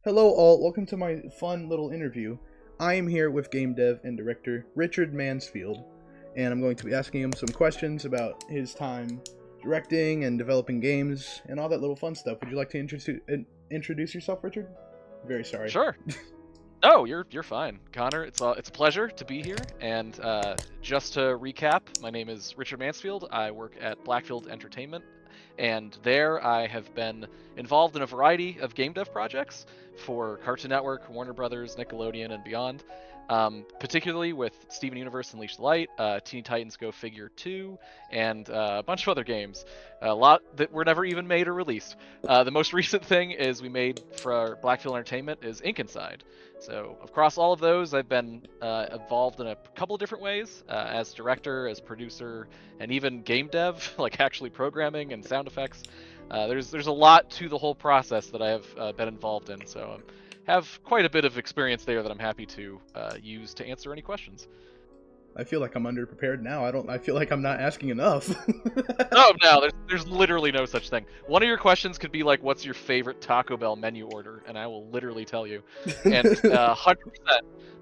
Hello all, welcome to my fun little interview. I am here with game dev and director Richard Mansfield, and I'm going to be asking him some questions about his time directing and developing games and all that little fun stuff. Would you like to introduce yourself, Richard? Very sorry. Sure. No, you're fine, Connor. It's a pleasure to be here. And just to recap, my name is Richard Mansfield. I work at Blackfield Entertainment, and there I have been involved in a variety of game dev projects for Cartoon Network, Warner Brothers, Nickelodeon, and beyond. Particularly with Steven Universe Unleashed Light, Teen Titans Go Figure 2, and a bunch of other games. A lot that were never even made or released. The most recent thing is we made for Blackfield Entertainment is Ink Inside. So across all of those, I've been involved in a couple of different ways, as director, as producer, and even game dev, like actually programming and sound effects. There's a lot to the whole process that I have been involved in, so have quite a bit of experience there that I'm happy to use to answer any questions. I feel like I'm underprepared now. I feel like I'm not asking enough. No, there's literally no such thing. One of your questions could be like, what's your favorite Taco Bell menu order? And I will literally tell you. And 100%,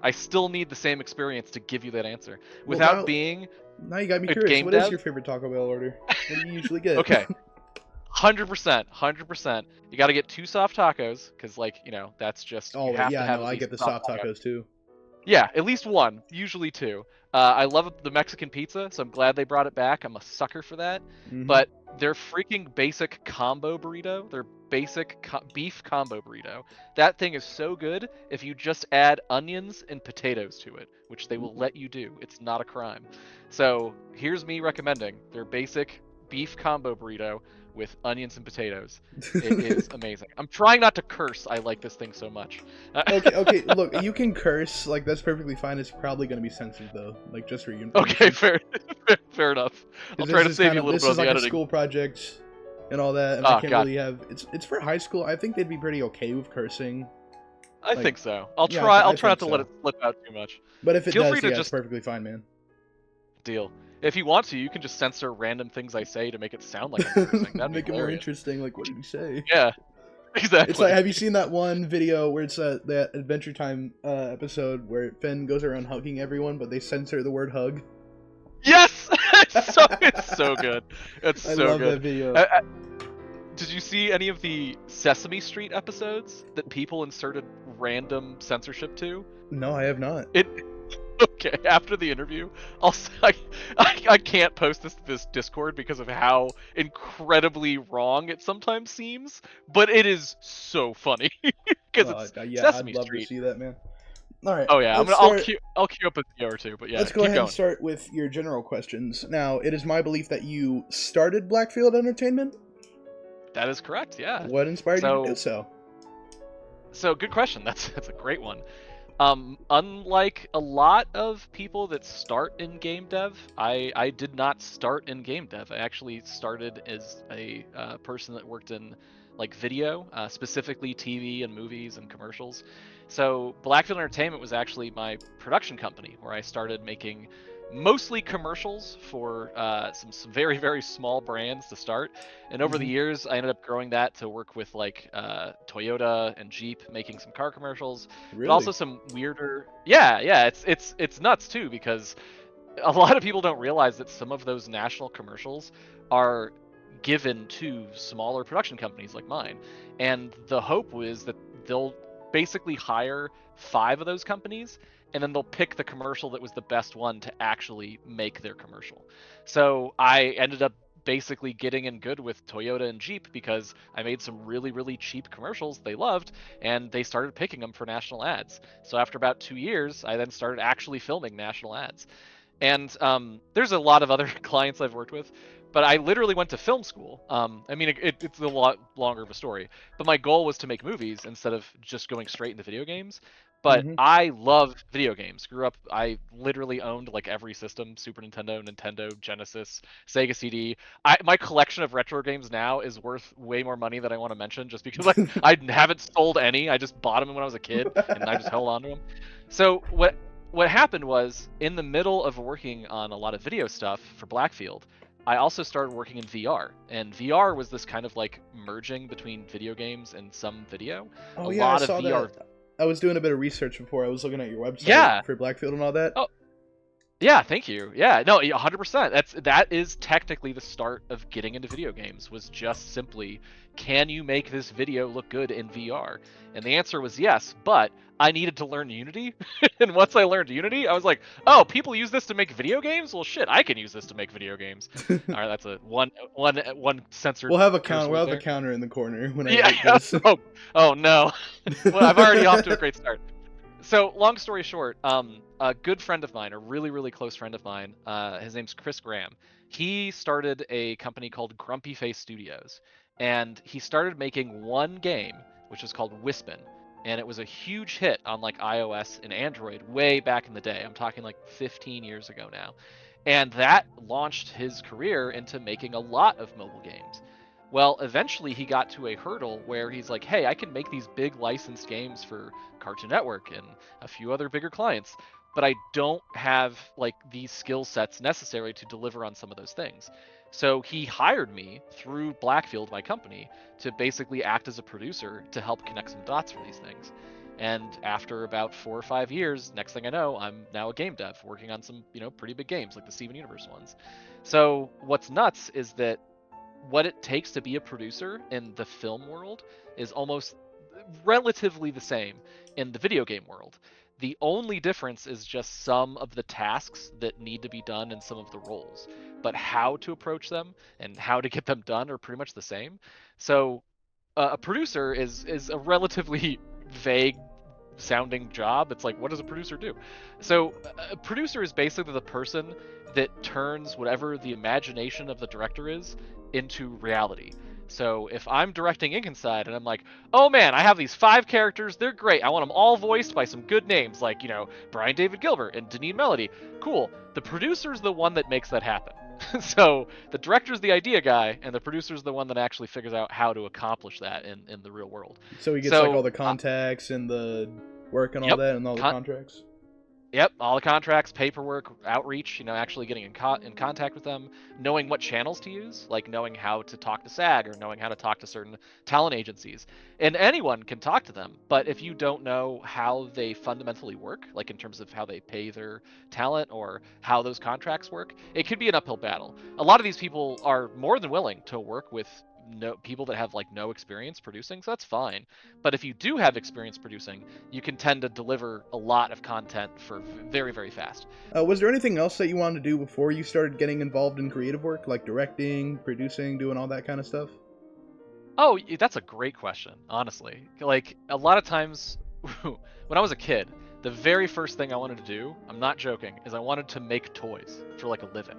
I still need the same experience to give you that answer. Without being now you got me curious. What is your favorite Taco Bell order? What do you usually get? Okay. 100%. You got to get 2 soft tacos, because, like, that's just. Oh, yeah, no, I get the soft tacos too. Yeah, at least 1, usually 2. I love the Mexican pizza, so I'm glad they brought it back. I'm a sucker for that. Mm-hmm. But their freaking basic combo burrito, their basic beef combo burrito, that thing is so good if you just add onions and potatoes to it, which they will let you do. It's not a crime. So here's me recommending their basic beef combo burrito with onions and potatoes. It is amazing. I'm trying not to curse. I like this thing so much. Okay, look, you can curse. Like, that's perfectly fine. It's probably going to be censored, though. Like, just for your information. Okay, fair enough. I'll try to save you a little bit on the editing. This is like a school project and all that, and I can't really have... It's for high school. I think they'd be pretty okay with cursing. I think so. I'll try not to let it slip out too much. But if it does, yeah, it's perfectly fine, man. Deal. If you want to, you can just censor random things I say to make it sound like I'm cursing. That'd make it more interesting. Like, what did he say? Yeah, exactly. It's like, have you seen that one video where it's that Adventure Time episode where Finn goes around hugging everyone, but they censor the word hug? Yes, it's so good. It's so good. I love that video. Did you see any of the Sesame Street episodes that people inserted random censorship to? No, I have not. Okay, after the interview, I can't post this Discord because of how incredibly wrong it sometimes seems, but it is so funny because it's Sesame I'd love Street. To see that, man. All right. Oh yeah, I'll queue up a video or two, but yeah. Let's go ahead and start with your general questions. Now, it is my belief that you started Blackfield Entertainment. That is correct. Yeah. What inspired you to do so? So good question. That's a great one. Unlike a lot of people that start in game dev, I did not start in game dev. I actually started as a person that worked in like video, specifically TV and movies and commercials. So Blackfield Entertainment was actually my production company where I started making mostly commercials for some very, very small brands to start. And over the years, I ended up growing that to work with like Toyota and Jeep, making some car commercials, really? But also some weirder. Yeah, it's nuts too, because a lot of people don't realize that some of those national commercials are given to smaller production companies like mine. And the hope was that they'll basically hire 5 of those companies, and then they'll pick the commercial that was the best one to actually make their commercial. So I ended up basically getting in good with Toyota and Jeep because I made some really, really cheap commercials they loved, and they started picking them for national ads. So after about 2 years, I then started actually filming national ads. And there's a lot of other clients I've worked with, but I literally went to film school. I mean, it's a lot longer of a story, but my goal was to make movies instead of just going straight into video games. But I love video games. Grew up, I literally owned like every system: Super Nintendo, Genesis, Sega CD. My collection of retro games now is worth way more money than I want to mention, just because I haven't sold any. I just bought them when I was a kid, and I just held on to them. So what happened was, in the middle of working on a lot of video stuff for Blackfield, I also started working in VR, and VR was this kind of like merging between video games and some video. Oh A yeah, I lot of saw VR. that. I was doing a bit of research before. I was looking at your website Yeah. for Blackfield and all that. Oh, yeah, thank you. Yeah, no, 100%. That is technically the start of getting into video games. Was just simply, can you make this video look good in VR? And the answer was yes, but I needed to learn Unity. And once I learned Unity, I was like, oh, people use this to make video games? Well, shit, I can use this to make video games. All right, that's a one censored. We'll have a curse counter. We'll word have a there. counter in the corner when I Yeah. edit this. Oh no. Well, I'm already off to a great start. So, long story short, a good friend of mine, a really, really close friend of mine, his name's Chris Graham. He started a company called Grumpy Face Studios, and he started making one game, which was called Wispin, and it was a huge hit on like iOS and Android way back in the day. I'm talking like 15 years ago now. And that launched his career into making a lot of mobile games. Well, eventually he got to a hurdle where he's like, hey, I can make these big licensed games for Cartoon Network and a few other bigger clients, but I don't have like these skill sets necessary to deliver on some of those things. So he hired me through Blackfield, my company, to basically act as a producer to help connect some dots for these things. And after about 4 or 5 years, next thing I know, I'm now a game dev working on some, pretty big games like the Steven Universe ones. So what's nuts is that what it takes to be a producer in the film world is almost relatively the same in the video game world. The only difference is just some of the tasks that need to be done in some of the roles, but how to approach them and how to get them done are pretty much the same. So a producer is a relatively vague sounding job. It's like, what does a producer do? So a producer is basically the person that turns whatever the imagination of the director is into reality. So if I'm directing Inkinside and I'm like, oh man, I have these 5 characters, they're great. I want them all voiced by some good names like, Brian David Gilbert and Deneen Melody. Cool. The producer's the one that makes that happen. So the director's the idea guy, and the producer's the one that actually figures out how to accomplish that in the real world. So he gets like all the contacts and the work and all that and all the contracts? Yep, all the contracts, paperwork, outreach, actually getting in contact with them, knowing what channels to use, like knowing how to talk to SAG or knowing how to talk to certain talent agencies. And anyone can talk to them, but if you don't know how they fundamentally work, like in terms of how they pay their talent or how those contracts work, it could be an uphill battle. A lot of these people are more than willing to work with people that have like no experience producing, so that's fine. But if you do have experience producing, you can tend to deliver a lot of content for very, very fast. Was there anything else that you wanted to do before you started getting involved in creative work, like directing, producing, doing all that kind of stuff? Oh, that's a great question, honestly. Like, a lot of times when I was a kid, the very first thing I wanted to do, I'm not joking, is I wanted to make toys for like a living.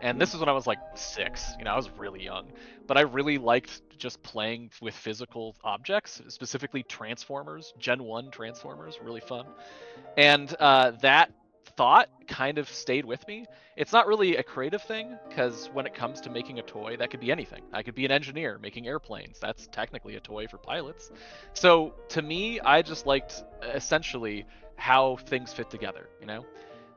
And this was when I was like 6, I was really young. But I really liked just playing with physical objects, specifically Transformers, Gen 1 Transformers, really fun. And that thought kind of stayed with me. It's not really a creative thing, because when it comes to making a toy, that could be anything. I could be an engineer making airplanes. That's technically a toy for pilots. So to me, I just liked essentially how things fit together,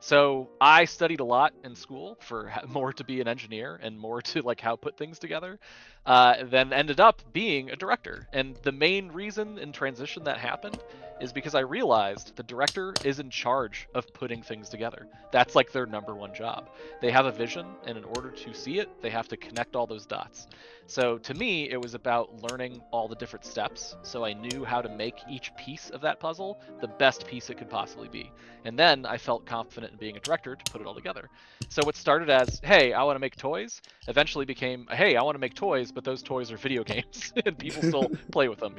So I studied a lot in school for more to be an engineer and more to like how put things together, then ended up being a director. And the main reason in transition that happened is because I realized the director is in charge of putting things together. That's like their number one job. They have a vision, and in order to see it, they have to connect all those dots. So to me, it was about learning all the different steps, so I knew how to make each piece of that puzzle the best piece it could possibly be. And then I felt confident in being a director to put it all together. So what started as, hey, I want to make toys, eventually became, hey, I want to make toys, but those toys are video games, and people still play with them,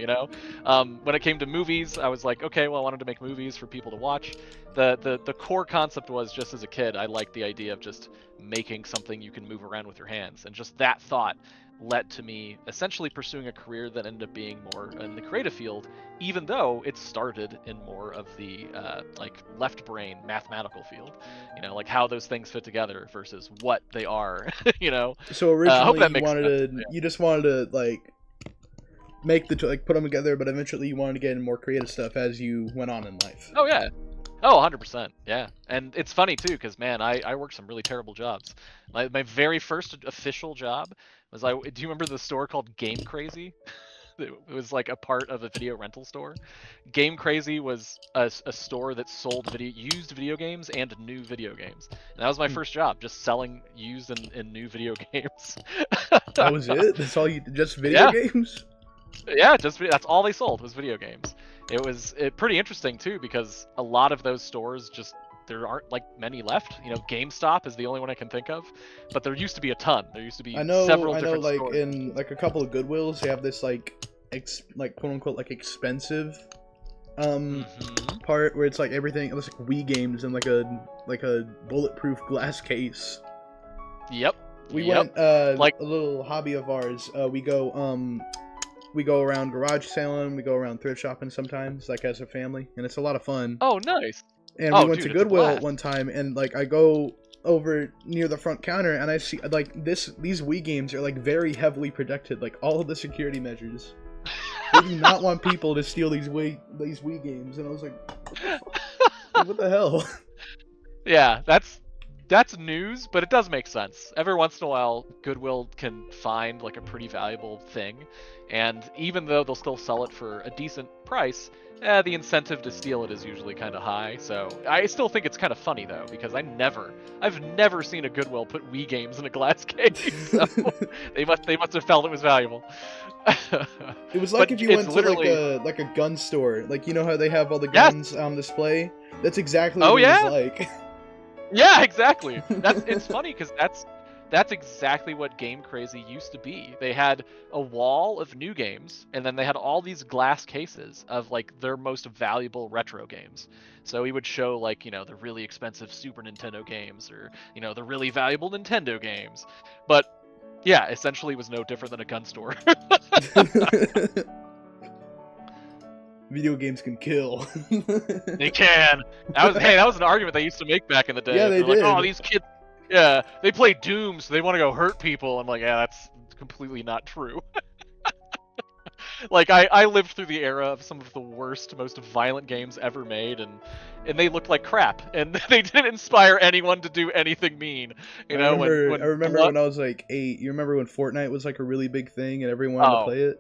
When it came to movies, I was like, okay, well, I wanted to make movies for people to watch. The core concept was, just as a kid, I liked the idea of just making something you can move around with your hands, and just that thought led to me essentially pursuing a career that ended up being more in the creative field, even though it started in more of the like left brain mathematical field, like how those things fit together versus what they are. So originally you you just wanted to like make put them together, but eventually you wanted to get into more creative stuff as you went on in life. Oh yeah. Oh, 100%. Yeah. And it's funny too, because man, I worked some really terrible jobs. My very first official job was do you remember the store called Game Crazy? It was like a part of a video rental store. Game Crazy was a store that sold used video games and new video games. And that was my Hmm. first job, just selling used and new video games. That was it? That's all you just video Yeah. games? Yeah, that's all they sold was video games. It was pretty interesting too because a lot of those stores just there aren't like many left. You know, GameStop is the only one I can think of, but there used to be a ton. There used to be several I know, different like stores. in like a couple of Goodwills, they have this like quote unquote like expensive part where it's like everything. It looks like Wii games in like a bulletproof glass case. Yep. We Yep. went Like a little hobby of ours. We go around garage sailing. We go around thrift shopping sometimes, like as a family, and it's a lot of fun. oh, nice. And Oh, we went dude, to it's a Goodwill blast. one time, and like I go over near the front counter, and I see like these Wii games are like very heavily protected, like all of the security measures. They do not want people to steal these Wii games, and I was like, what the hell? Yeah, that's news, but it does make sense. Every once in a while, Goodwill can find like a pretty valuable thing, and even though they'll still sell it for a decent price, the incentive to steal it is usually kind of high. So I still think it's kind of funny though, because I've never seen a Goodwill put Wii games in a glass case. So they must have felt it was valuable. It was like But if you it's went to literally like a gun store, like you know how they have all the yes. guns on display. That's exactly Oh what it was yeah. like. Yeah, exactly. It's funny because that's exactly what Game Crazy used to be. They had a wall of new games, and then they had all these glass cases of like their most valuable retro games. So we would show like, you know, the really expensive Super Nintendo games or, you know, the really valuable Nintendo games. But yeah, essentially it was no different than a gun store. Video games can kill. They can. That was an argument they used to make back in the day. Yeah, they They're like, oh, did. these kids, yeah, they play Doom, so they want to go hurt people. I'm like, yeah, that's completely not true. Like, I lived through the era of some of the worst, most violent games ever made, and they looked like crap, and they didn't inspire anyone to do anything mean. You know, I when remember blood. when I was like 8. You remember when Fortnite was like a really big thing and everyone wanted to Oh, play it?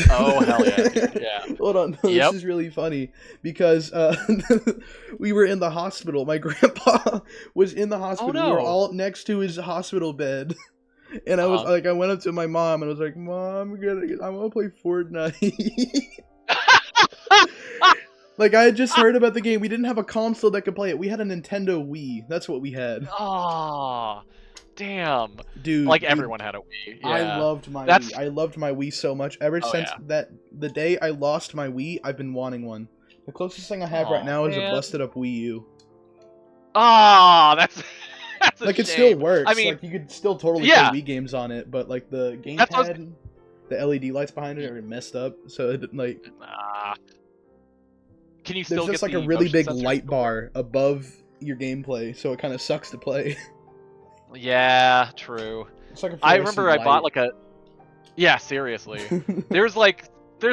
oh hell yeah, dude, yeah. Hold on, no, this Yep. is really funny because we were in the hospital. My grandpa was in the Oh hospital. We were no. all next to his hospital bed, and I was Uh-huh. like, I went up to my mom and I was like, "Mom, I want to play Fortnite." Like I had just heard about the game. We didn't have a console that could play it. We had a Nintendo Wii. That's what we had. Oh, damn. Like Dude, everyone had a Wii. I Yeah. loved my That's. Wii. I loved my Wii so much. Ever Oh since yeah. the day I lost my Wii, I've been wanting one. The closest thing I have right Oh now is a man. busted up Wii U. Ah, that's that's a Like it shame. still works. I mean, Like you could still totally play yeah, Wii games on it, but like the that's what I was, gamepad, the LED lights behind it are messed up. So like nah. Can you there's still just get like a the really motion big sensors light to work? bar above your gameplay, so it kind of sucks to play. Yeah, true. It's like a I fluorescent remember I bought light. like a. Yeah, seriously. There's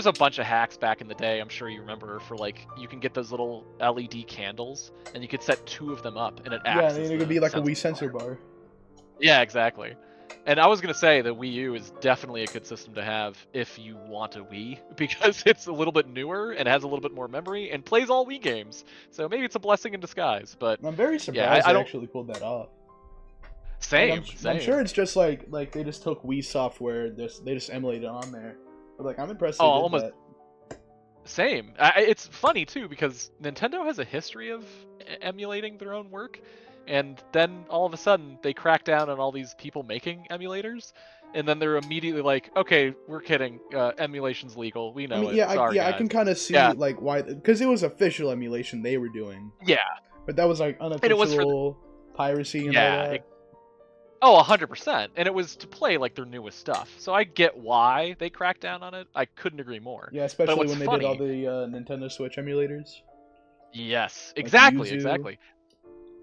a bunch of hacks back in the day. I'm sure you remember for like you can get those little LED candles and you could set 2 of them up and it Yeah, acts and as it could the be like a sensor Wii sensor bar. bar. Yeah, exactly. And I was gonna say the Wii U is definitely a good system to have if you want a Wii because it's a little bit newer and has a little bit more memory and plays all Wii games. So maybe it's a blessing in disguise. But I'm very yeah, surprised I they don't. actually pulled that off. Like Same, I'm same. sure it's just like they just took Wii software, they just emulated it on there. But like I'm impressed Oh, they did almost that. same. It's funny too because Nintendo has a history of emulating their own work, and then all of a sudden they crack down on all these people making emulators, and then they're immediately like, "Okay, we're kidding. Emulation's legal. We I know mean, it. Sorry, I guys." can kind of see Yeah, like why, because it was official emulation they were doing, yeah, but that was like and it was for unofficial piracy and all yeah. that. Oh, 100%. And it was to play like their newest stuff. So I get why they cracked down on it. I couldn't agree more. Yeah, But especially what's when they did all funny, the Nintendo Switch emulators, yes, like exactly, Yuzu. exactly.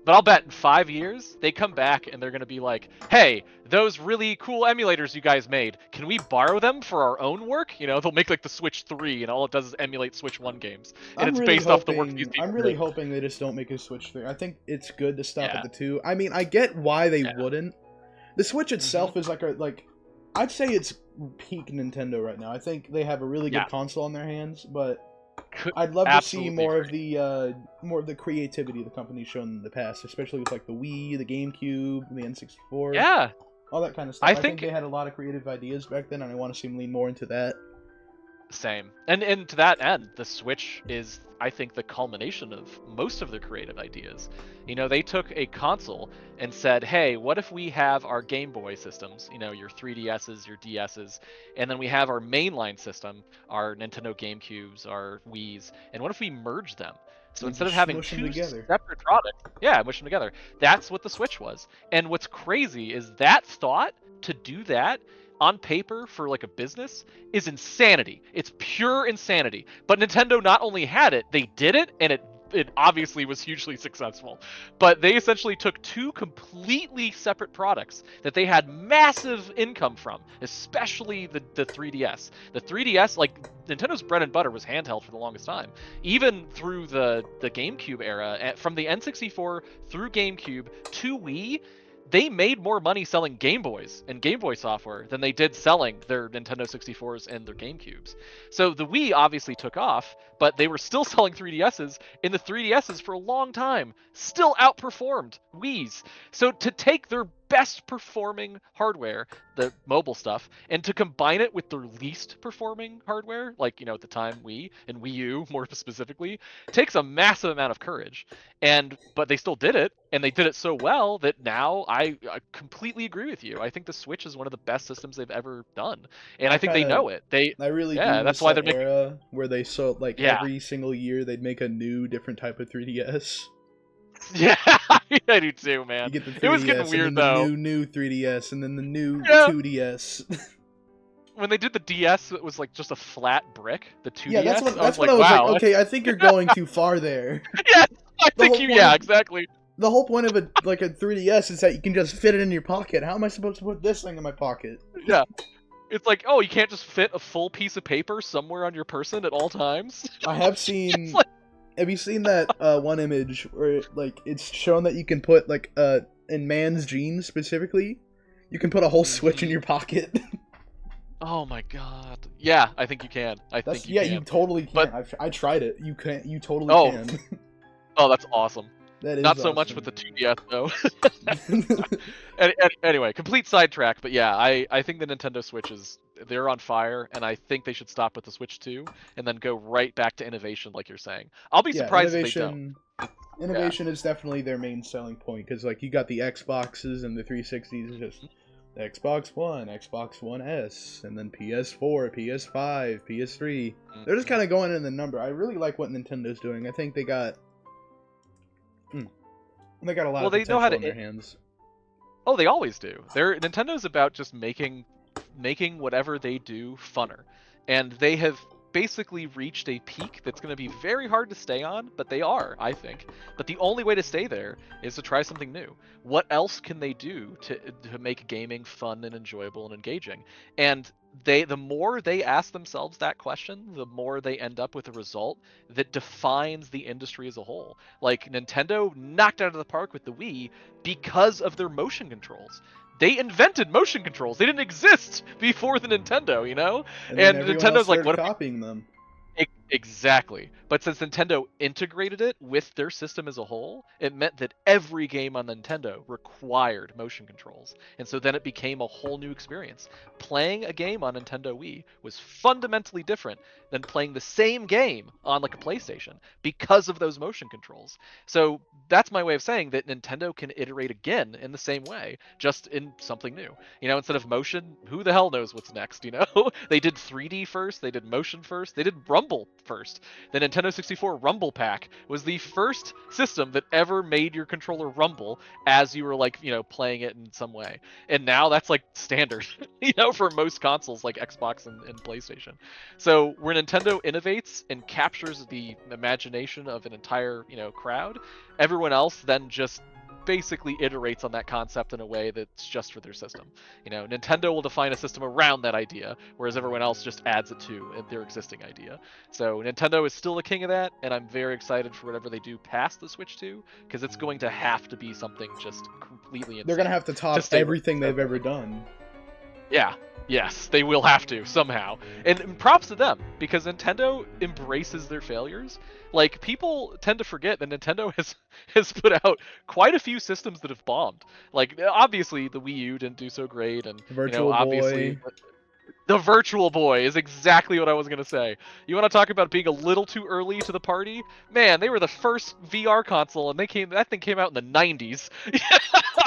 But I'll bet in 5 years they come back and they're gonna be like, "Hey, those really cool emulators you guys made, can we borrow them for our own work?" You know, they'll make like the Switch 3, and all it does is emulate Switch 1 games, and it's based off the work these people I'm really did. hoping they just don't make a Switch 3. I think it's good to stop Yeah. at the 2. I mean, I get why they Yeah. wouldn't. The Switch itself is like I'd say it's peak Nintendo right now. I think they have a really good Yeah. console on their hands, but Could I'd love to see absolutely more agree. of the creativity the company's shown in the past, especially with like the Wii, the GameCube, the N64, Yeah, all that kind of stuff. I I think think they had a lot of creative ideas back then, and I want to see them lean more into that. same. And to that end, the Switch is, I think, the culmination of most of their creative ideas. You know, they took a console and said, "Hey, what if we have our Game Boy systems, you know, your 3DSs, your DSs, and then we have our mainline system, our Nintendo GameCubes, our Wiis, and what if we merge them?" So And instead of just having smush them two together. separate products, yeah, mush them together. That's what the Switch was. And what's crazy is that thought to do that on paper for like a business is insanity. It's pure insanity. But Nintendo not only had it, they did it, and it obviously was hugely successful. But they essentially took two completely separate products that they had massive income from, especially the 3DS. The 3DS, like Nintendo's bread and butter was handheld for the longest time. Even through the GameCube era, from the N64 through GameCube to Wii, they made more money selling Game Boys and Game Boy software than they did selling their Nintendo 64s and their GameCubes. So the Wii obviously took off, but they were still selling 3DSs, and the 3DSs for a long time still outperformed Wii's. So to take their best performing hardware, the mobile stuff, and to combine it with their least performing hardware, like, you know, at the time Wii and Wii U more specifically, takes a massive amount of courage. But they still did it, and they did it so well that now I completely agree with you. I think the Switch is one of the best systems they've ever done, and I I think they kind of know it. They, I really do yeah, that's miss why that they're making, era where they sold like yeah, every single year they'd make a new different type of 3DS. yeah, I do too, You man. get the It was getting 3DS and then weird the though. new 3DS and then the new Yeah, 2DS. when they did the DS, it was like just a flat brick. The Yeah, 2DS, I was that's what like, I was like, wow. okay, I think you're going too far there. Yes, I The think whole you. point Yeah, of exactly. the whole point of a 3DS is that you can just fit it in your pocket. How am I supposed to put this thing in my pocket? Yeah, it's like, oh, you can't just fit a full piece of paper somewhere on your person at all times. I have It's seen like, Have you seen that one image where like it's shown that you can put like in man's jeans specifically, you can put a whole Switch in mhm. your pocket? Oh my god. Yeah, I think you can. I That's think you yeah, you can. totally But can. I tried it. You can. You totally oh, can. oh, that's awesome. That Not is so much with awesome. the 2DS though. Anyway, complete sidetrack, but yeah, I think the Nintendo Switch is, they're on fire, and I think they should stop with the Switch 2 and then go right back to innovation, like you're saying. I'll be Yeah, surprised if they don't. Yeah. innovation is definitely their main selling point because like you got the Xboxes and the 360s, it's just Xbox One, Xbox One S, and then PS4, PS5, PS3. They're just Mhm. kind of going in the number. I really like what Nintendo's doing. I think they got a lot Well, of they know how potential in to. their hands. Oh, they always do. Nintendo's about just making whatever they do funner. And they have basically reached a peak that's going to be very hard to stay on, but they are, I think. But the only way to stay there is to try something new. What else can they do to make gaming fun and enjoyable and engaging? And the more they ask themselves that question, the more they end up with a result that defines the industry as a whole. Like Nintendo knocked out of the park with the Wii because of their motion controls. They invented motion controls. They didn't exist before the Nintendo, you know? And then And everyone else Nintendo's like, started what if we copying them. Exactly. But since Nintendo integrated it with their system as a whole, it meant that every game on Nintendo required motion controls. And so then it became a whole new experience. Playing a game on Nintendo Wii was fundamentally different than playing the same game on like a PlayStation because of those motion controls. So that's my way of saying that Nintendo can iterate again in the same way, just in something new. You know, instead of motion, who the hell knows what's next, you know? They did 3D first, they did motion first, they did Rumble first. The Nintendo 64 Rumble Pack was the first system that ever made your controller rumble as you were like, you know, playing it in some way. And now that's like standard, you know, for most consoles like Xbox and PlayStation. So where Nintendo innovates and captures the imagination of an entire, you know, crowd, everyone else then just basically iterates on that concept in a way that's just for their system. You know, Nintendo will define a system around that idea, whereas everyone else just adds it to their existing idea. So Nintendo is still the king of that, and I'm very excited for whatever they do past the Switch 2, because it's going to have to be something just completely insane. They're gonna have to top everything they've ever done. Yeah. Yes, they will have to somehow. And props to them, because Nintendo embraces their failures. Like, people tend to forget that Nintendo has put out quite a few systems that have bombed. Like, obviously the Wii U didn't do so great, and Virtual obviously Boy. the Virtual Boy is exactly what I was going to say. You want to talk about being a little too early to the party? Man, they were the first VR console, and that thing came out in the 90s.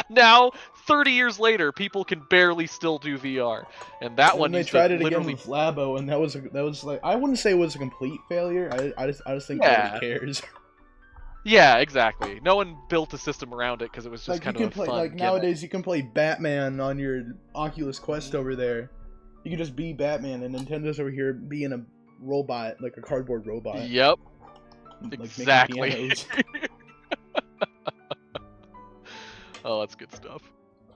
Now, 30 years later, people can barely still do VR, and that one they used tried to it literally... again with Labo, and that was like, I wouldn't say it was a complete failure. I just think nobody cares. Yeah, exactly. No one built a system around it because it was just like kind you of can a play fun like gimmick. Nowadays you can play Batman on your Oculus Quest over there. You can just be Batman, and Nintendo's over here being a robot, like a cardboard robot. Yep. Like Exactly. Oh, that's good stuff.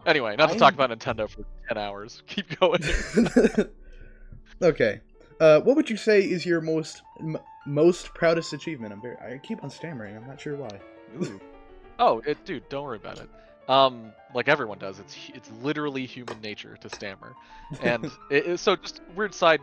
Anyway, not to talk about Nintendo for 10 hours. Keep going. Okay. What would you say is your most proudest achievement? I keep on stammering. I'm not sure why. Ooh. Oh, dude, don't worry about it. Like everyone does, it's literally human nature to stammer. And so just weird side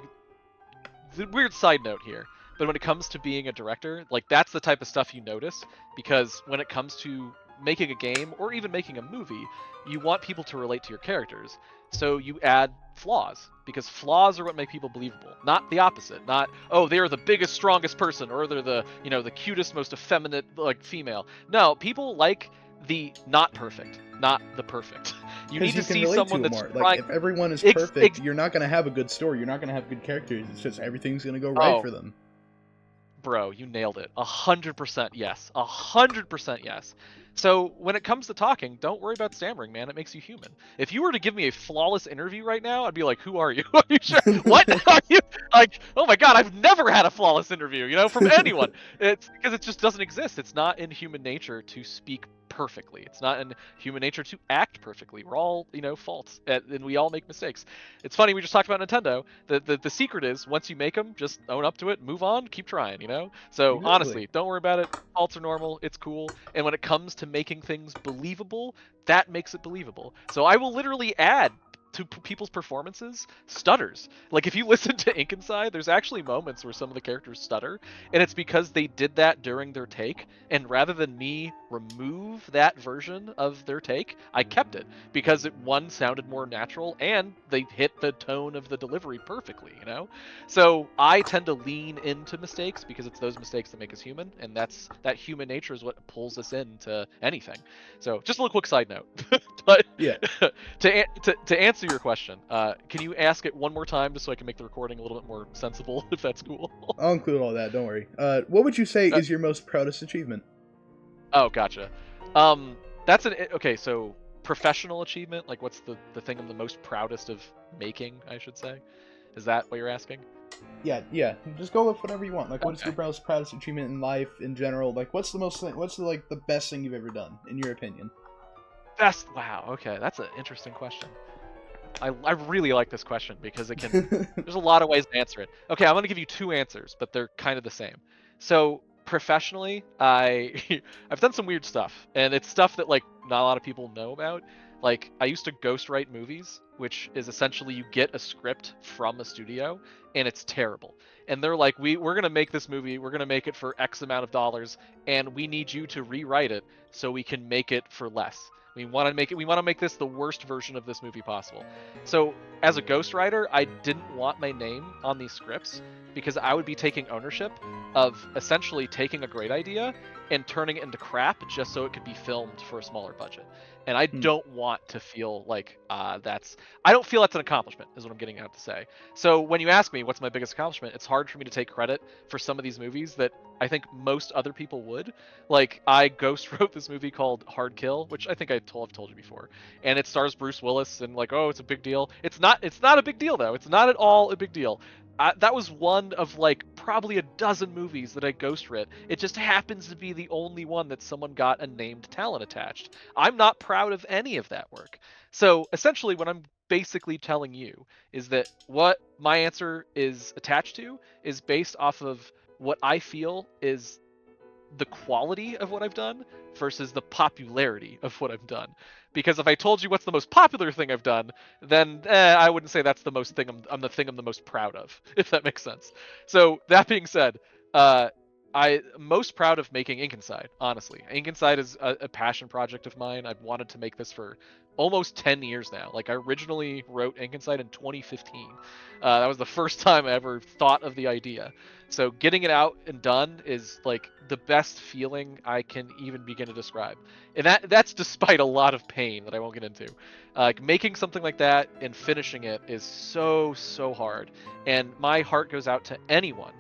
note here. But when it comes to being a director, like that's the type of stuff you notice, because when it comes to making a game or even making a movie, you want people to relate to your characters. So you add flaws, because flaws are what make people believable, not the opposite. Not, oh, they're the biggest, strongest person, or they're the, the cutest, most effeminate, like, female. No, people like the not perfect, not the perfect. You need to see someone that's trying... Like, if everyone is perfect, you're not going to have a good story. You're not going to have good characters. It's just everything's going to go right for them. Bro, you nailed it. 100% yes. 100% yes. So when it comes to talking, don't worry about stammering, man. It makes you human. If you were to give me a flawless interview right now, I'd be like, who are you? Are you sure? What are you? Like, oh my god, I've never had a flawless interview, from anyone. It's because it just doesn't exist. It's not in human nature to speak perfectly. It's not in human nature to act perfectly. We're all, faults, and we all make mistakes. It's funny, we just talked about Nintendo. The secret is, once you make them, just own up to it, move on, keep trying, So Exactly. honestly, don't worry about it. Faults are normal. It's cool. And when it comes to making things believable, that makes it believable. So I will literally add to people's performances stutters. Like, if you listen to Ink Inside, there's actually moments where some of the characters stutter, and it's because they did that during their take, and rather than me remove that version of their take, I kept it, because it, one, sounded more natural, and they hit the tone of the delivery perfectly, So I tend to lean into mistakes, because it's those mistakes that make us human, and that human nature is what pulls us into anything. So just a little quick side note. But yeah. to answer your question, can you ask it one more time just so I can make the recording a little bit more sensible, if that's cool? I'll include all that, don't worry. What would you say is your most proudest achievement? Oh, gotcha. That's okay, so professional achievement, like what's the thing I'm the most proudest of making, I should say? Is that what you're asking? Yeah. Just go with whatever you want. Like, what's your most proudest achievement in life in general? Like, what's the best thing you've ever done, in your opinion? Wow, okay, that's an interesting question. I really like this question because there's a lot of ways to answer it. Okay, I'm going to give you two answers, but they're kind of the same. So professionally, I've done some weird stuff, and it's stuff that like not a lot of people know about. Like, I used to ghostwrite movies, which is essentially you get a script from a studio, and it's terrible. And they're like, we're going to make this movie, we're going to make it for X amount of dollars, and we need you to rewrite it so we can make it for less. We want to make this the worst version of this movie possible. So as a ghostwriter, I didn't want my name on these scripts because I would be taking ownership of essentially taking a great idea and turning it into crap just so it could be filmed for a smaller budget. And I don't want to feel like I don't feel that's an accomplishment, is what I'm getting out to say. So when you ask me what's my biggest accomplishment, it's hard for me to take credit for some of these movies that I think most other people would. Like, I ghost wrote this movie called Hard Kill, which I think I've told you before, and it stars Bruce Willis, and like, oh, it's a big deal. It's not a big deal though. It's not at all a big deal. that was one of like probably a dozen movies that I ghost writ. It just happens to be the only one that someone got a named talent attached. I'm not proud of any of that work. So essentially, what I'm basically telling you is that what my answer is attached to is based off of what I feel is the quality of what I've done versus the popularity of what I've done. Because if I told you what's the most popular thing I've done, then I wouldn't say that's the most thing I'm the thing I'm the most proud of, if that makes sense. So that being said, uh, I'm most proud of making Ink Inside. Honestly, Ink Inside is a passion project of mine. I've wanted to make this for almost 10 years now. Like I originally wrote Ink Inside in 2015. That was the first time I ever thought of the idea. So getting it out and done is like the best feeling I can even begin to describe, and that's despite a lot of pain that I won't get into. Like making something like that and finishing it is so hard, and my heart goes out to anyone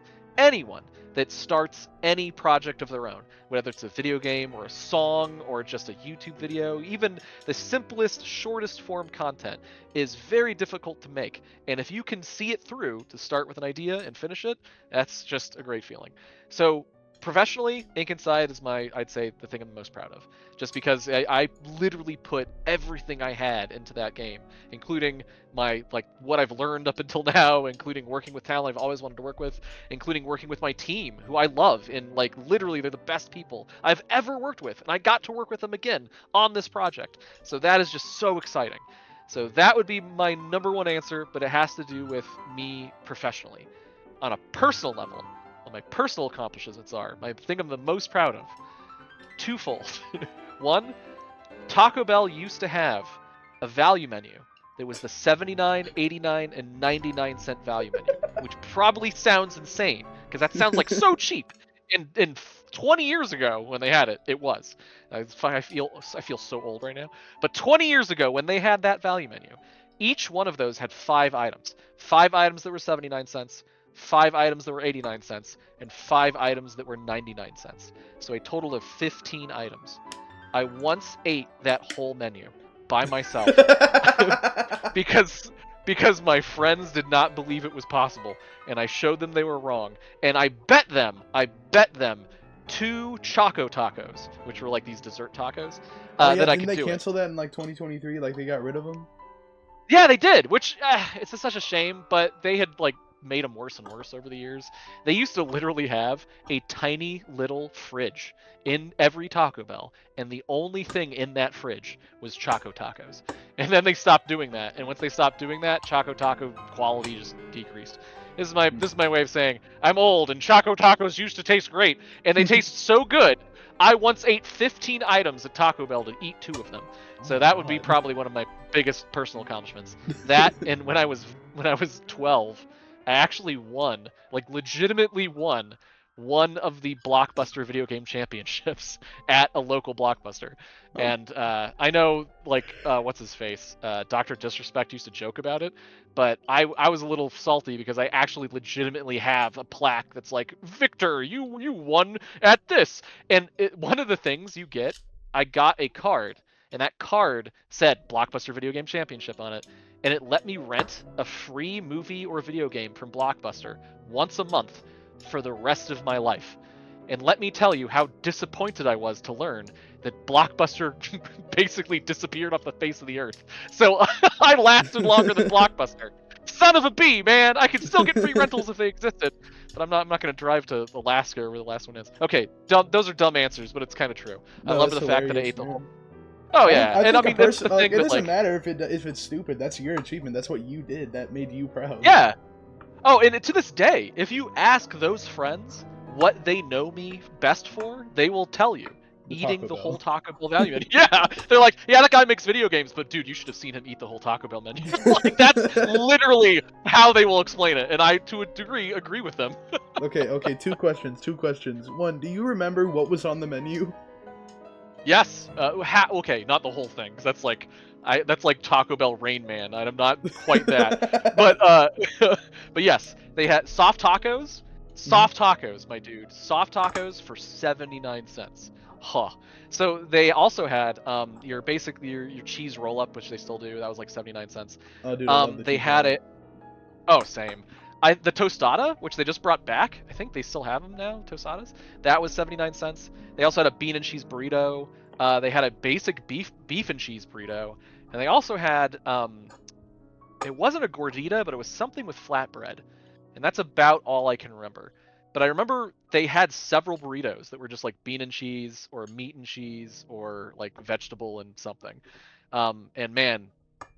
that starts any project of their own, whether it's a video game or a song or just a YouTube video. Even the simplest, shortest form content is very difficult to make, and if you can see it through to start with an idea and finish it, that's just a great feeling. So professionally, Ink Inside is I'd say the thing I'm most proud of, just because I literally put everything I had into that game, including my like what I've learned up until now, including working with talent I've always wanted to work with, including working with my team who I love, and like literally they're the best people I've ever worked with, and I got to work with them again on this project. So that is just so exciting. So that would be my number one answer, but it has to do with me professionally. On a personal level, what my personal accomplishments are, my thing I'm the most proud of, twofold. One, Taco Bell used to have a value menu that was the 79, 89, and 99-cent value menu, which probably sounds insane because that sounds like so cheap. And 20 years ago when they had it, it was. I feel so old right now. But 20 years ago when they had that value menu, each one of those had 5 items. 5 items that were 79 cents, 5 items that were 89 cents, and 5 items that were 99 cents. So a total of 15 items. I once ate that whole menu by myself because my friends did not believe it was possible, and I showed them they were wrong, and I bet them 2 Choco Tacos, which were like these dessert tacos, Oh yeah, that I didn't could they do it. cancel that in like 2023? Like they got rid of them? Yeah, they did, which it's such a shame, but they had like made them worse and worse over the years. They used to literally have a tiny little fridge in every Taco Bell, and the only thing in that fridge was Choco Tacos. And then they stopped doing that, and once they stopped doing that, Choco Taco quality just decreased. This is my way of saying I'm old, and Choco Tacos used to taste great, and they taste so good. I once ate 15 items at Taco Bell to eat 2 of them. Oh So my that would be God. probably one of my biggest personal accomplishments. That, and when I was 12, I actually won, like legitimately won, one of the Blockbuster video game championships at a local Blockbuster. Oh. And I know, like, what's his face? Dr. Disrespect used to joke about it, but I was a little salty because I actually legitimately have a plaque that's like, Victor, you won at this. And one of the things you get, I got a card, and that card said Blockbuster Video Game Championship on it, and it let me rent a free movie or video game from Blockbuster once a month for the rest of my life. And let me tell you how disappointed I was to learn that Blockbuster basically disappeared off the face of the earth. So I lasted longer than Blockbuster. Son of a bee, man! I could still get free rentals if they existed, but I'm not going to drive to Alaska where the last one is. Okay, those are dumb answers, but it's kind of true. I No, love that's the fact that I hilarious, ate the whole. man. Oh yeah, I and I think a mean that's person the like thing it that doesn't like matter if it's stupid. That's your achievement. That's what you did. That made you proud. yeah. Oh, and to this day, if you ask those friends what they know me best for, they will tell you The eating Taco the whole Bell. Taco Bell menu. Yeah, they're like, yeah, that guy makes video games, but dude, you should have seen him eat the whole Taco Bell menu. Like that's literally how they will explain it, and I, to a degree, agree with them. Okay. Two questions. One, do you remember what was on the menu? Yes. Okay, not the whole thing, 'cause that's like Taco Bell Rain Man. I'm not quite that, but but yes, they had soft tacos, my dude, soft tacos for 79 cents. Huh. So they also had your basically your cheese roll up, which they still do. That was like 79 cents. Oh, dude, I love the They cheese had roll. it. Oh, same. The tostada, which they just brought back, I think they still have them now, tostadas. That was 79 cents. They also had a bean and cheese burrito. They had a basic beef and cheese burrito, and they also had it wasn't a gordita, but it was something with flatbread, and that's about all I can remember. But I remember they had several burritos that were just like bean and cheese, or meat and cheese, or like vegetable and something. And man,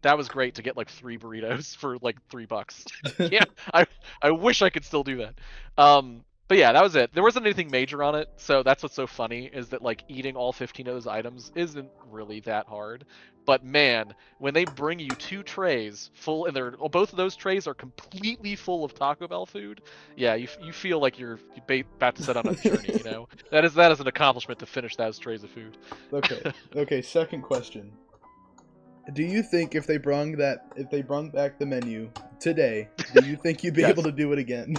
that was great to get like 3 burritos for like $3. Yeah, I wish I could still do that. But yeah, that was it. There wasn't anything major on it, so that's what's so funny is that like eating all 15 of those items isn't really that hard. But man, when they bring you 2 trays full, and both of those trays are completely full of Taco Bell food, yeah, you feel like you're about to set on a journey. You know, that is an accomplishment to finish those trays of food. Okay. Second question. Do you think if they brung back the menu today, do you think you'd be Yes. able to do it again?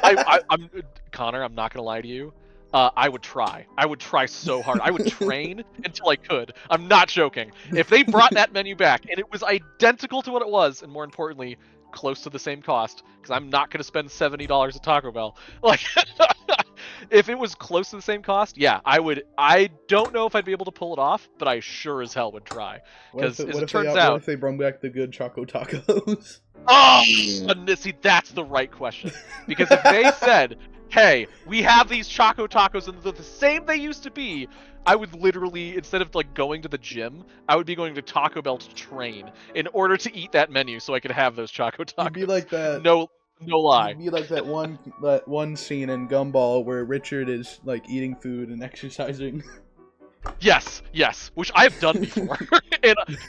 I'm Connor. I'm not gonna lie to you. I would try. I would try so hard. I would train until I could. I'm not joking. If they brought that menu back and it was identical to what it was, and more importantly, close to the same cost, because I'm not gonna spend $70 at Taco Bell. Like, if it was close to the same cost, yeah, I would. I don't know if I'd be able to pull it off, but I sure as hell would try. Because as it turns out, what if they brought back the good Choco Tacos? oh, see, that's the right question. Because if they said, hey, we have these Choco Tacos and they're the same they used to be, I would literally, instead of like going to the gym, I would be going to Taco Bell to train in order to eat that menu so I could have those Choco Tacos. You'd be like that. No lie. You'd be like that one scene in Gumball where Richard is like eating food and exercising. Yes, which I have done before,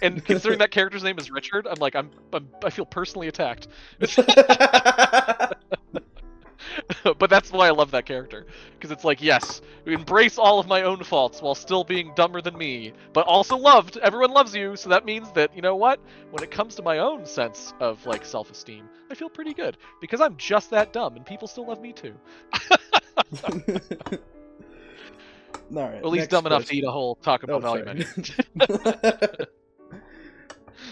and considering that character's name is Richard, I'm like I feel personally attacked. But that's why I love that character, because it's like, yes, embrace all of my own faults while still being dumber than me, but also loved. Everyone loves you, so that means that, you know what? When it comes to my own sense of like self-esteem, I feel pretty good because I'm just that dumb, and people still love me too. All right, or at least dumb enough to eat a whole Taco Bell value menu.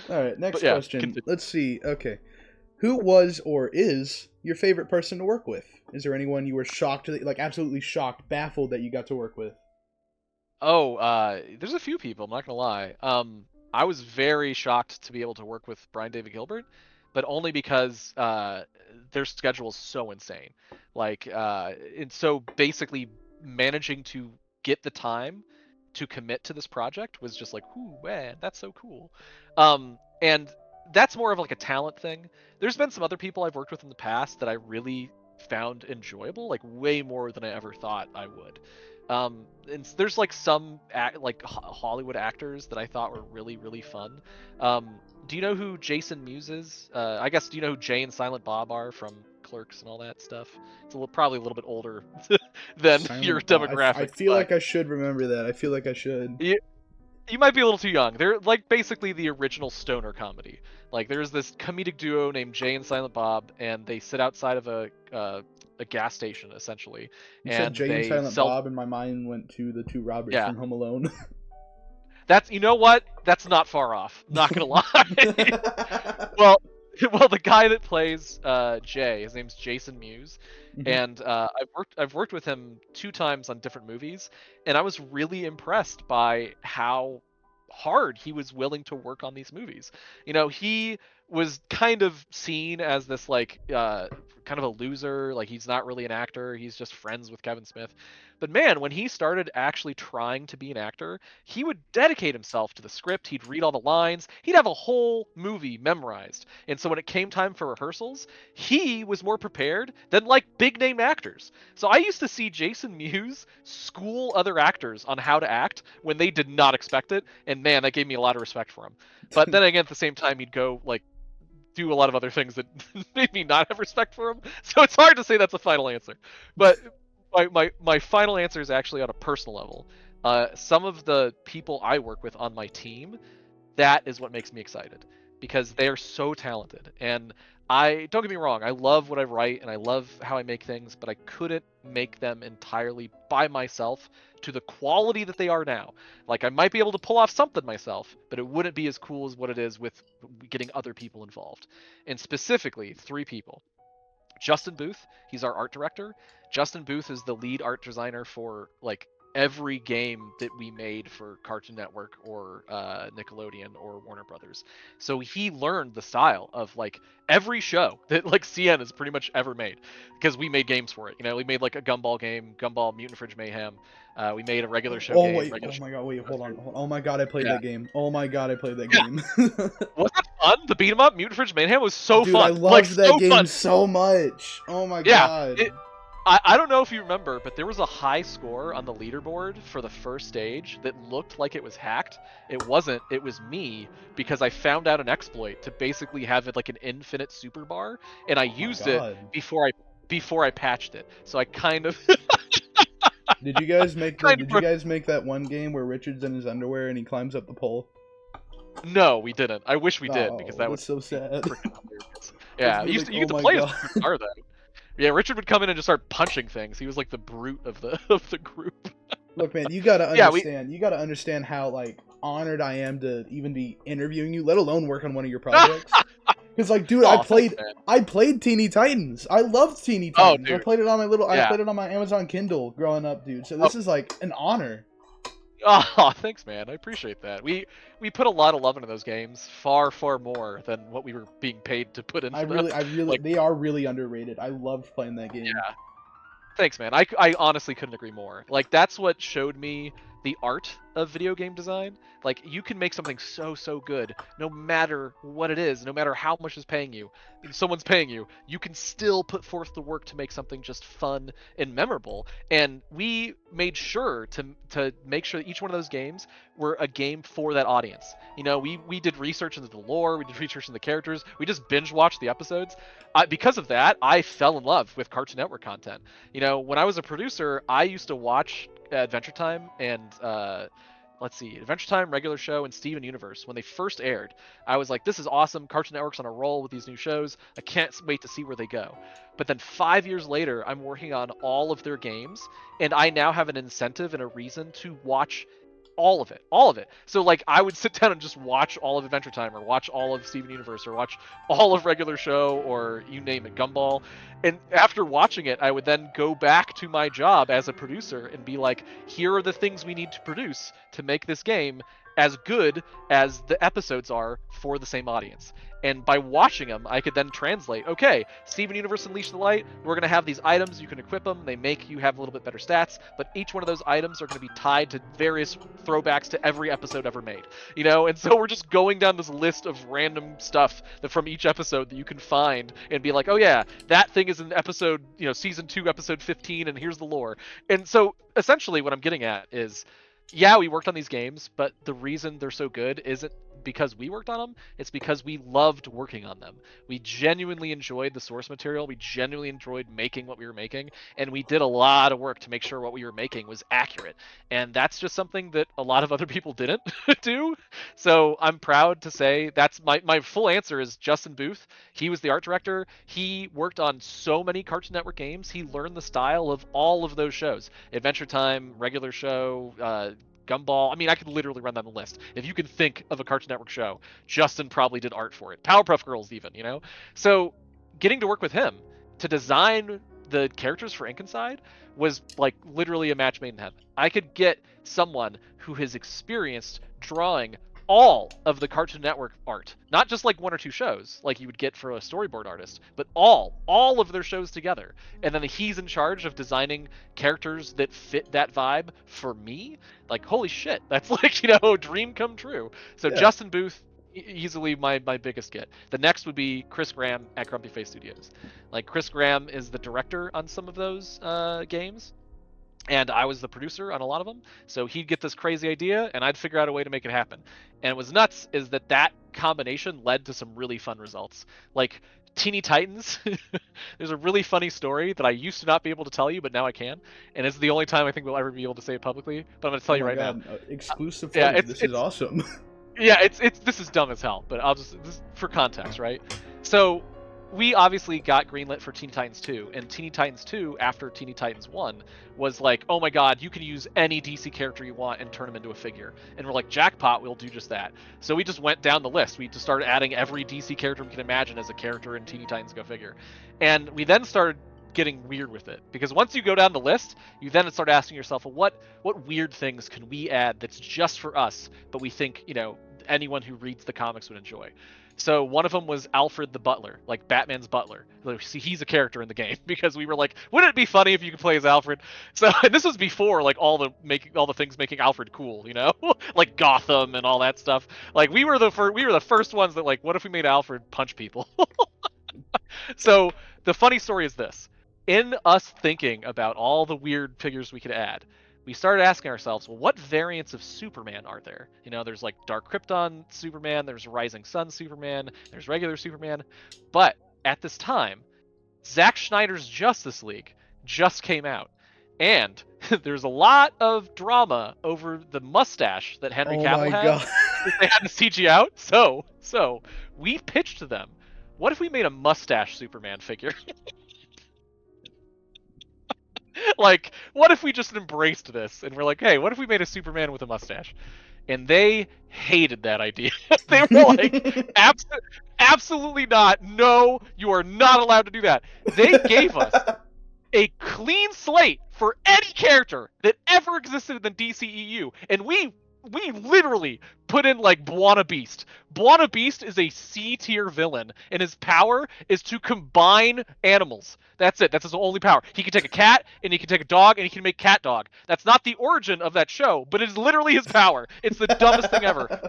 All right, next yeah, question. continue. Let's see. Okay, who was or is your favorite person to work with? Is there anyone you were shocked, like absolutely shocked, baffled that you got to work with? Oh, there's a few people, I'm not gonna lie. I was very shocked to be able to work with Brian David Gilbert, but only because their schedule is so insane. Like, and so basically managing to get the time to commit to this project was just like, ooh, man, that's so cool. And that's more of like a talent thing. There's been some other people I've worked with in the past that I really found enjoyable, like way more than I ever thought I would. And there's like some Hollywood actors that I thought were really fun. Do you know who Jason Mewes is? I guess, do you know who Jay and Silent Bob are from Clerks and all that stuff? It's probably a little bit older than your demographic. I feel like I should remember that. I feel like I should. You might be a little too young. They're like basically the original stoner comedy. Like, there's this comedic duo named Jay and Silent Bob, and they sit outside of a gas station essentially. You and said Jay and Silent Bob, and my mind went to the two robbers Yeah. from Home Alone. That's, you know what? That's not far off. Not gonna lie. well, the guy that plays Jay, his name's Jason Mewes, and I've worked with him 2 times on different movies, and I was really impressed by how hard he was willing to work on these movies. You know, he was kind of seen as this like kind of a loser, like he's not really an actor, he's just friends with Kevin Smith. But man, when he started actually trying to be an actor, he would dedicate himself to the script, he'd read all the lines, he'd have a whole movie memorized. And so when it came time for rehearsals, he was more prepared than like big name actors. So I used to see Jason Mewes school other actors on how to act when they did not expect it, and man, that gave me a lot of respect for him. But then again, at the same time, he'd go like do a lot of other things that made me not have respect for him. So it's hard to say that's a final answer. But my final answer is actually on a personal level. Some of the people I work with on my team, that is what makes me excited, because they are so talented. And don't get me wrong, I love what I write and I love how I make things, but I couldn't make them entirely by myself to the quality that they are now. Like, I might be able to pull off something myself, but it wouldn't be as cool as what it is with getting other people involved. And specifically, 3 people. Justin Booth, he's our art director. Justin Booth is the lead art designer for like every game that we made for Cartoon Network or Nickelodeon or Warner Brothers. So he learned the style of like every show that like CN has pretty much ever made, because we made games for it. You know, we made like a Gumball game, Gumball Mutant Fridge Mayhem. We made a regular show Oh game. wait! Regular Oh my god! Wait, show. Oh my god! I played Yeah. that game. Oh my god! I played that Yeah. game. Wasn't that fun? The beat 'em up Mutant Fridge Mayhem was so Dude, fun. I loved like, that so game fun. so much. Oh my Yeah, god. I don't know if you remember, but there was a high score on the leaderboard for the first stage that looked like it was hacked. It wasn't. It was me, because I found out an exploit to basically have it like an infinite super bar, and I used it God. before I patched it. So I kind of Did you guys make Kind Did of you guys make that one game where Richard's in his underwear and he climbs up the pole? No, we didn't. I wish we did, because that was so sad. Yeah, Be you like, get oh to my play as God. Thar though. Yeah, Richard would come in and just start punching things. He was like the brute of the of the group. Look, man, you gotta Yeah, understand. You gotta understand how like honored I am to even be interviewing you, let alone work on one of your projects. Because like, dude, Aw, thanks, man. I played Teeny Titans. I loved Teeny Oh, Titans. I dude. played it on I Yeah. played it on my Amazon Kindle growing up, dude. So this is like an honor. Oh, thanks, man. I appreciate that. We put a lot of love into those games, far more than what we were being paid to put into them. Like, They are really underrated. I loved playing that game. yeah. Thanks, man. I honestly couldn't agree more. Like, that's what showed me the art of video game design. Like, you can make something so good, no matter what it is, no matter how much is paying you, someone's paying you, you can still put forth the work to make something just fun and memorable. And we made sure to make sure that each one of those games were a game for that audience. You know, we did research into the lore, we did research into the characters, we just binge watched the episodes. Because of that, I fell in love with Cartoon Network content. You know, when I was a producer, I used to watch Adventure Time and let's see, Adventure Time, regular show, and Steven Universe. When they first aired, I was like, this is awesome. Cartoon Network's on a roll with these new shows. I can't wait to see where they go. But then 5 years later, I'm working on all of their games, and I now have an incentive and a reason to watch all of it. So like, I would sit down and just watch all of Adventure Time, or watch all of Steven Universe, or watch all of regular show, or you name it, Gumball. And after watching it, I would then go back to my job as a producer and be like, here are the things we need to produce to make this game as good as the episodes are for the same audience. And by watching them, I could then translate, okay, Steven Universe Unleash the Light, we're going to have these items, you can equip them, they make you have a little bit better stats, but each one of those items are going to be tied to various throwbacks to every episode ever made. You know, and so we're just going down this list of random stuff that from each episode that you can find and be like, oh yeah, that thing is in episode, you know, season 2, episode 15, and here's the lore. And so essentially what I'm getting at is, yeah, we worked on these games, but the reason they're so good isn't because we worked on them, it's because we loved working on them. We genuinely enjoyed the source material, we genuinely enjoyed making what we were making, and we did a lot of work to make sure what we were making was accurate. And that's just something that a lot of other people didn't do. So I'm proud to say that's my full answer is Justin Booth. He was the art director. He worked on so many Cartoon Network games. He learned the style of all of those shows. Adventure Time, regular show, Gumball. I mean, I could literally run down the list. If you can think of a Cartoon Network show, Justin probably did art for it. Powerpuff Girls even, you know? So getting to work with him to design the characters for Ink Inside was like literally a match made in heaven. I could get someone who has experienced drawing all of the Cartoon Network art, not just like one or two shows like you would get for a storyboard artist, but all of their shows together. And then he's in charge of designing characters that fit that vibe for me. Like, holy shit, that's like, you know, dream come true. So Yeah. Justin Booth, easily my biggest get. The next would be Chris Graham at Grumpy Face Studios. Like, Chris Graham is the director on some of those games, and I was the producer on a lot of them. So he'd get this crazy idea, and I'd figure out a way to make it happen. And what's nuts is that combination led to some really fun results. Like Teeny Titans, there's a really funny story that I used to not be able to tell you, but now I can. And it's the only time I think we'll ever be able to say it publicly. But I'm going to tell you right now. Exclusive. Yeah, this is awesome. Yeah, this is dumb as hell, but this for context, right? So we obviously got greenlit for Teeny Titans 2, and Teeny Titans 2, after Teeny Titans 1, was like, oh my god, you can use any DC character you want and turn them into a figure. And we're like, jackpot, we'll do just that. So we just went down the list. We just started adding every DC character we can imagine as a character in Teeny Titans Go Figure. And we then started getting weird with it, because once you go down the list, you then start asking yourself, well, what weird things can we add that's just for us, but we think, anyone who reads the comics would enjoy. So one of them was Alfred the Butler, like Batman's butler. See, he's a character in the game, because we were like, wouldn't it be funny if you could play as Alfred? So, and this was before like all the things making Alfred cool, like Gotham and all that stuff. Like we were the first ones that like, what if we made Alfred punch people? So the funny story is this: in us thinking about all the weird figures we could add, we started asking ourselves, well, what variants of Superman are there? There's like Dark Krypton Superman, there's Rising Sun Superman, there's regular Superman. But at this time, Zack Snyder's Justice League just came out. And there's a lot of drama over the mustache that Henry Cavill had. They had to CG out. So we pitched to them, what if we made a mustache Superman figure? Like, what if we just embraced this and we're like, hey, what if we made a Superman with a mustache? And they hated that idea. They were like, absolutely not. No, you are not allowed to do that. They gave us a clean slate for any character that ever existed in the DCEU. And we literally put in like Buona Beast. Buona Beast is a C-tier villain, and his power is to combine animals. That's it. That's his only power. He can take a cat, and he can take a dog, and he can make cat dog. That's not the origin of that show, but it is literally his power. It's the dumbest thing ever.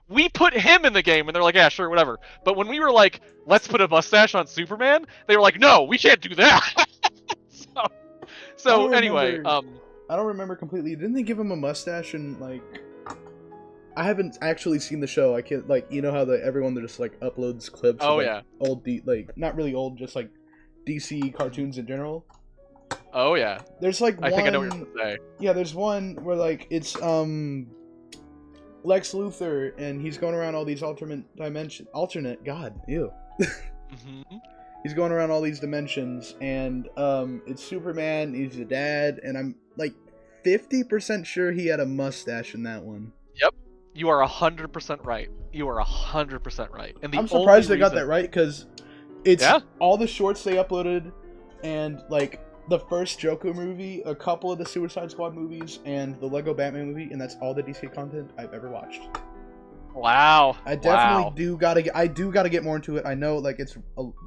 We put him in the game, and they're like, yeah, sure, whatever. But when we were like, let's put a mustache on Superman, they were like, no, we can't do that. So anyway, I don't remember completely. Didn't they give him a mustache and like? I haven't actually seen the show. I can't like how everyone that just like uploads clips. Oh of, yeah. Old not really old, just like DC cartoons in general. Oh yeah. There's like I think I know what you're gonna say. Yeah, there's one where like it's Lex Luthor and he's going around all these alternate. God, ew. Mm-hmm. He's going around all these dimensions, and it's Superman. He's a dad, and I'm like 50% sure he had a mustache in that one. Yep. You are 100% right. You are 100% right. And I'm surprised they got that right, because it's all the shorts they uploaded, and like the first Joker movie, a couple of the Suicide Squad movies, and the Lego Batman movie, and that's all the DC content I've ever watched. Wow. I definitely do gotta get more into it. I know like it's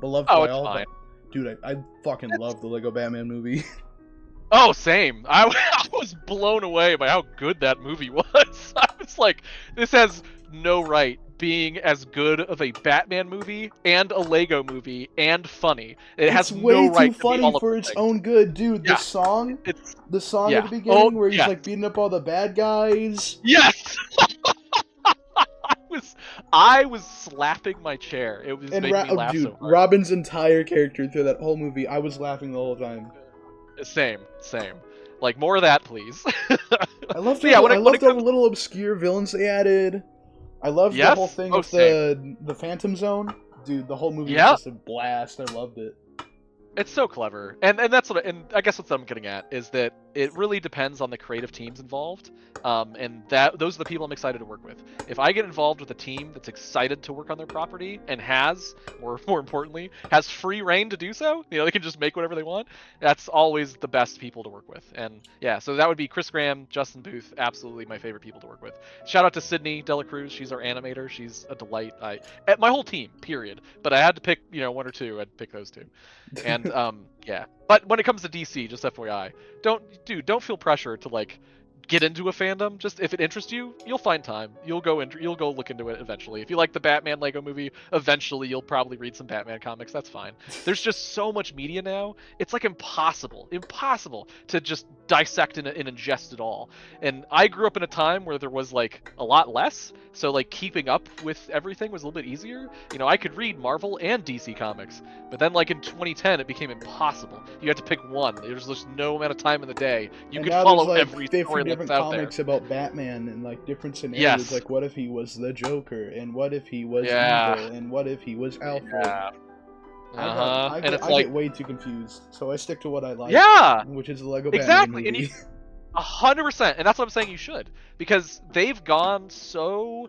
beloved by all, but dude, I fucking love the Lego Batman movie. Oh, same. I was blown away by how good that movie was. I was like, this has no right being as good of a Batman movie and a Lego movie and funny. It has no right to be all of It's way too funny for its own good, dude. Yeah. The song at the beginning where he's like beating up all the bad guys. Yes. I was slapping my chair. It was making me laugh so hard. Robin's entire character through that whole movie, I was laughing the whole time. Same. Like, more of that, please. I love the little obscure villains they added. I love the whole thing with the Phantom Zone. Dude, the whole movie was just a blast. I loved it. It's so clever, and that's I guess what I'm getting at is that it really depends on the creative teams involved, and those are the people I'm excited to work with. If I get involved with a team that's excited to work on their property and has, or more importantly, has free reign to do so, they can just make whatever they want. That's always the best people to work with, and yeah, so that would be Chris Graham, Justin Booth, absolutely my favorite people to work with. Shout out to Sydney Dela Cruz, she's our animator, she's a delight. My whole team, period. But I had to pick, one or two. I'd pick those two. And yeah, but when it comes to DC, just FYI, don't feel pressure to like get into a fandom. Just if it interests you, you'll find time. You'll go look into it eventually. If you like the Batman Lego movie, eventually you'll probably read some Batman comics. That's fine. There's just so much media now. It's like impossible to just dissect and ingest it all. And I grew up in a time where there was like a lot less, so like keeping up with everything was a little bit easier. I could read Marvel and DC comics, but then like in 2010 it became impossible. You had to pick one. There's just no amount of time in the day you could follow like every story that's out there. Comics about Batman and like different scenarios. Yes. Like what if he was the Joker, and what if he was evil, and what if he was Alfred. Yeah. And it's I like, get way too confused, so I stick to what I like, yeah, which is the Lego Batman exactly. And movie. 100%, and that's what I'm saying you should, because they've gone so,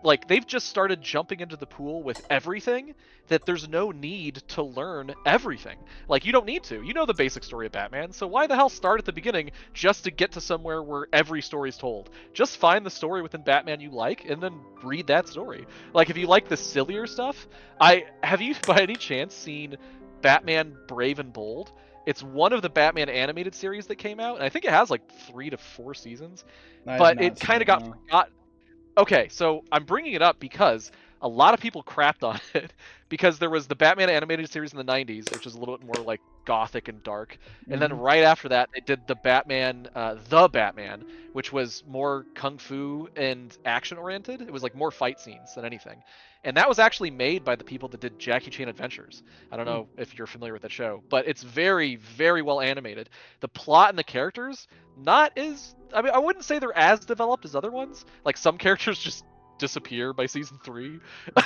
like, they've just started jumping into the pool with everything that there's no need to learn everything. Like, you don't need to. You know the basic story of Batman, so why the hell start at the beginning just to get to somewhere where every story's told? Just find the story within Batman you like and then read that story. Like, if you like the sillier stuff, have you by any chance seen Batman Brave and Bold? It's one of the Batman animated series that came out, and I think it has like 3 to 4 seasons, I have but not it seen kind of it, got no. forgotten. Okay, so I'm bringing it up because a lot of people crapped on it because there was the Batman animated series in the 90s, which is a little bit more like gothic and dark. And then Hmm. right after that, they did the Batman, which was more kung fu and action oriented. It was like more fight scenes than anything. And that was actually made by the people that did Jackie Chan Adventures. I don't know if you're familiar with that show, but it's very, very well animated. The plot and the characters, not as, I mean, I wouldn't say they're as developed as other ones. Like, some characters just disappear by season 3.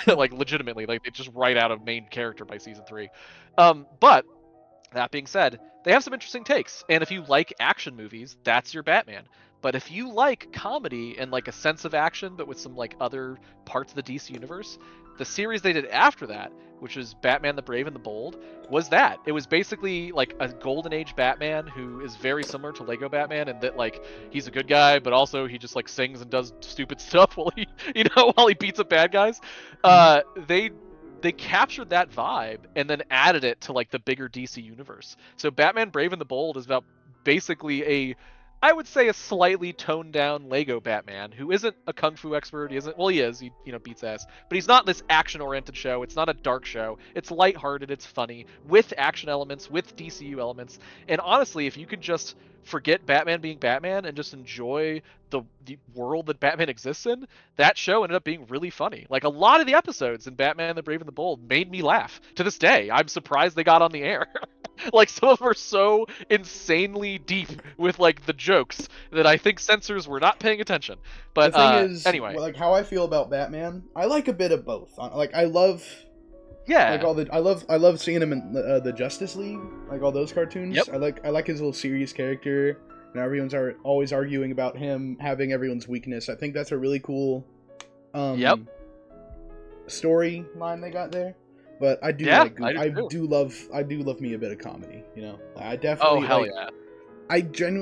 Like, legitimately, like, they just write out a main character by season 3. But that being said, they have some interesting takes, and if you like action movies, that's your Batman. But if you like comedy and like a sense of action, but with some like other parts of the DC universe, the series they did after that, which is Batman the Brave and the Bold, was that. It was basically like a golden age Batman who is very similar to Lego Batman, and that like he's a good guy, but also he just like sings and does stupid stuff while he, while he beats up bad guys. Hmm. They captured that vibe and then added it to like the bigger DC universe. So Batman Brave and the Bold is about basically I would say a slightly toned down Lego Batman who isn't a kung fu expert. He isn't, well, he is, he beats ass, but he's not this action oriented show. It's not a dark show. It's lighthearted, it's funny with action elements, with DCU elements. And honestly, if you could just forget Batman being Batman and just enjoy the world that Batman exists in, that show ended up being really funny. Like, a lot of the episodes in Batman the Brave and the Bold made me laugh. To this day, I'm surprised they got on the air. Like, some of them are so insanely deep with like the jokes that I think censors were not paying attention. The But thing is, anyway, like, how I feel about Batman, I like a bit of both. Like, I love, like, yeah, I love seeing him in the Justice League, like all those cartoons. yep, I like his little serious character, and everyone's always arguing about him having everyone's weakness. I think that's a really cool, yep, um, storyline they got there. But I do yeah, like I do too. I do love me a bit of comedy. You know, I Oh definitely hell like. yeah,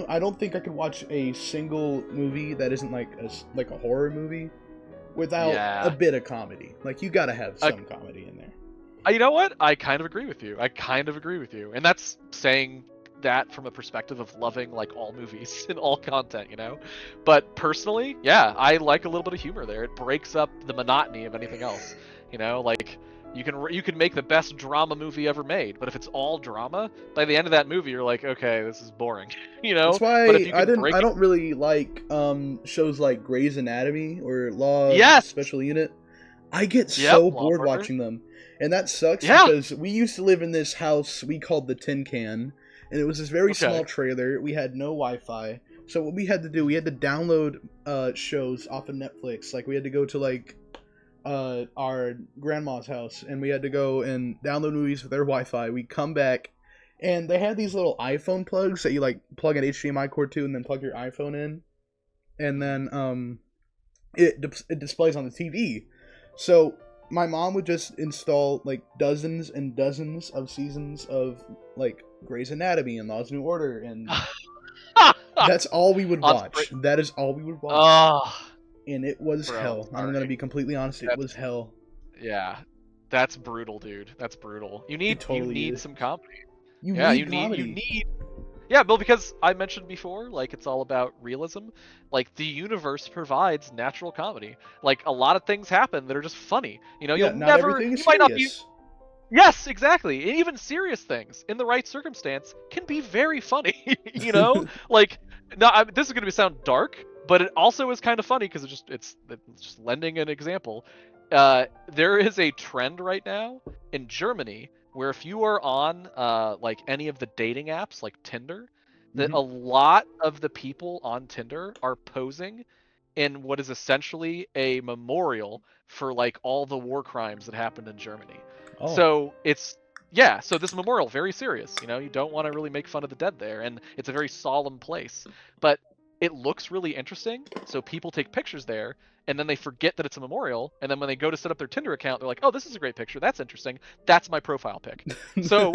I don't think I could watch a single movie that isn't like a horror movie without a yeah. bit of comedy. Like, you gotta have some comedy in there. You know what? I kind of agree with you. I kind of agree with you, and that's saying that from a perspective of loving like all movies and all content, But personally, yeah, I like a little bit of humor there. It breaks up the monotony of anything else. Like, you can make the best drama movie ever made, but if it's all drama, by the end of that movie, you're like, okay, this is boring. That's But if why you can break I it, don't really like shows like Grey's Anatomy or Law yes, Special Unit. I get yep, so Law and bored Order, watching them. And that sucks yeah, because we used to live in this house we called the Tin Can, and it was this very okay. small trailer. We had no Wi-Fi. So what we had to do, we had to download shows off of Netflix. Like, we had to go to like our grandma's house, and we had to go and download movies with their Wi-Fi. We come back, and they had these little iPhone plugs that you like plug an HDMI cord to, and then plug your iPhone in, and then it displays on the TV. So my mom would just install like dozens and dozens of seasons of like Grey's Anatomy and Law's New Order, and that's all we would On watch. That is all we would watch. oh, And it was bro, hell. I'm gonna sorry. be completely honest. It was That's hell. Yeah, that's brutal, dude. That's brutal. You It need you totally need is. some comedy. You Yeah, need you comedy. need Yeah, Bill, because I mentioned before, like, it's all about realism. Like, the universe provides natural comedy. Like, a lot of things happen that are just funny. Yeah, not everything is You might not be. serious. Yes, exactly. And even serious things in the right circumstance can be very funny. Like, this is going to sound dark, but it also is kind of funny because it's just lending an example. There is a trend right now in Germany where if you are on like any of the dating apps like Tinder, that Hmm. a lot of the people on Tinder are posing in what is essentially a memorial for like all the war crimes that happened in Germany. Oh, So Yeah, so this memorial, very serious. You know, you don't want to really make fun of the dead there, and it's a very solemn place. But it looks really interesting, so people take pictures there, and then they forget that it's a memorial, and then when they go to set up their Tinder account, they're like, "Oh, this is a great picture. That's interesting. That's my profile pic." So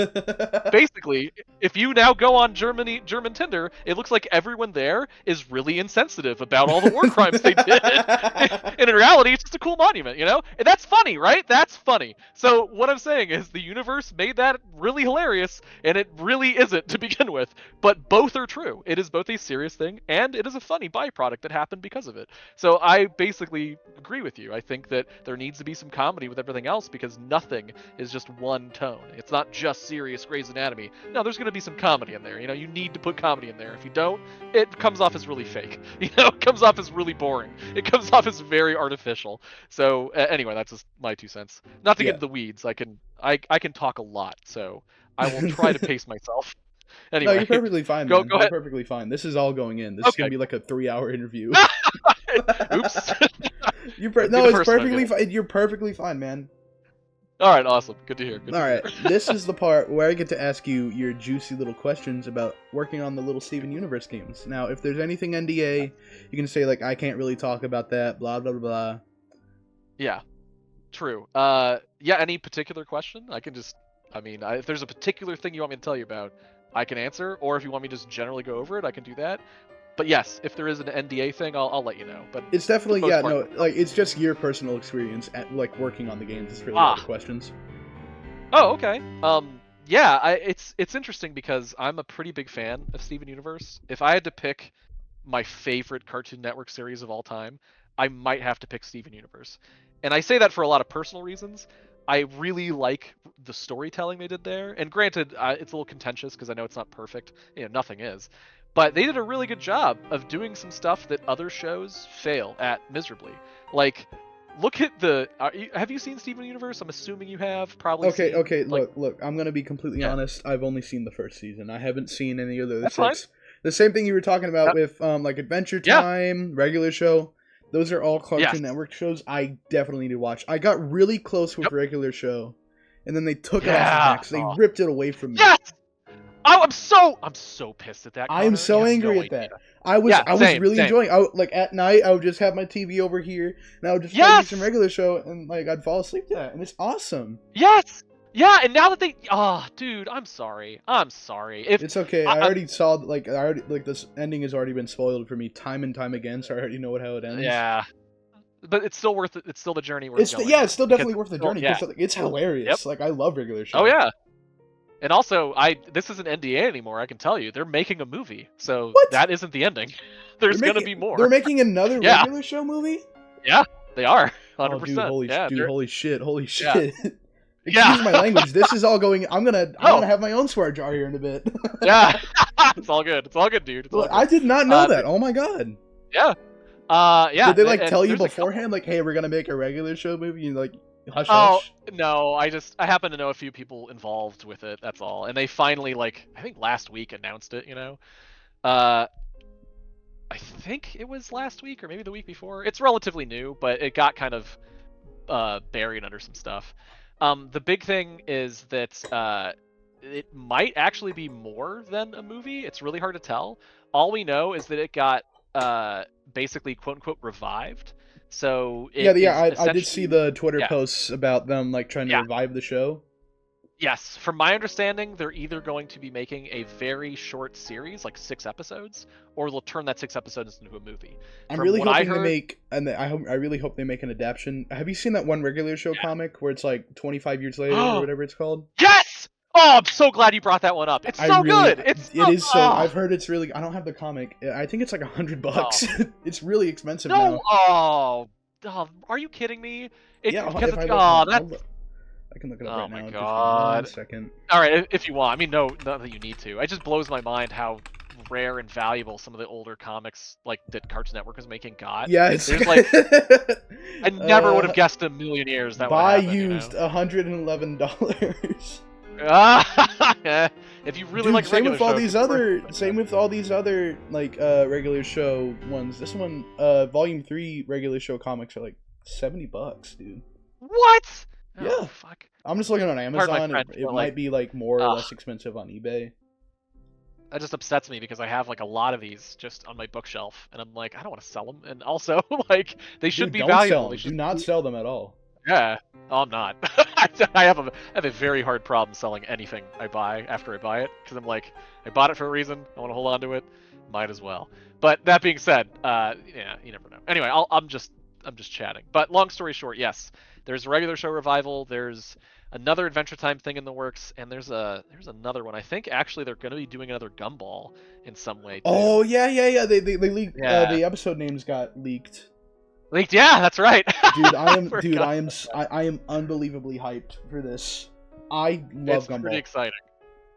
basically, if you now go on German Tinder, it looks like everyone there is really insensitive about all the war crimes they did. And in reality, it's just a cool monument, you know? And that's funny, right? That's funny. So what I'm saying is the universe made that really hilarious, and it really isn't to begin with. But both are true. It is both a serious thing, and it is a funny byproduct that happened because of it. So I basically agree with you. I think that there needs to be some comedy with everything else, because nothing is just one tone. It's not just serious Grey's Anatomy. No, there's going to be some comedy in there. You know, you need to put comedy in there. If you don't, it comes off as really fake. You know, it comes off as really boring. It comes off as very artificial. So anyway, that's just my 2 cents. Not to get into the weeds. I can talk a lot, so I will try to pace myself. Anyway, no, you're perfectly fine, go man. ahead. You're perfectly fine. This is all going in. This is gonna be like a 3-hour interview. Oops. No, it's perfectly fine. You're perfectly fine, man. All right, awesome. Good to hear. All right, this is the part where I get to ask you your juicy little questions about working on the little Steven Universe games. Now, if there's anything NDA, you can say like, I can't really talk about that, blah blah blah blah. Yeah, true. Yeah. Any particular question? I can just. I mean, if there's a particular thing you want me to tell you about, I can answer. Or if you want me to just generally go over it, I can do that. But yes, if there is an NDA thing, I'll let you know. But it's definitely like it's just your personal experience at like working on the games. It's really the questions. Oh, okay. Yeah, it's interesting because I'm a pretty big fan of Steven Universe. If I had to pick my favorite Cartoon Network series of all time, I might have to pick Steven Universe. And I say that for a lot of personal reasons. I really like the storytelling they did there. And granted, it's a little contentious because I know it's not perfect. You know, nothing is. But they did a really good job of doing some stuff that other shows fail at miserably. Like, look at the. Have you seen Steven Universe? I'm assuming you have. Probably. Okay. Look. I'm gonna be completely honest. I've only seen the first season. I haven't seen any of the other 6. Fine. The same thing you were talking about with like Adventure Time, regular show. Those are all Cartoon Network shows. I definitely need to watch. I got really close with regular show, and then they took it off of Max. They ripped it away from me. Yes. Oh, I'm so pissed at that. I'm so angry at that. I was really enjoying. Like at night, I would just have my TV over here, and I would just watch some regular show, and like I'd fall asleep to that, and it's awesome. Yes. Yeah, and now that dude, I'm sorry. It's okay. I already saw this ending has already been spoiled for me time and time again, so I already know how it ends. Yeah. But it's still worth it. It's still the journey worth going. Yeah, it's still definitely worth the journey. Yeah. It's hilarious. Yep. Like I love regular show. Oh yeah. And also, this isn't NDA anymore. I can tell you, they're making a movie, so that isn't the ending. There's gonna be more. They're making another regular show movie. Yeah, they are. 100%. Oh, dude, holy shit! Yeah. Excuse my language. This is all going. I'm gonna have my own swear jar here in a bit. Yeah, it's all good. It's all good, dude. I did not know that. Oh my god. Yeah. Yeah. Did they tell you beforehand, like, hey, we're gonna make a regular show movie? And like. Hush, hush. No, I happen to know a few people involved with it, that's all. And they finally, I think last week announced it, you know? I think it was last week or maybe the week before. It's relatively new, but it got kind of buried under some stuff. The big thing is that it might actually be more than a movie. It's really hard to tell. All we know is that it got basically quote-unquote revived. So I did see the Twitter posts about them trying to revive the show. Yes, from my understanding, they're either going to be making a very short series, 6 episodes, or they'll turn that 6 episodes into a movie. I'm really hoping they make, and I really hope they make an adaptation. Have you seen that one regular show comic where it's 25 years later or whatever it's called? Yes! Oh, I'm so glad you brought that one up. It's so good. It is so. I've heard it's really. I don't have the comic. I think it's $100. Oh. It's really expensive now. Oh, are you kidding me? I can look it up right now. Oh my god! 1 second. All right, if you want. I mean, no, not that you need to. It just blows my mind how rare and valuable some of the older comics that Cartoon Network was making got. Yeah, it's I never would have guessed in a million years that would happen. Used $111. If you really like same with all these other regular show ones. This one, Volume 3 regular show comics are $70, dude. What? Oh, Yeah. fuck. I'm just looking on Pardon my Amazon. French, It but, might be like more or ugh. less expensive on eBay. That just upsets me because I have like a lot of these just on my bookshelf, and I'm like, I don't want to sell them, and also like they should Dude, be don't sell valuable. They them. Do should. not sell them at all. Yeah. Oh, I'm not. I have a very hard problem selling anything I buy after I buy it because I'm like, I bought it for a reason. I want to hold on to it. Might as well. But that being said, yeah, you never know. Anyway, I'm just chatting. But long story short, yes, there's a regular show revival. There's another Adventure Time thing in the works, and there's another one. I think actually they're going to be doing another Gumball in some way too. Oh yeah. They leaked. Yeah. The episode names got leaked. Leaked. Yeah, that's right. Dude, I Forgot. am unbelievably hyped for this. I love It's Gumball. pretty exciting.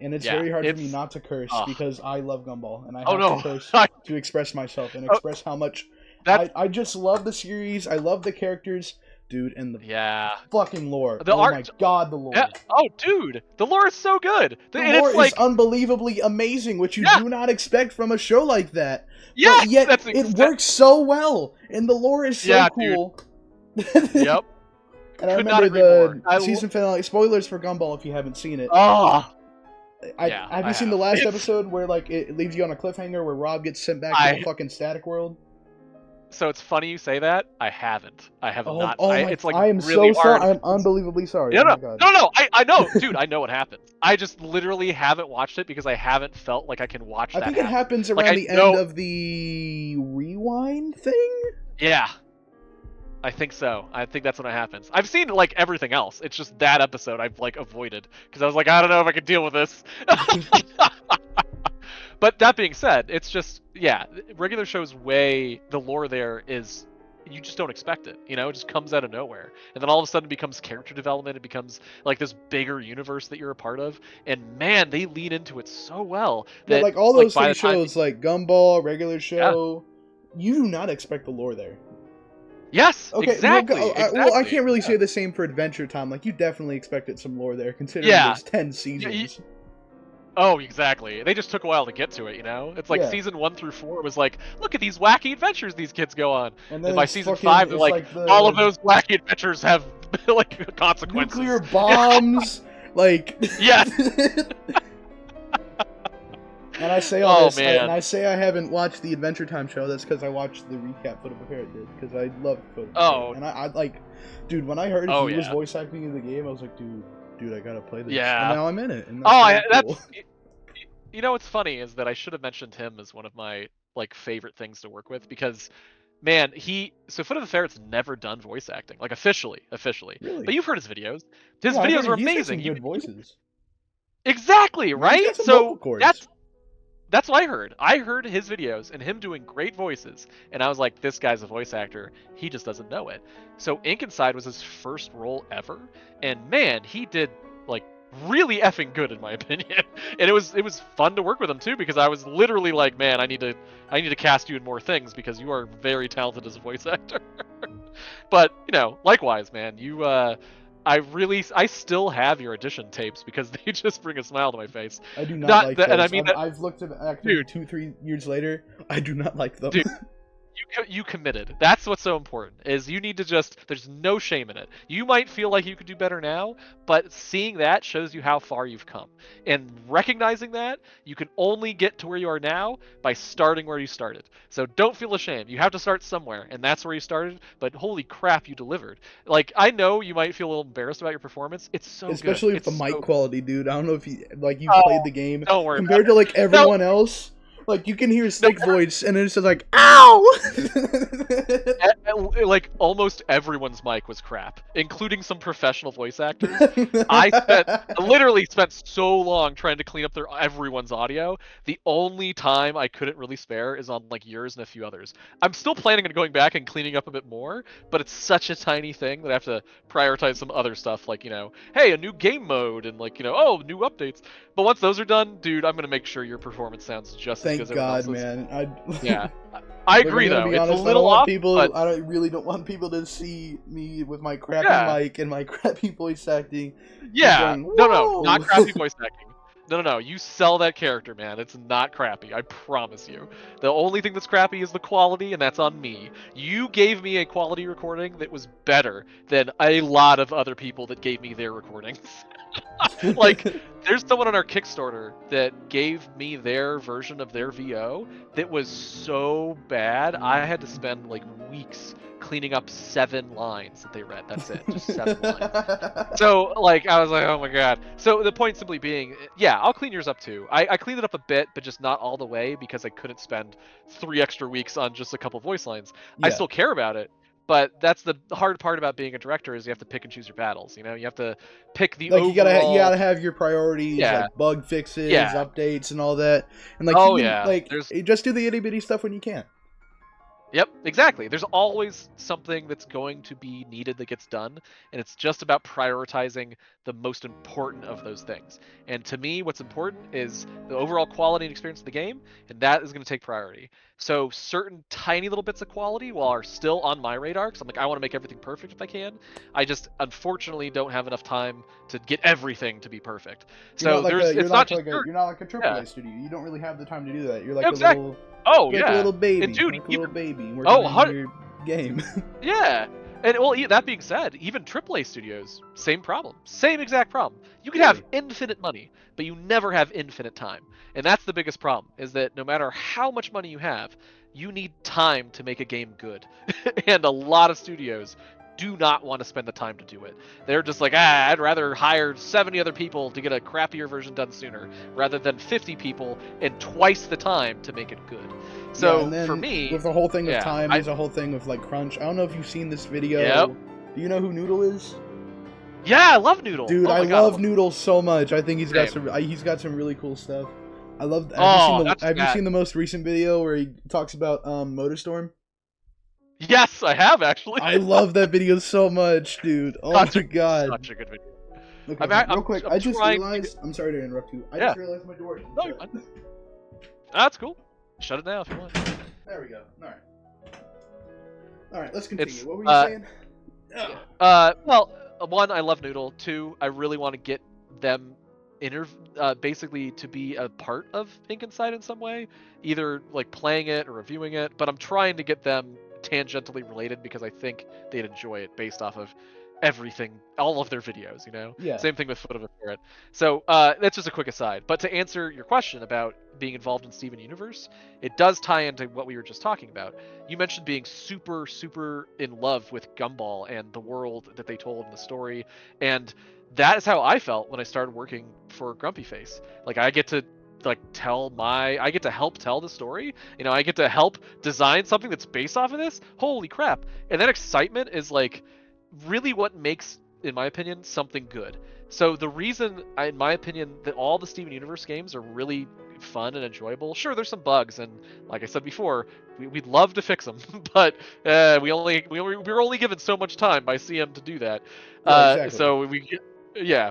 And it's Yeah, very hard for me it's- not to curse ugh. because I love Gumball and I Oh, have no. to curse I- to express myself and Oh, express how much That's I just love the series. I love the characters, dude, and the yeah. fucking lore. The Oh art- my god, the lore. Yeah. Oh, dude, the lore is so good. The And lore it's like, is unbelievably amazing, which you Yeah. do not expect from a show like that. yeah, But yet that's it works so well, and the lore is so Yeah, dude. cool. Yep. And I Could not remember agree more. the season finale. Spoilers for Gumball if you haven't seen it. Oh, Have you seen the last episode where like it leaves you on a cliffhanger where Rob gets sent back to the fucking static world? So it's funny you say that. I haven't. I have not. It's like I am really so hard. sorry. I'm unbelievably sorry. No, Oh no, my god. no. I know, dude. I know what happens. I just literally haven't watched it because I haven't felt like I can watch that. I think it happens Like, around I the know- end of the rewind thing. Yeah. I think so. I think that's when it happens. I've seen like everything else. It's just that episode I've like avoided because I was like, I don't know if I can deal with this. But that being said, it's just yeah, regular shows way the lore there is you just don't expect it. You know, it just comes out of nowhere, and then all of a sudden it becomes character development. It becomes like this bigger universe that you're a part of, and man, they lean into it so well. Yeah, That, like all those by three the time- shows, like Gumball, regular show, you do not expect the lore there. Yes, Okay, exactly. well, exactly. I can't really say the same for Adventure Time. Like you definitely expected some lore there, considering Yeah. there's 10 seasons. Oh, exactly. They just took a while to get to it, you know? It's like Yeah. season 1 through 4 was like, look at these wacky adventures these kids go on. And And by it's season fucking- 5, they're it's like, the all of those wacky adventures have like consequences. nuclear bombs, like Yeah. And I say all Oh, this, man. and I say I haven't watched the Adventure Time show. That's because I watched the recap Foot of a Parrot did, because I love Foot of a Oh. Parrot. And I like, dude, when I heard Oh, he was yeah. voice acting in the game, I was like, dude, I gotta play this. Yeah. And now I'm in it. And Oh, really that's cool. you know what's funny is that I should have mentioned him as one of my like favorite things to work with because man, so Foot of the Ferret's never done voice acting, like officially. Really? But you've heard his videos. His Yeah, I've videos heard are he's got amazing. some good voices. Exactly, He's right? got some So vocal cords. that's what I heard. I heard his videos and him doing great voices, and I was like, this guy's a voice actor. He just doesn't know it. So Ink Inside was his first role ever, and man, he did like really effing good in my opinion. And it was fun to work with him too because I was literally like, man, I need to cast you in more things because you are very talented as a voice actor. But you know, likewise, man, you I still have your audition tapes because they just bring a smile to my face. I do not Not like that- those. and I mean that- I've looked at acting Dude. 2-3 years later. I do not like them. Dude. You committed. That's what's so important. Is you need to just. There's no shame in it. You might feel like you could do better now, but seeing that shows you how far you've come. And recognizing that, you can only get to where you are now by starting where you started. So don't feel ashamed. You have to start somewhere, and that's where you started. But holy crap, you delivered. Like I know you might feel a little embarrassed about your performance. It's so Especially good. with the It's mic so- quality, dude. I don't know if you Oh, played the game don't worry compared to about like everyone else. Like you can hear Stick's No. voice, and it's just like, ow! Like almost everyone's mic was crap, including some professional voice actors. I literally spent so long trying to clean up everyone's audio. The only time I couldn't really spare is on like yours and a few others. I'm still planning on going back and cleaning up a bit more, but it's such a tiny thing that I have to prioritize some other stuff like, you know, hey, a new game mode and like, you know, oh, new updates. But once those are done, dude, I'm going to make sure your performance sounds just as Thank good as everyone God, else's. man. Yeah. I agree But I'm though. gonna be It's honest, a little off, but I really don't want people to see me with my crappy Yeah. mic and my crappy voice acting. yeah. going, No, "Whoa!" not crappy voice acting. No. You sell that character, man. It's not crappy. I promise you. The only thing that's crappy is the quality, and that's on me. You gave me a quality recording that was better than a lot of other people that gave me their recordings. Like, there's someone on our Kickstarter that gave me their version of their VO that was so bad, I had to spend like weeks cleaning up 7 lines that they read. That's it, just 7 lines. So, like, I was like, oh my god. So the point simply being, yeah, I'll clean yours up too. I cleaned it up a bit, but just not all the way because I couldn't spend 3 extra weeks on just a couple voice lines. I Yeah. still care about it, but that's the hard part about being a director is you have to pick and choose your battles. You know, you have to pick the Like overall. you gotta have your priorities, Yeah, like bug fixes, yeah. updates, and all that. And like you Oh can yeah. like There's just do the itty bitty stuff when you can. Yep, exactly. There's always something that's going to be needed that gets done, and it's just about prioritizing the most important of those things. And to me, what's important is the overall quality and experience of the game, and that is going to take priority. So certain tiny little bits of quality, while are still on my radar, because I'm like, I want to make everything perfect if I can, I just unfortunately don't have enough time to get everything to be perfect. So it's not just you're not like a yeah, AAA studio. You don't really have the time to do that. You're like exactly. Oh like a yeah, little and baby, dude, like a little even baby working oh, on your game. yeah. And well, that being said, even AAA studios, same problem. Same exact problem. You could have Really? infinite money, but you never have infinite time. And that's the biggest problem, is that no matter how much money you have, you need time to make a game good. And a lot of studios do not want to spend the time to do it. They're just like, I'd rather hire 70 other people to get a crappier version done sooner, rather than 50 people and twice the time to make it good. Yeah, and So for then me, with the whole thing with yeah, time, there's a whole thing with like crunch. I don't know if you've seen this video. Yep. Do you know who Noodle is? Yeah, I love Noodle. Dude, oh I my God, love Noodle so much. I think Same. he's got some really cool stuff. I love. Oh, Have you seen the most recent video where he talks about MotorStorm? Yes, I have actually. I love that video so much, dude. Oh my god. Such a good video. Okay, I'm, real quick, I'm I just trying realized. I'm sorry to interrupt you. I Yeah. just realized my door isn't No, shut. you're fine. That's cool. Shut it down if you want. There we go. All right. Let's continue. It's What were you saying? well, one, I love Noodle. Two, I really want to get them basically to be a part of Ink Inside in some way, either like playing it or reviewing it. But I'm trying to get them tangentially related because I think they'd enjoy it based off of everything, all of their videos, you know? Yeah. Same thing with Foot of a Ferret. So that's just a quick aside. But to answer your question about being involved in Steven Universe, it does tie into what we were just talking about. You mentioned being super, super in love with Gumball and the world that they told in the story. And that is how I felt when I started working for Grumpy Face. Like, I get to I get to help tell the story. You know, I get to help design something that's based off of this. Holy crap. And that excitement is like really what makes, in my opinion, something good. So the reason, in my opinion, that all the Steven Universe games are really fun and enjoyable. Sure, there's some bugs, and like I said before, we'd love to fix them, but we were only given so much time by CM to do that. Yeah, exactly. So yeah.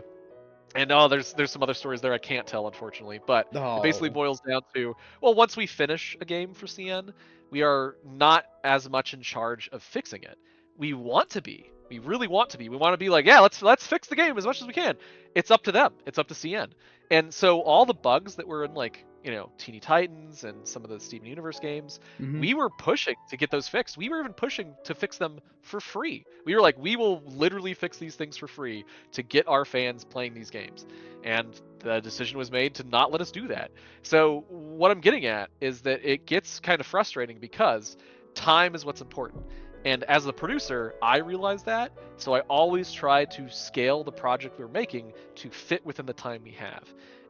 And there's some other stories there I can't tell, unfortunately. But it basically boils down to, well, once we finish a game for CN, we are not as much in charge of fixing it. We want to be. We really want to be. We want to be like, yeah, let's fix the game as much as we can. It's up to them. It's up to CN. And so all the bugs that were in, like, you know, Teeny Titans and some of the Steven Universe games, we were pushing to get those fixed. We were even pushing to fix them for free. We were like, we will literally fix these things for free to get our fans playing these games. And the decision was made to not let us do that. So what I'm getting at is that it gets kind of frustrating because time is what's important. And as a producer, I realize that, so I always try to scale the project we're making to fit within the time we have.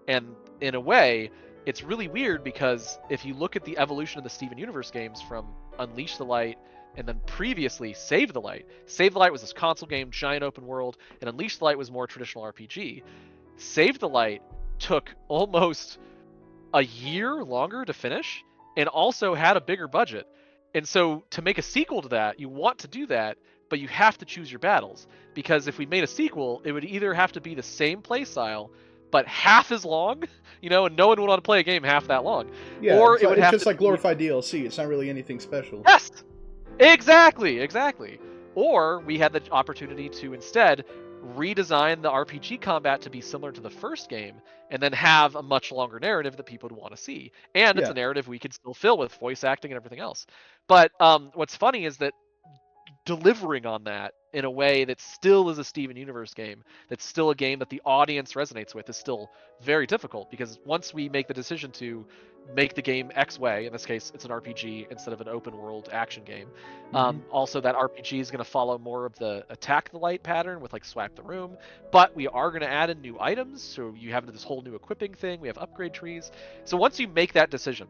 And in a way, it's really weird because if you look at the evolution of the Steven Universe games from Unleash the Light and then previously Save the Light was this console game, giant open world, and Unleash the Light was more traditional RPG. Save the Light took almost a year longer to finish and also had a bigger budget. And so to make a sequel to that, you want to do that, but you have to choose your battles. Because if we made a sequel, it would either have to be the same playstyle, but half as long, you know, and no one would want to play a game half that long. Yeah, or it's just like glorified DLC. It's not really anything special. Yes! Exactly. Or we had the opportunity to instead redesign the RPG combat to be similar to the first game, and then have a much longer narrative that people would want to see. And it's Yeah. a narrative we could still fill with voice acting and everything else. But what's funny is that delivering on that in a way that still is a Steven Universe game, that's still a game that the audience resonates with, is still very difficult, because once we make the decision to make the game X way, in this case it's an RPG instead of an open world action game, Hmm. also that RPG is going to follow more of the attack the light pattern with like swipe the room, but we are going to add in new items, so you have this whole new equipping thing, we have upgrade trees. So once you make that decision,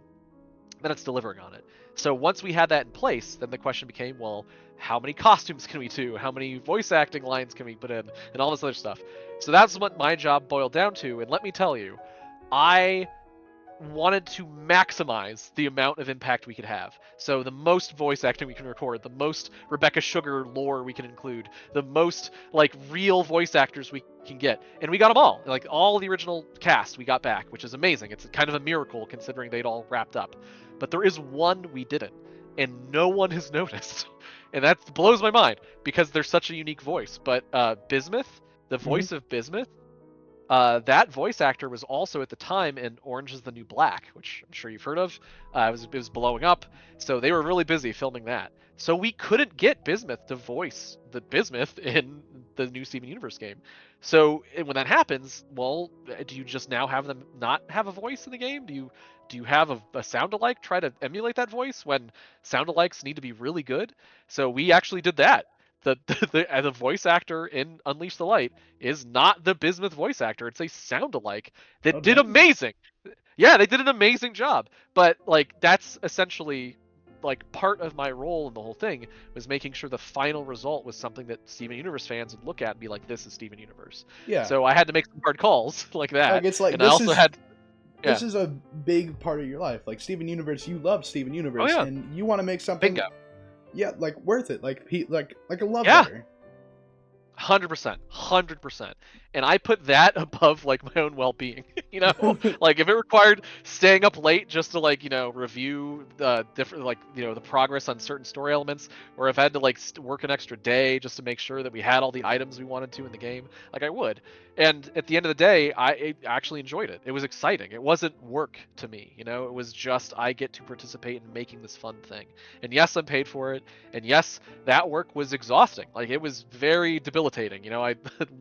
then it's delivering on it. So once we had that in place, then the question became, well, how many costumes can we do? How many voice acting lines can we put in? And all this other stuff. So that's what my job boiled down to. And let me tell you, I wanted to maximize the amount of impact we could have. So the most voice acting we can record, the most Rebecca Sugar lore we can include, the most like real voice actors we can get. And we got them all. Like all the original cast we got back, which is amazing. It's kind of a miracle considering they'd all wrapped up. But there is one we didn't, and no one has noticed. And that blows my mind because they're such a unique voice. But Bismuth, the Hmm. voice of Bismuth, that voice actor was also at the time in Orange is the New Black, which I'm sure you've heard of. It was blowing up, so they were really busy filming that. So we couldn't get Bismuth to voice the Bismuth in the new Steven Universe game. So when that happens, well, do you just now have them not have a voice in the game? Do you have a sound-alike try to emulate that voice when sound-alikes need to be really good? So we actually did that. The voice actor in Unleash the Light is not the Bismuth voice actor. It's a sound-alike Oh that did dang. amazing. Yeah, they did an amazing job. But like that's essentially like part of my role in the whole thing was making sure the final result was something that Steven Universe fans would look at and be like, this is Steven Universe. Yeah. So I had to make some hard calls like Like that. it's like And I also had this yeah. is a big part of your life. Like Steven Universe, you love Steven Oh Universe, yeah. and you want to make something, Bingo. yeah, like worth it. Like like a love Yeah. letter. 100%, 100%. And I put that above like my own well-being, you know? Like if it required staying up late just to like, review the different like, the progress on certain story elements, or if I had to like work an extra day just to make sure that we had all the items we wanted to in the game, like I would. And at the end of the day, I actually enjoyed it. It was exciting. It wasn't work to me, It was just I get to participate in making this fun thing. And yes, I'm paid for it. And yes, that work was exhausting. Like it was very debilitating. I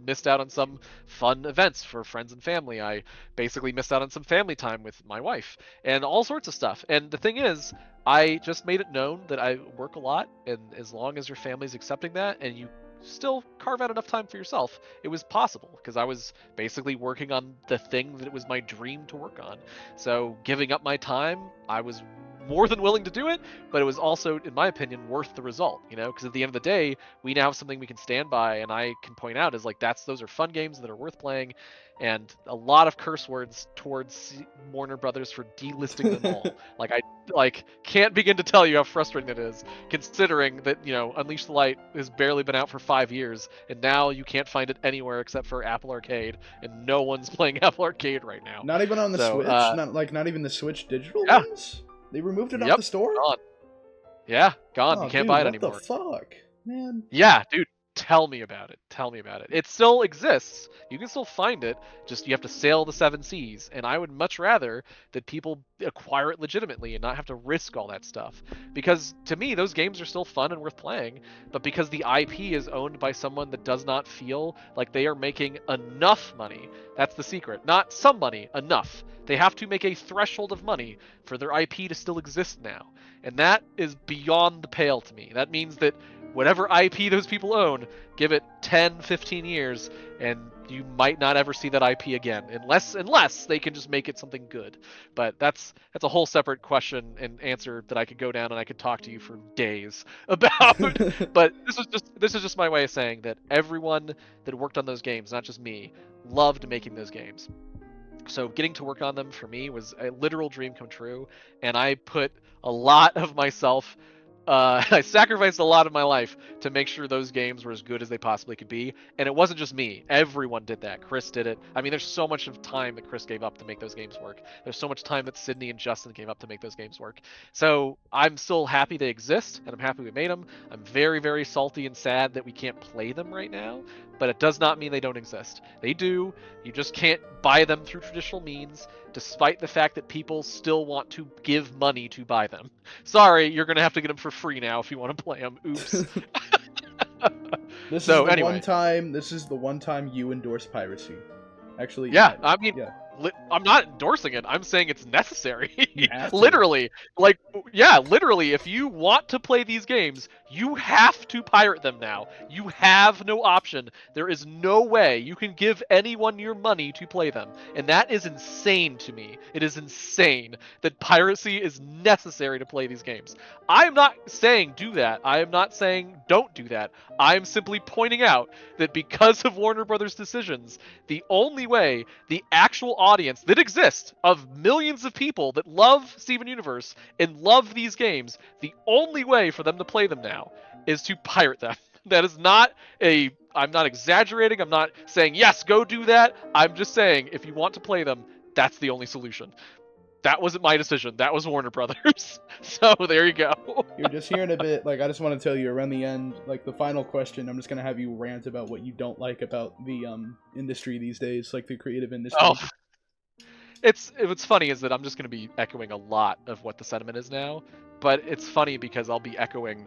missed out on some fun events for friends and family. I basically missed out on some family time with my wife and all sorts of stuff. And the thing is, I just made it known that I work a lot, and as long as your family's accepting that and you still carve out enough time for yourself, it was possible because I was basically working on the thing that it was my dream to work on. So giving up my time, I was more than willing to do it, but it was also, in my opinion, worth the result, because at the end of the day, we now have something we can stand by, and I can point out is like those are fun games that are worth playing, and a lot of curse words towards Warner Brothers for delisting them all. Like I can't begin to tell you how frustrating it is, considering that Unleash the Light has barely been out for 5 years, and now you can't find it anywhere except for Apple Arcade, and no one's playing Apple Arcade right now. Not even on the So Switch. Not even the Switch digital yeah, ones. They removed it off yep, the store. gone. Yeah, gone. You Oh, can't dude, buy it what the anymore. fuck, man? Yeah, dude, tell me about it. Tell me about it. It still exists. You can still find it. Just you have to sail the seven seas. And I would much rather that people acquire it legitimately and not have to risk all that stuff. Because to me, those games are still fun and worth playing. But because the IP is owned by someone that does not feel like they are making enough money, that's the secret. Not some money, enough. They have to make a threshold of money for their IP to still exist now. And that is beyond the pale to me. That means that whatever IP those people own, give it 10, 15 years, and you might not ever see that IP again, unless they can just make it something good. But that's a whole separate question and answer that I could go down and I could talk to you for days about. But this is just my way of saying that everyone that worked on those games, not just me, loved making those games. So getting to work on them for me was a literal dream come true, and I put a lot of myself I sacrificed a lot of my life to make sure those games were as good as they possibly could be. And it wasn't just me. Everyone did that. Chris did it. I mean, there's so much of time that Chris gave up to make those games work. There's so much time that Sydney and Justin gave up to make those games work. So I'm still happy they exist, and I'm happy we made them. I'm very, very salty and sad that we can't play them right now. but it does not mean they don't exist. They do. You just can't buy them through traditional means, despite the fact that people still want to give money to buy them. Sorry, you're going to have to get them for free now if you want to play them. Oops. This So, is the anyway. one time. This is the one time you endorse piracy. Actually, Yeah, I mean, yeah. I'm not endorsing it. I'm saying it's necessary. You have to. Literally. Like, yeah, literally, if you want to play these games, you have to pirate them now. You have no option. There is no way you can give anyone your money to play them. And that is insane to me. It is insane that piracy is necessary to play these games. I'm not saying do that. I am not saying don't do that. I am simply pointing out that because of Warner Brothers' decisions, the only way the actual audience that exists of millions of people that love Steven Universe and love these games, the only way for them to play them now is to pirate them. That is not I'm not exaggerating. I'm not saying, yes, go do that. I'm just saying, if you want to play them, that's the only solution. That wasn't my decision. That was Warner Brothers. So there you go. You're just hearing a bit, like, I just want to tell you around the end, like, the final question, I'm just going to have you rant about what you don't like about the industry these days, like the creative industry. Oh, what's funny is that I'm just going to be echoing a lot of what the sentiment is now, but it's funny because I'll be echoing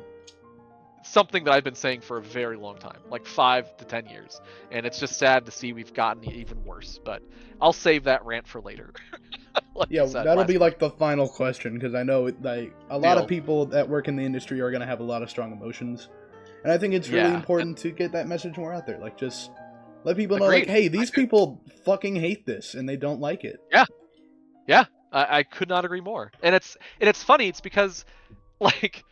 something that I've been saying for a very long time, like 5 to 10 years, and it's just sad to see we've gotten even worse, but I'll save that rant for later. Like Yeah, said, that'll be like the final question, because I know like a lot Deal. of people that work in the industry are going to have a lot of strong emotions, and I think it's really important to get that message more out there. Like, just let people know, like, hey, these people fucking hate this and they don't like it. Yeah, I could not agree more. And it's funny. It's because, like,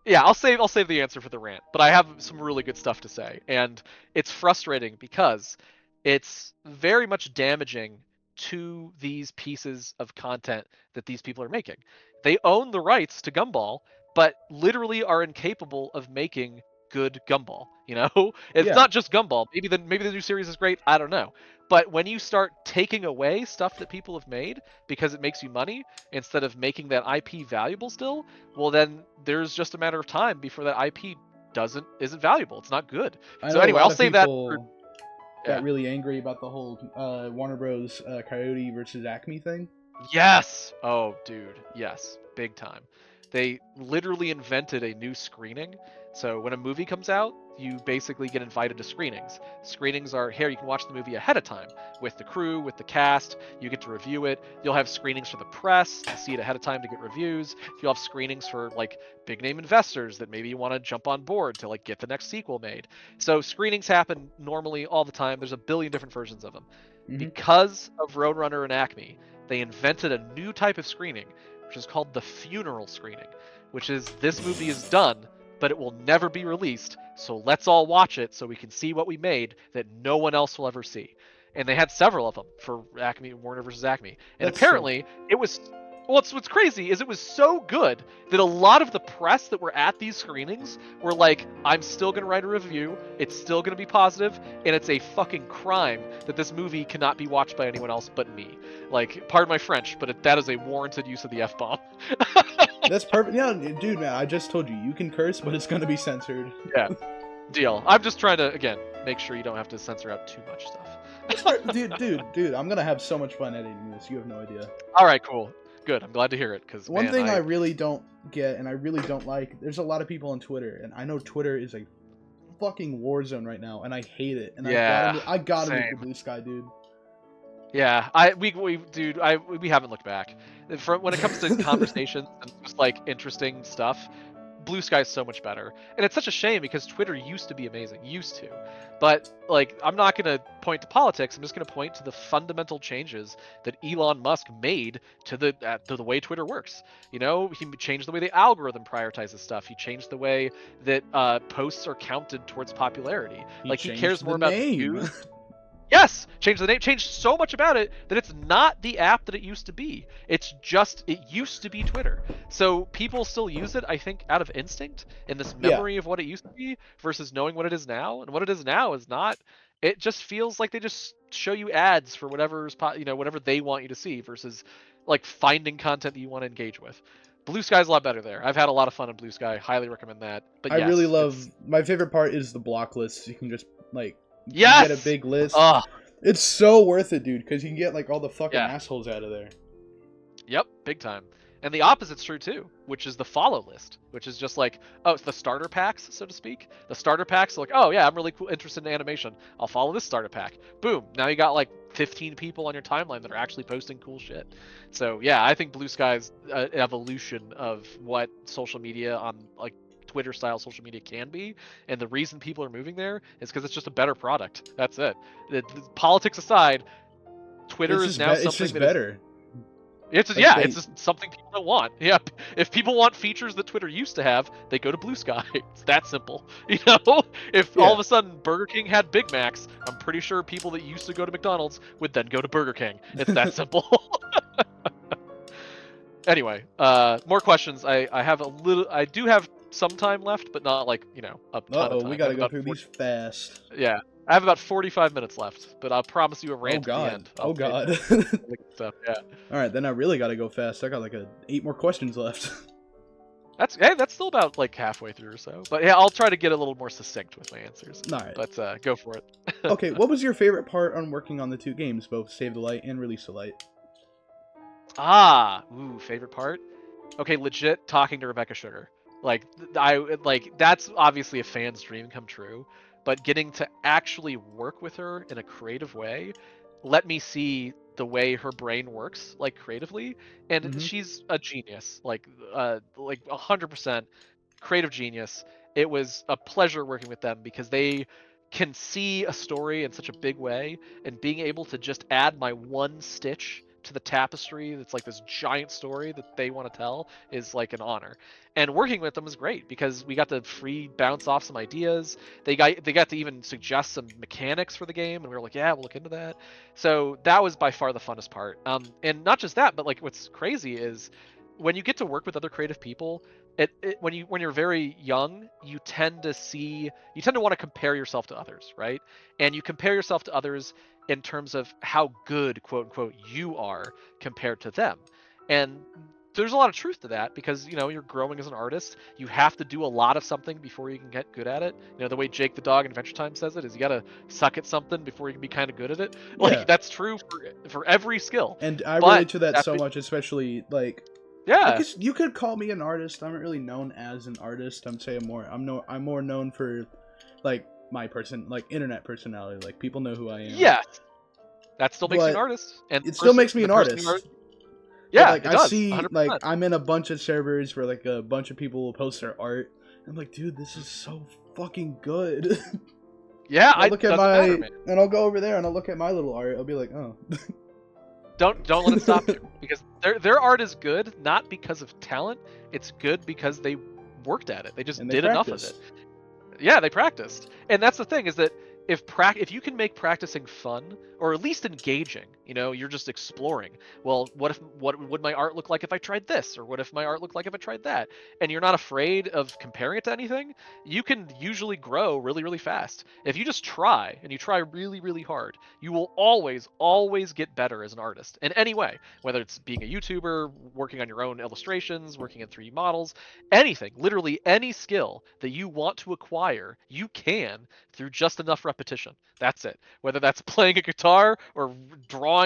yeah, I'll save the answer for the rant, but I have some really good stuff to say, and it's frustrating because it's very much damaging to these pieces of content that these people are making. They own the rights to Gumball, but literally are incapable of making good Gumball. You know, it's Yeah. not just Gumball. Maybe the new series is great. I don't know. But when you start taking away stuff that people have made because it makes you money instead of making that IP valuable still, well, then there's just a matter of time before that IP isn't valuable. It's not good. I know So anyway, a lot I'll of save that people for, got really angry about the whole Warner Bros. Coyote versus Acme thing. Yes. Oh, dude. Yes. Big time. They literally invented a new screening. So when a movie comes out, you basically get invited to screenings. Screenings are here, you can watch the movie ahead of time with the crew, with the cast. You get to review it. You'll have screenings for the press to see it ahead of time to get reviews. You'll have screenings for like big name investors that maybe you want to jump on board to like get the next sequel made. So screenings happen normally all the time. There's a billion different versions of them. Mhm. Because of Roadrunner and Acme, they invented a new type of screening, which is called the funeral screening, which is this movie is done, but it will never be released, so let's all watch it so we can see what we made that no one else will ever see. And they had several of them for Acme, Warner versus Acme. And That's apparently, it was... What's crazy is it was so good that a lot of the press that were at these screenings were like, I'm still going to write a review, it's still going to be positive, and it's a fucking crime that this movie cannot be watched by anyone else but me. Like, pardon my French, but that is a warranted use of the F-bomb. That's perfect. Yeah, dude, man, I just told you can curse, but it's going to be censored. Yeah, deal. I'm just trying to, again, make sure you don't have to censor out too much stuff. Dude, I'm going to have so much fun editing this. You have no idea. All right, cool. Good. I'm glad to hear it. Because one thing I really don't get, and I really don't like, there's a lot of people on Twitter, and I know Twitter is a fucking war zone right now, and I hate it. And yeah, I gotta move to Blue Sky, dude. Yeah, we haven't looked back. When it comes to conversations and just like interesting stuff, Blue Sky is so much better. And it's such a shame because Twitter used to be amazing, But like, I'm not gonna point to politics. I'm just gonna point to the fundamental changes that Elon Musk made to the way Twitter works. You know, he changed the way the algorithm prioritizes stuff. He changed the way that posts are counted towards popularity. He cares more about the views. Yes, changed the name, changed so much about it that it's not the app that it used to be. It used to be Twitter. So people still use it, I think, out of instinct and this memory of what it used to be versus knowing what it is now. And what it is now is not. It just feels like they just show you ads for whatever they want you to see versus like finding content that you want to engage with. Blue Sky's a lot better there. I've had a lot of fun on Blue Sky. Highly recommend that. But I really love. My favorite part is the block lists. You can just like You get a Yes. big list. Oh, It's so worth it, dude, because you can get like all the fucking yeah. assholes out of there. Yep, big time. And the opposite's true too, which is the follow list, which is just like, oh, it's the starter packs, so to speak. The starter packs are like, oh yeah, I'm really cool, interested in animation. I'll follow this starter pack. Boom. Now you got like 15 people on your timeline that are actually posting cool shit. So yeah, I think Blue Sky's an evolution of what social media on like Twitter style social media can be, and the reason people are moving there is because it's just a better product. That's it. Politics aside, Twitter is now It's something just that is better. it's just, Like yeah, it's just something people don't want. Yeah, if people want features that Twitter used to have, they go to Blue Sky. It's that simple. You know, if all yeah. of a sudden Burger King had Big Macs, I'm pretty sure people that used to go to McDonald's would then go to Burger King. It's that simple. Anyway, more questions. I have a little. I do have some time left, but not like a ton of Uh-oh, we time. I have gotta go about through 40, these fast. yeah, I have about 45 minutes left, but I'll promise you a Oh rant at the god. end. Oh I'll say god. all the good stuff. Yeah. Alright, then I really gotta go fast. I got like 8 more questions left. That's still about like halfway through or so. But yeah, I'll try to get a little more succinct with my answers. Alright. But go for it. Okay, what was your favorite part on working on the 2 games, both Save the Light and Release the Light? Favorite part? Okay, legit talking to Rebecca Sugar. That's obviously a fan's dream come true, but getting to actually work with her in a creative way, let me see the way her brain works, like creatively, and Mhm. she's a genius, like 100% creative genius. It was a pleasure working with them because they can see a story in such a big way, and being able to just add my one stitch to the tapestry that's like this giant story that they want to tell is like an honor. And working with them was great because we got to free bounce off some ideas. They got to even suggest some mechanics for the game, and we were like, yeah, we'll look into that. So that was by far the funnest part. And not just that, but like what's crazy is when you get to work with other creative people, when you're very young, you tend to want to compare yourself to others, right? And you compare yourself to others in terms of how good, quote unquote, you are compared to them. And there's a lot of truth to that because you're growing as an artist. You have to do a lot of something before you can get good at it. The way Jake the dog in Adventure Time says it is you got to suck at something before you can be kind of good at it. Yeah. Like that's true for every skill. And I But relate to that that's so what- much, especially like I yeah. guess you could call me an artist. I'm not really known as an artist. I'm more known for like my internet personality. Like people know who I am. Yes. That still makes you an But artist. And it still makes me an the person artist. But, Yeah, it does. 100%. like I'm in a bunch of servers where like a bunch of people will post their art. I'm like, dude, this is so fucking good. Yeah, I'll look at doesn't my matter, man. and I'll go over there and I'll look at my little art. I'll be like, oh. Don't let it stop you because their art is good not because of talent. It's good because they worked at it. They just And they did enough of it. practiced. Yeah, they practiced. And that's the thing is that if you can make practicing fun or at least engaging, you're just exploring. Well, what would my art look like if I tried this, or what if my art looked like if I tried that? And you're not afraid of comparing it to anything, you can usually grow really, really fast. If you just try and you try really, really hard, you will always get better as an artist in any way, whether it's being a YouTuber, working on your own illustrations, working in 3D models, anything, literally any skill that you want to acquire, you can through just enough repetition. That's it. Whether that's playing a guitar or drawing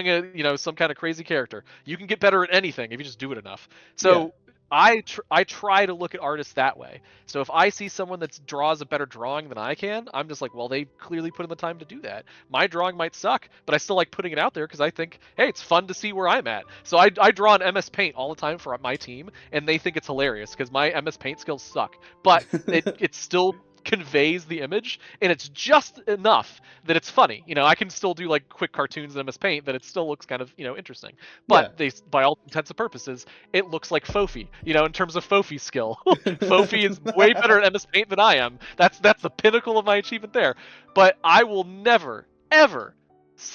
some kind of crazy character, you can get better at anything if you just do it enough. So I try to look at artists that way. So if I see someone that draws a better drawing than I can, I'm just like, well, they clearly put in the time to do that. My drawing might suck, but I still like putting it out there because I think, hey, it's fun to see where I'm at. So I draw in MS Paint all the time for my team, and they think it's hilarious because my MS Paint skills suck. But it still conveys the image, and it's just enough that it's funny. I can still do like quick cartoons in MS Paint that it still looks kind of interesting. But they, by all intents and purposes, it looks like Fofi. In terms of Fofi skill, Fofi is way better at MS Paint than I am. That's the pinnacle of my achievement there. But I will never ever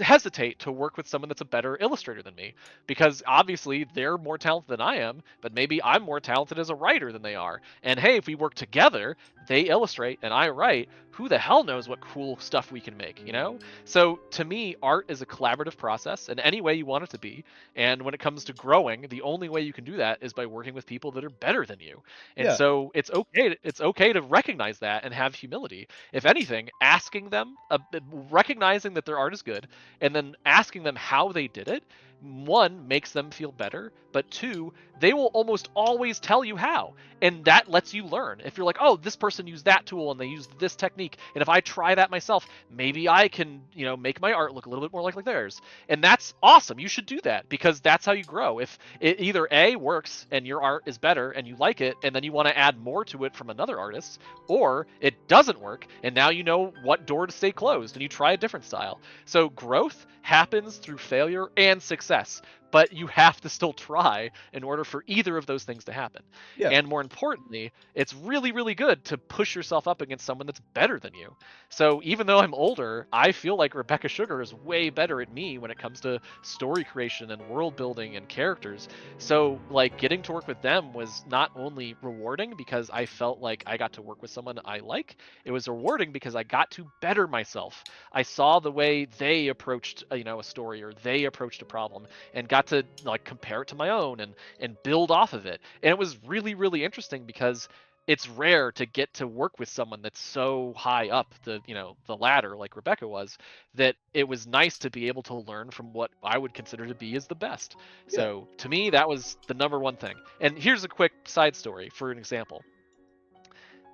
hesitate to work with someone that's a better illustrator than me, because obviously they're more talented than I am, but maybe I'm more talented as a writer than they are. And hey, if we work together, they illustrate and I write, who the hell knows what cool stuff we can make, you know? So to me, art is a collaborative process in any way you want it to be. And when it comes to growing, the only way you can do that is by working with people that are better than you. And Yeah. so it's okay to recognize that and have humility. If anything, asking them, recognizing that their art is good, and then asking them how they did it, one, makes them feel better, but two, they will almost always tell you how, and that lets you learn. If you're like, oh, this person used that tool and they used this technique, and if I try that myself, maybe I can, make my art look a little bit more like theirs. And that's awesome. You should do that, because that's how you grow. If it either A, works and your art is better and you like it, and then you want to add more to it from another artist, or it doesn't work and now you know what door to stay closed and you try a different style. So growth happens through failure and success, but you have to still try in order for either of those things to happen. Yeah. And more importantly, it's really, really good to push yourself up against someone that's better than you. So even though I'm older, I feel like Rebecca Sugar is way better at me when it comes to story creation and world building and characters. So like getting to work with them was not only rewarding because I felt like I got to work with someone I like, it was rewarding because I got to better myself. I saw the way they approached, a story, or they approached a problem, and got to like compare it to my own and build off of it. And it was really, really interesting because it's rare to get to work with someone that's so high up the ladder like Rebecca was, that it was nice to be able to learn from what I would consider to be as the best. Yeah. So to me, that was the number one thing. And here's a quick side story for an example.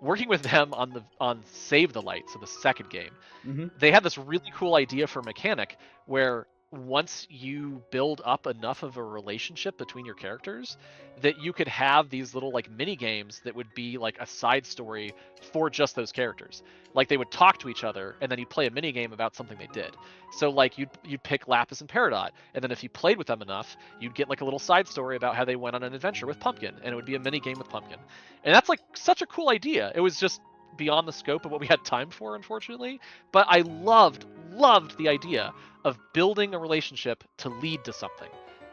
Working with them on Save the Light, so the second game, Mm-hmm. they had this really cool idea for a mechanic where once you build up enough of a relationship between your characters, that you could have these little like mini games that would be like a side story for just those characters. Like they would talk to each other and then you'd play a mini game about something they did. So like you'd pick Lapis and Peridot, and then if you played with them enough, you'd get like a little side story about how they went on an adventure with Pumpkin, and it would be a mini game with Pumpkin. And that's like such a cool idea. It was just beyond the scope of what we had time for, unfortunately. But I loved the idea of building a relationship to lead to something.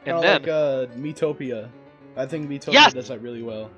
Kind And of then, like Metopia. I think Metopia yes, does that really well.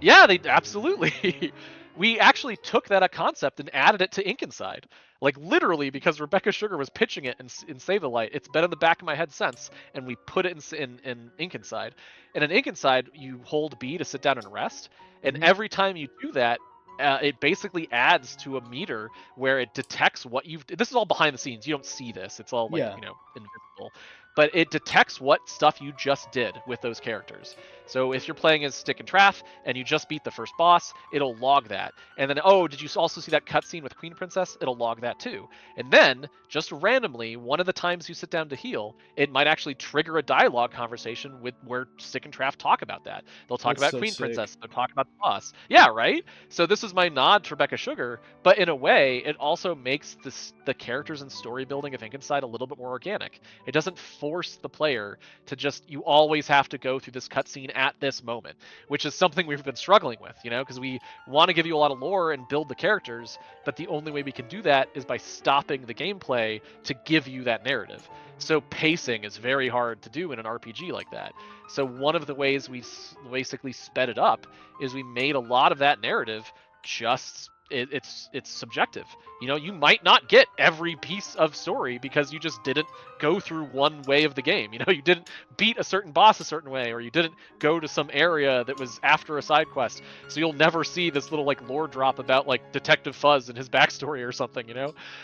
yeah, they absolutely. We actually took that concept and added it to Ink Inside. Like literally, because Rebecca Sugar was pitching it in Save the Light. It's been in the back of my head since, and we put it in Ink Inside. And in Ink Inside, you hold B to sit down and rest, and Mhm. every time you do that, it basically adds to a meter where it detects what you've. This is all behind the scenes. You don't see this. It's all like Yeah. invisible, but it detects what stuff you just did with those characters. So if you're playing as Stick and Traff and you just beat the first boss, it'll log that. And then, oh, did you also see that cutscene with Queen Princess? It'll log that too. And then, just randomly, one of the times you sit down to heal, it might actually trigger a dialogue conversation with where Stick and Traff talk about that. They'll talk That's about so Queen sick. Princess. They'll talk about the boss. Yeah, right? So this is my nod to Rebecca Sugar, but in a way, it also makes the characters and story building of Ink Inside a little bit more organic. It doesn't force the player to just, you always have to go through this cutscene at this moment, which is something we've been struggling with, because we want to give you a lot of lore and build the characters, but the only way we can do that is by stopping the gameplay to give you that narrative. So pacing is very hard to do in an RPG like that. So one of the ways we basically sped it up is we made a lot of that narrative just it's subjective. You might not get every piece of story because you just didn't go through one way of the game. You didn't beat a certain boss a certain way, or you didn't go to some area that was after a side quest. So you'll never see this little like lore drop about like Detective Fuzz and his backstory or something,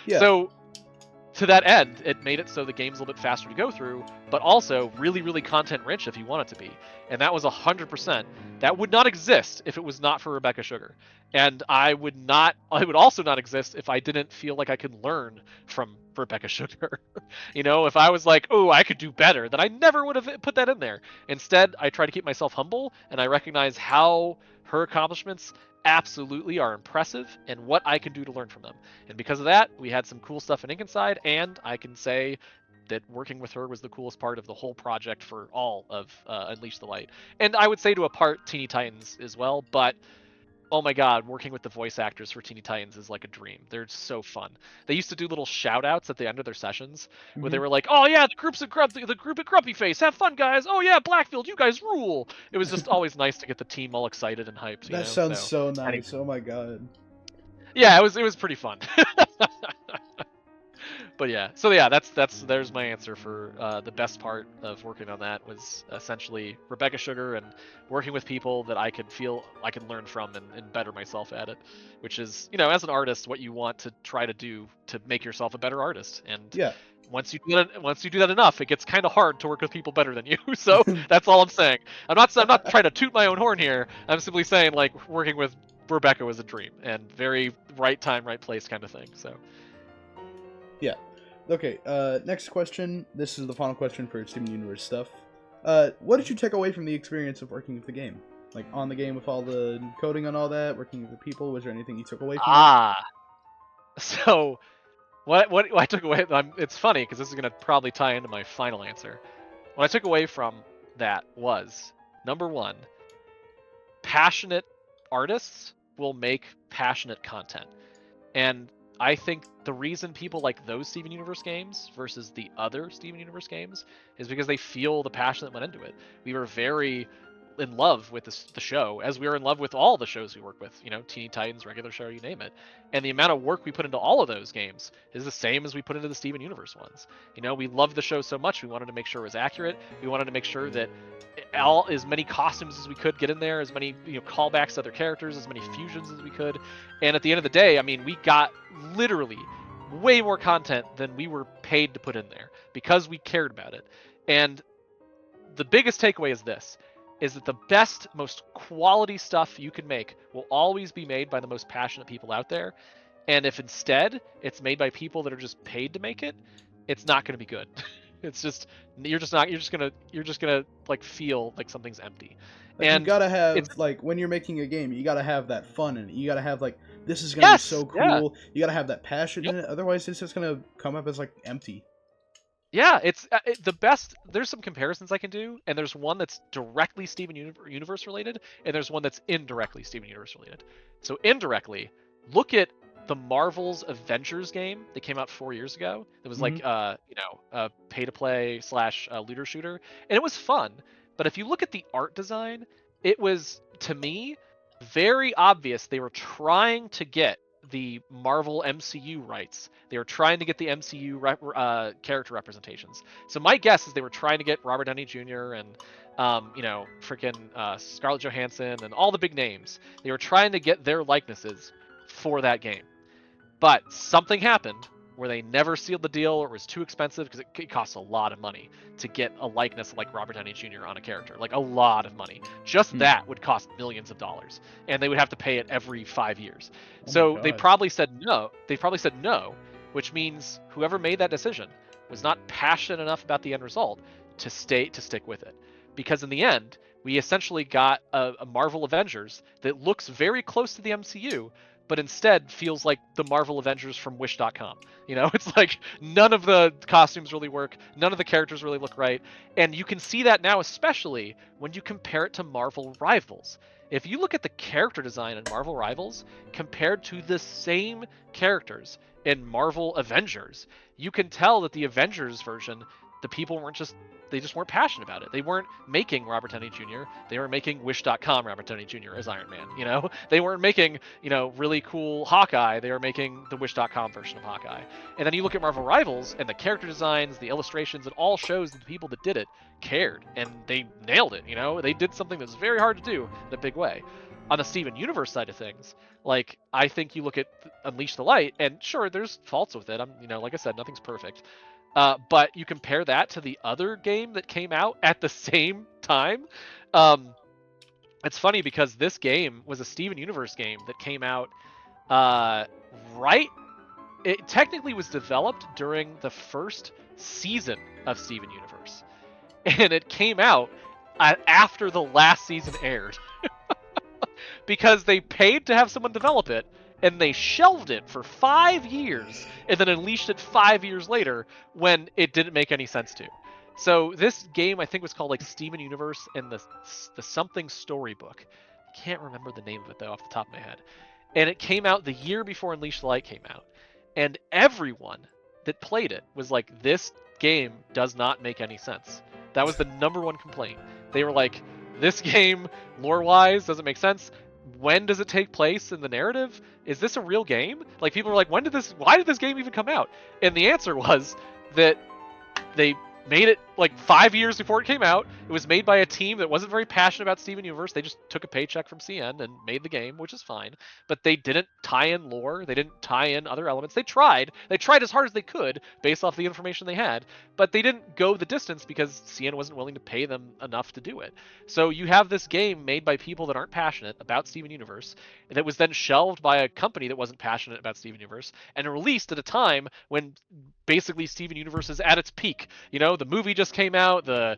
Yeah. So to that end, it made it so the game's a little bit faster to go through, but also really, really content rich if you want it to be. And that was 100%. That would not exist if it was not for Rebecca Sugar. And I would also not exist if I didn't feel like I could learn from Rebecca Sugar. If I was like, oh, I could do better, then I never would have put that in there. Instead, I try to keep myself humble, and I recognize how her accomplishments absolutely are impressive and what I can do to learn from them. And because of that, we had some cool stuff in Ink Inside, and I can say that working with her was the coolest part of the whole project for all of Unleash the Light. And I would say to a part Teeny Titans as well, but oh my god, working with the voice actors for Teeny Titans is like a dream. They're so fun. They used to do little shout outs at the end of their sessions where they Mhm. were like, oh yeah, the group at Grumpy Face, have fun guys. Oh yeah, Blackfield, you guys rule. It was just always nice to get the team all excited and hyped, That sounds So so nice. anyway. Oh my god. Yeah, it was pretty fun. But yeah, so yeah, there's my answer for the best part of working on that was essentially Rebecca Sugar and working with people that I could feel I could learn from and better myself at it, which is, as an artist, what you want to try to do to make yourself a better artist. And Yeah. once you do that enough, it gets kind of hard to work with people better than you. So that's all I'm saying. I'm not trying to toot my own horn here. I'm simply saying, like, working with Rebecca was a dream and very right time, right place kind of thing. So Yeah. Okay, next question. This is the final question for Steven Universe stuff. What did you take away from the experience of working with the game? Like, on the game with all the coding and all that, working with the people, was there anything you took away from it? So what I took away. It's funny because this is gonna probably tie into my final answer. What I took away from that was, number one, passionate artists will make passionate content. And I think the reason people like those Steven Universe games versus the other Steven Universe games is because they feel the passion that went into it. We were very in love with the show, as we were in love with all the shows we work with, Teeny Titans, regular show, you name it. And the amount of work we put into all of those games is the same as we put into the Steven Universe ones. We loved the show so much, we wanted to make sure it was accurate. We wanted to make sure that as many costumes as we could get in there, as many callbacks to other characters, as many fusions as we could. And at the end of the day, I mean, we got literally way more content than we were paid to put in there because we cared about it. And the biggest takeaway is this, is that the best, most quality stuff you can make will always be made by the most passionate people out there. And if instead it's made by people that are just paid to make it, it's not going to be good. It's just you're just gonna like feel like something's empty. Like, you And gotta have, it's like, when you're making a game, you gotta have that fun in it. You gotta have, like, this is gonna be yes, so yeah, cool. You gotta have that passion yep. in it. Otherwise, it's just gonna come up as, like, empty. Yeah, it's the best. There's some comparisons I can do, and there's one that's directly Steven Universe related, and there's one that's indirectly Steven Universe related. So indirectly, look at the Marvel's Avengers game that came out 4 years ago. It was like pay to play / looter shooter, and it was fun. But if you look at the art design, it was, to me, very obvious they were trying to get the Marvel MCU rights. They were trying to get the MCU character representations. So my guess is they were trying to get Robert Downey Jr. and freaking Scarlett Johansson and all the big names. They were trying to get their likenesses for that game. But something happened where they never sealed the deal, or it was too expensive because it costs a lot of money to get a likeness like Robert Downey Jr. on a character. Like, a lot of money. Just that would cost millions of dollars, and they would have to pay it every 5 years. Oh So my they god. probably said no. Which means whoever made that decision was not passionate enough about the end result to stick with it. Because in the end, we essentially got a Marvel Avengers that looks very close to the MCU, but instead feels like the Marvel Avengers from Wish.com. It's like none of the costumes really work, none of the characters really look right, and you can see that now, especially when you compare it to Marvel Rivals. If you look at the character design in Marvel Rivals compared to the same characters in Marvel Avengers, you can tell that the Avengers version, the people they just weren't passionate about it. They weren't making Robert Downey Jr. They were making Wish.com Robert Downey Jr. as Iron Man. They weren't making, really cool Hawkeye. They were making the Wish.com version of Hawkeye. And then you look at Marvel Rivals, and the character designs, the illustrations, it all shows that the people that did it cared, and they nailed it. They did something that's very hard to do in a big way. On the Steven Universe side of things, like, I think you look at Unleash the Light, and sure, there's faults with it. Like I said, nothing's perfect. But you compare that to the other game that came out at the same time. It's funny because this game was a Steven Universe game that came out right. It technically was developed during the first season of Steven Universe, and it came out after the last season aired. Because they paid to have someone develop it, and they shelved it for 5 years, and then unleashed it 5 years later when it didn't make any sense to. So this game, I think, was called like Steven Universe and the something storybook. I can't remember the name of it though off the top of my head. And it came out the year before Unleash the Light came out, and everyone that played it was like, this game does not make any sense. That was the #1 complaint. They were like, this game, lore-wise, doesn't make sense. when does it take place in the narrative? Is this a real game? Like, people are like, why did this game even come out? And the answer was that they made it like 5 years before it came out. It was made by a team that wasn't very passionate about Steven Universe. They just took a paycheck from CN and made the game, which is fine. But they didn't tie in lore. They didn't tie in other elements. They tried. They tried as hard as they could based off the information they had, but they didn't go the distance because CN wasn't willing to pay them enough to do it. So you have this game made by people that aren't passionate about Steven Universe that was then shelved by a company that wasn't passionate about Steven Universe and released at a time when basically Steven Universe is at its peak. You know, the movie just came out, the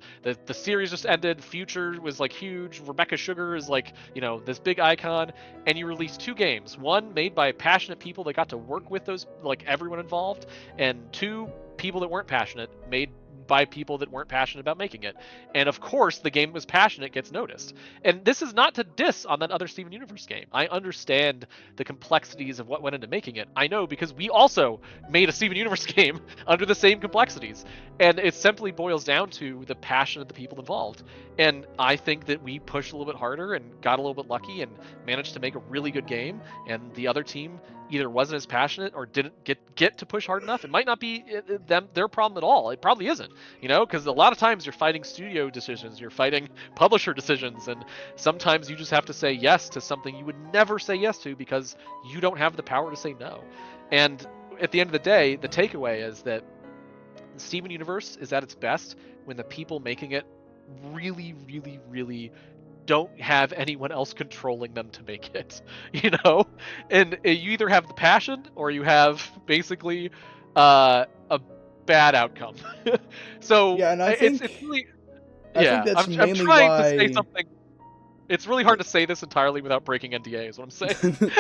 series just ended, Future was like huge, Rebecca Sugar is like, you know, this big icon, and you release two games, one made by passionate people that got to work with those, like, everyone involved, and two people that weren't passionate, made by people that weren't passionate about making it. And of course, the game was passionate gets noticed. And this is not to diss on that other Steven Universe game. I understand the complexities of what went into making it. I know, because we also made a Steven Universe game under the same complexities. And it simply boils down to the passion of the people involved. And I think that we pushed a little bit harder and got a little bit lucky and managed to make a really good game. And the other team either wasn't as passionate or didn't get to push hard enough. It might not be their problem at all. It probably isn't, you know, because a lot of times you're fighting studio decisions, you're fighting publisher decisions, and sometimes you just have to say yes to something you would never say yes to because you don't have the power to say no. And at the end of the day, the takeaway is that Steven Universe is at its best when the people making it really, really, really don't have anyone else controlling them to make it, you know? And you either have the passion or you have basically a bad outcome. So Yeah, and it's really, I think yeah, that's I'm mainly trying to say why. something. It's really hard to say this entirely without breaking NDA, is what I'm saying.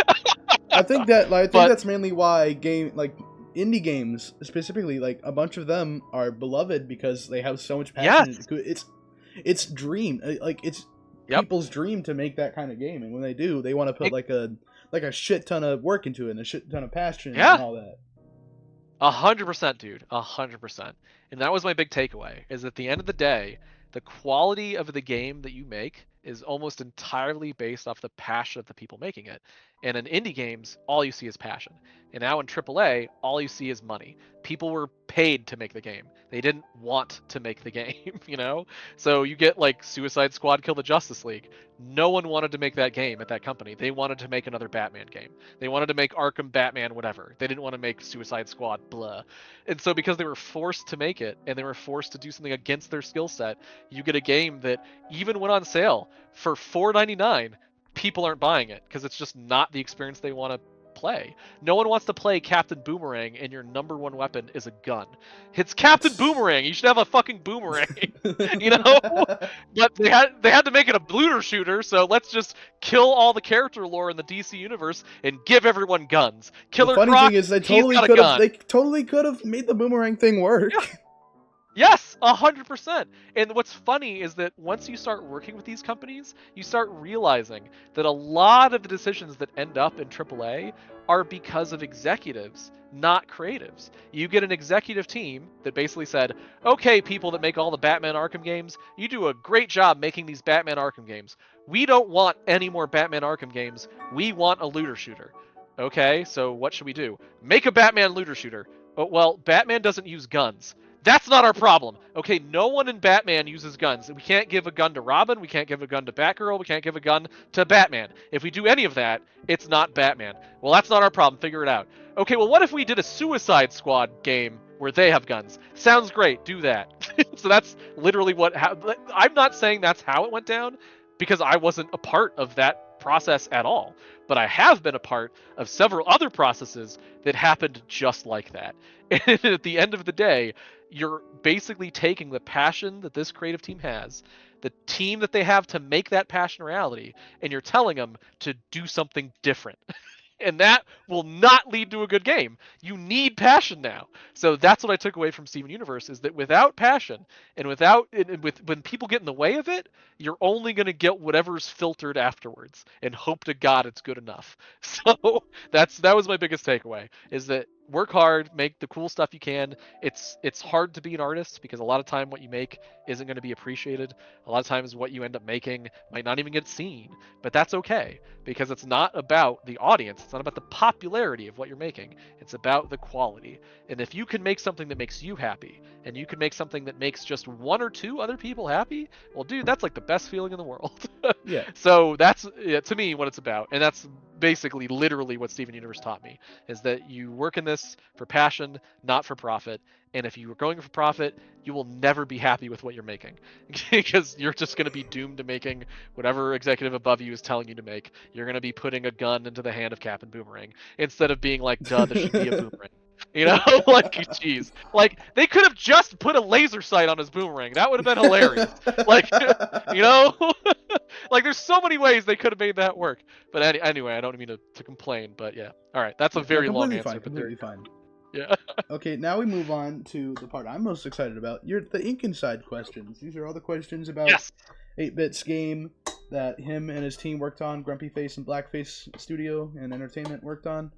I think But that's mainly why indie games specifically, like a bunch of them are beloved because they have so much passion. yes, It's dream, like it's yep. people's dream to make that kind of game, and when they do, they want to put It, like a shit ton of work into it and a shit ton of passion and yeah, all that. 100%, dude. 100%. And that was my big takeaway, is at the end of the day, the quality of the game that you make is almost entirely based off the passion of the people making it. And in indie games, all you see is passion. And now in AAA, all you see is money. People were paid to make the game. They didn't want to make the game, you know? So you get like Suicide Squad Kill the Justice League. No one wanted to make that game at that company. They wanted to make another Batman game. They wanted to make Arkham Batman whatever. They didn't want to make Suicide Squad blah. And so because they were forced to make it and they were forced to do something against their skill set, you get a game that even went on sale for $4.99, people aren't buying it because it's just not the experience they want to play. No one wants to play Captain Boomerang and your number one weapon is a gun. It's Captain Boomerang. You should have a fucking boomerang, you know? But they had to make it a looter shooter, so let's just kill all the character lore in the DC universe and give everyone guns. The Killer funny Croc, thing is, he's got a gun. they totally could have made the boomerang thing work. Yeah. Yes, 100%. And what's funny is that once you start working with these companies, you start realizing that a lot of the decisions that end up in AAA are because of executives, not creatives. You get an executive team that basically said, okay, people that make all the Batman Arkham games, you do a great job making these Batman Arkham games. We don't want any more Batman Arkham games. We want a looter shooter. Okay, so what should we do? Make a Batman looter shooter. Oh, well, Batman doesn't use guns. That's not our problem. Okay, no one in Batman uses guns. We can't give a gun to Robin. We can't give a gun to Batgirl. We can't give a gun to Batman. If we do any of that, it's not Batman. Well, that's not our problem. Figure it out. Okay, well, what if we did a Suicide Squad game where they have guns? Sounds great. Do that. So that's literally I'm not saying that's how it went down because I wasn't a part of that process at all. But I have been a part of several other processes that happened just like that. And at the end of the day, you're basically taking the passion that this creative team has, the team that they have to make that passion reality, and you're telling them to do something different. And that will not lead to a good game. You need passion now. So that's what I took away from Steven Universe, is that without passion and when people get in the way of it, you're only going to get whatever's filtered afterwards and hope to God it's good enough. So that was my biggest takeaway, is that work hard, make the cool stuff you can. It's hard to be an artist because a lot of time what you make isn't going to be appreciated. A lot of times what you end up making might not even get seen, but that's okay because it's not about the audience. It's not about the popularity of what you're making. It's about the quality. And if you can make something that makes you happy and you can make something that makes just one or two other people happy, well, dude, that's like the best feeling in the world. Yeah. So that's, to me, what it's about. And that's basically literally what Steven Universe taught me, is that you work in this for passion, not for profit. And if you are going for profit, you will never be happy with what you're making because you're just going to be doomed to making whatever executive above you is telling you to make. You're going to be putting a gun into the hand of Captain Boomerang instead of being like, duh, this should be a boomerang. You know, like, jeez. Like, they could have just put a laser sight on his boomerang. That would have been hilarious. Like, you know? Like, there's so many ways they could have made that work. But anyway, I don't mean to complain, but yeah. All right, that's a very long answer. Completely fine. Yeah. Okay, now we move on to the part I'm most excited about. The Ink Inside questions. These are all the questions about 8-Bit's game that him and his team worked on. Grumpy Face and Blackface Studio and Entertainment worked on.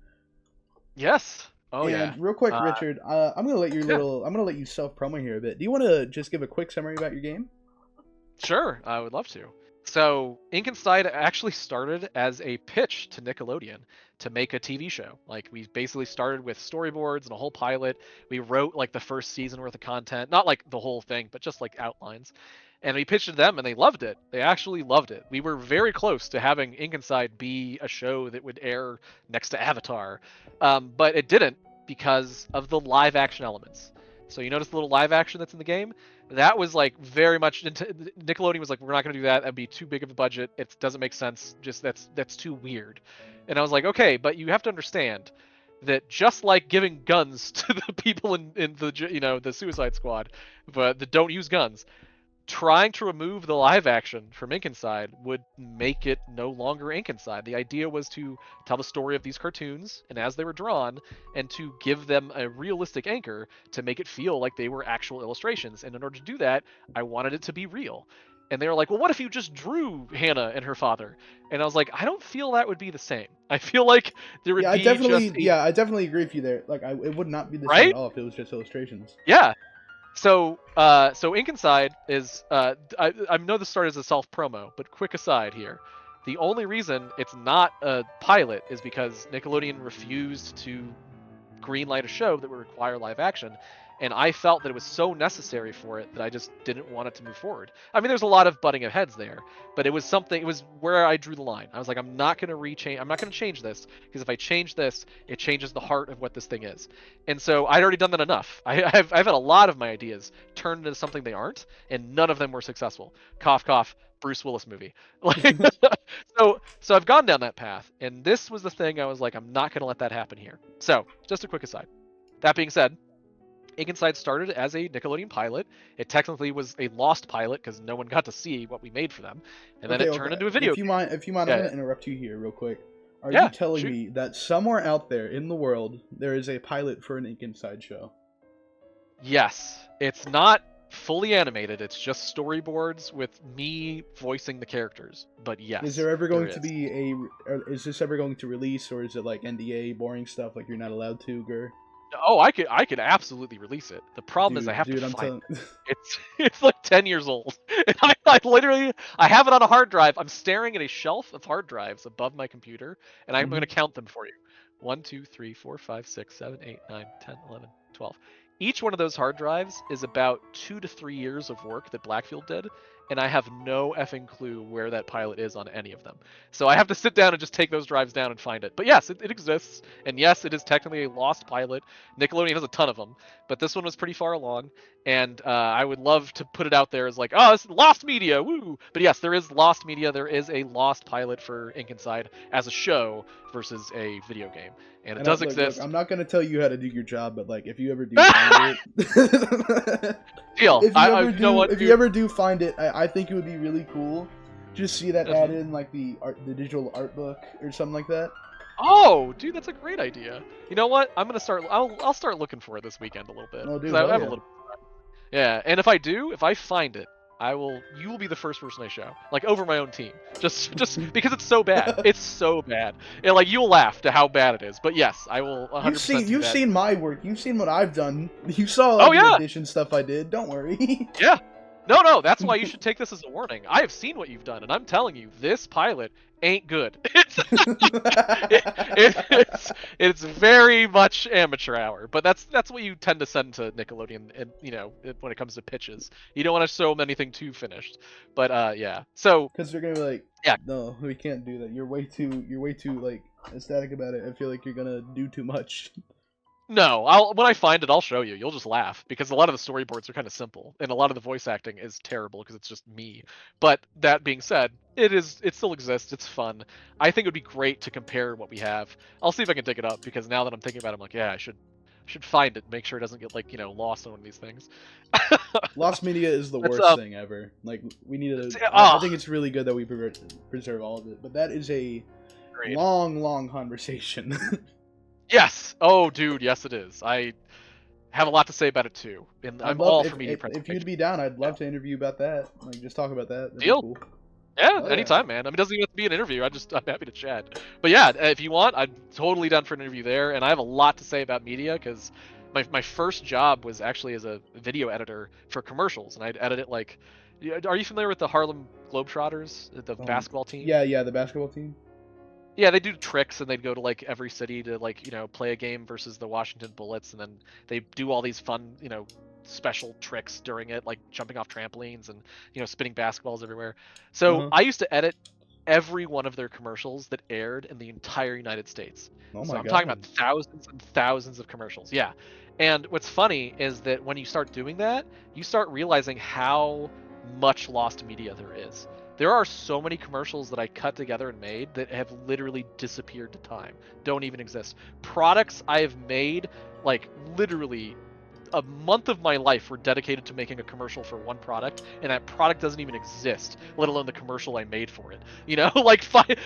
Yes. Oh, and real quick, Richard, I'm gonna let you self promo here a bit. Do you want to just give a quick summary about your game? Sure, I would love to. So, Ink Inside actually started as a pitch to Nickelodeon to make a TV show. Like, we basically started with storyboards and a whole pilot. We wrote like the first season worth of content, not like the whole thing, but just like outlines. And we pitched it to them, and they loved it. They actually loved it. We were very close to having Ink Inside be a show that would air next to Avatar, but it didn't because of the live action elements. So you notice the little live action that's in the game? That was like very much Nickelodeon was like, we're not going to do that. That'd be too big of a budget. It doesn't make sense. Just that's too weird. And I was like, okay, but you have to understand that just like giving guns to the people in the the Suicide Squad, but that don't use guns, trying to remove the live action from Ink Inside would make it no longer Ink Inside. The idea was to tell the story of these cartoons and as they were drawn, and to give them a realistic anchor to make it feel like they were actual illustrations. And in order to do that, I wanted it to be real. And they were like, well, what if you just drew Hannah and her father? And I was like, I don't feel that would be the same. I feel like there would be I definitely agree with you there. Like, it would not be the same at all if it was just illustrations. Yeah. So Ink Inside is, I know this started as a self-promo, but quick aside here. The only reason it's not a pilot is because Nickelodeon refused to greenlight a show that would require live action, and I felt that it was so necessary for it that I just didn't want it to move forward. I mean, there's a lot of butting of heads there, but it was where I drew the line. I was like, I'm not going to change this, because if I change this, it changes the heart of what this thing is. And so I'd already done that enough. I've had a lot of my ideas turned into something they aren't, and none of them were successful. Cough, cough. Bruce Willis movie. Like, so I've gone down that path, and this was the thing I was like, I'm not going to let that happen here. So, just a quick aside. That being said, Ink Inside started as a Nickelodeon pilot. It technically was a lost pilot because no one got to see what we made for them, and then it turned into a video. If you mind, I'm going to interrupt you here real quick. Are you telling me that somewhere out there in the world there is a pilot for an Ink Inside show? Yes. It's not fully animated. It's just storyboards with me voicing the characters. But yes. Is there ever going to be is this ever going to release, or is it like NDA boring stuff like you're not allowed to, Gur? Oh, I could absolutely release it. The problem is I have to find it. It's like 10 years old. And I literally have it on a hard drive. I'm staring at a shelf of hard drives above my computer, and I'm going to count them for you. 1, 2, 3, 4, 5, 6, 7, 8, 9, 10, 11, 12. Each one of those hard drives is about 2 to 3 years of work that Blackfield did, and I have no effing clue where that pilot is on any of them. So I have to sit down and just take those drives down and find it. But yes, it exists, and yes, it is technically a lost pilot. Nickelodeon has a ton of them, but this one was pretty far along, and I would love to put it out there as like, oh, it's lost media, woo! But yes, there is lost media. There is a lost pilot for Ink Inside as a show versus a video game, and it does exist. Look, I'm not going to tell you how to do your job, but like, if you ever do find it... Deal. If you ever do find it, I think it would be really cool. Just see that added in like the digital art book or something like that. Oh, dude, that's a great idea. You know what? I'm gonna start. I'll start looking for it this weekend a little bit Oh, because dude, I hell have a yeah. little. Yeah, and if I find it, I will. You will be the first person I show, like over my own team, just because it's so bad. It's so bad, and like you'll laugh to how bad it is. But yes, I will 100% do You've that. seen my work. You've seen what I've done. You saw all Oh the yeah, addition stuff I did. Don't worry. yeah. No, that's why you should take this as a warning. I have seen what you've done, and I'm telling you, this pilot ain't good. It's very much amateur hour, but that's what you tend to send to Nickelodeon, and when it comes to pitches, you don't want to show them anything too finished. But yeah, so Because they're gonna be like, yeah, no, we can't do that. You're way too like ecstatic about it. I feel like you're gonna do too much. no, when I find it, I'll show you. You'll just laugh because a lot of the storyboards are kind of simple, and a lot of the voice acting is terrible because it's just me. But that being said, it still exists. It's fun. I think it would be great to compare what we have. I'll see if I can dig it up because now that I'm thinking about it, I'm like, yeah, I should find it, make sure it doesn't get like lost in one of these things. Lost media is the That's worst thing ever. Like we need to. I think it's really good that we preserve all of it, but that is a great. long conversation. Yes. Oh, dude. Yes, it is. I have a lot to say about it too, and I'd I'm love all for media if preservation. you'd be down. I'd Yeah. love to interview about that. Like just talk about that. That'd be Deal. cool. Yeah, Oh yeah. anytime, man. I mean, it doesn't even have to be an interview. I'm happy to chat. But yeah, if you want, I'm totally down for an interview there. And I have a lot to say about media because my first job was actually as a video editor for commercials, and I'd edit it like. Are you familiar with the Harlem Globetrotters, the basketball team? Yeah, the basketball team. Yeah, they do tricks, and they'd go to like every city to like play a game versus the Washington Bullets, and then they do all these fun special tricks during it, like jumping off trampolines and spinning basketballs everywhere. So Uh-huh. I used to edit every one of their commercials that aired in the entire United States. Oh So my I'm talking god. about thousands and thousands of commercials. Yeah. And what's funny is that when you start doing that, you start realizing how much lost media there is. There are so many commercials that I cut together and made that have literally disappeared to time, don't even exist. Products I have made, like literally a month of my life were dedicated to making a commercial for one product, and that product doesn't even exist, let alone the commercial I made for it.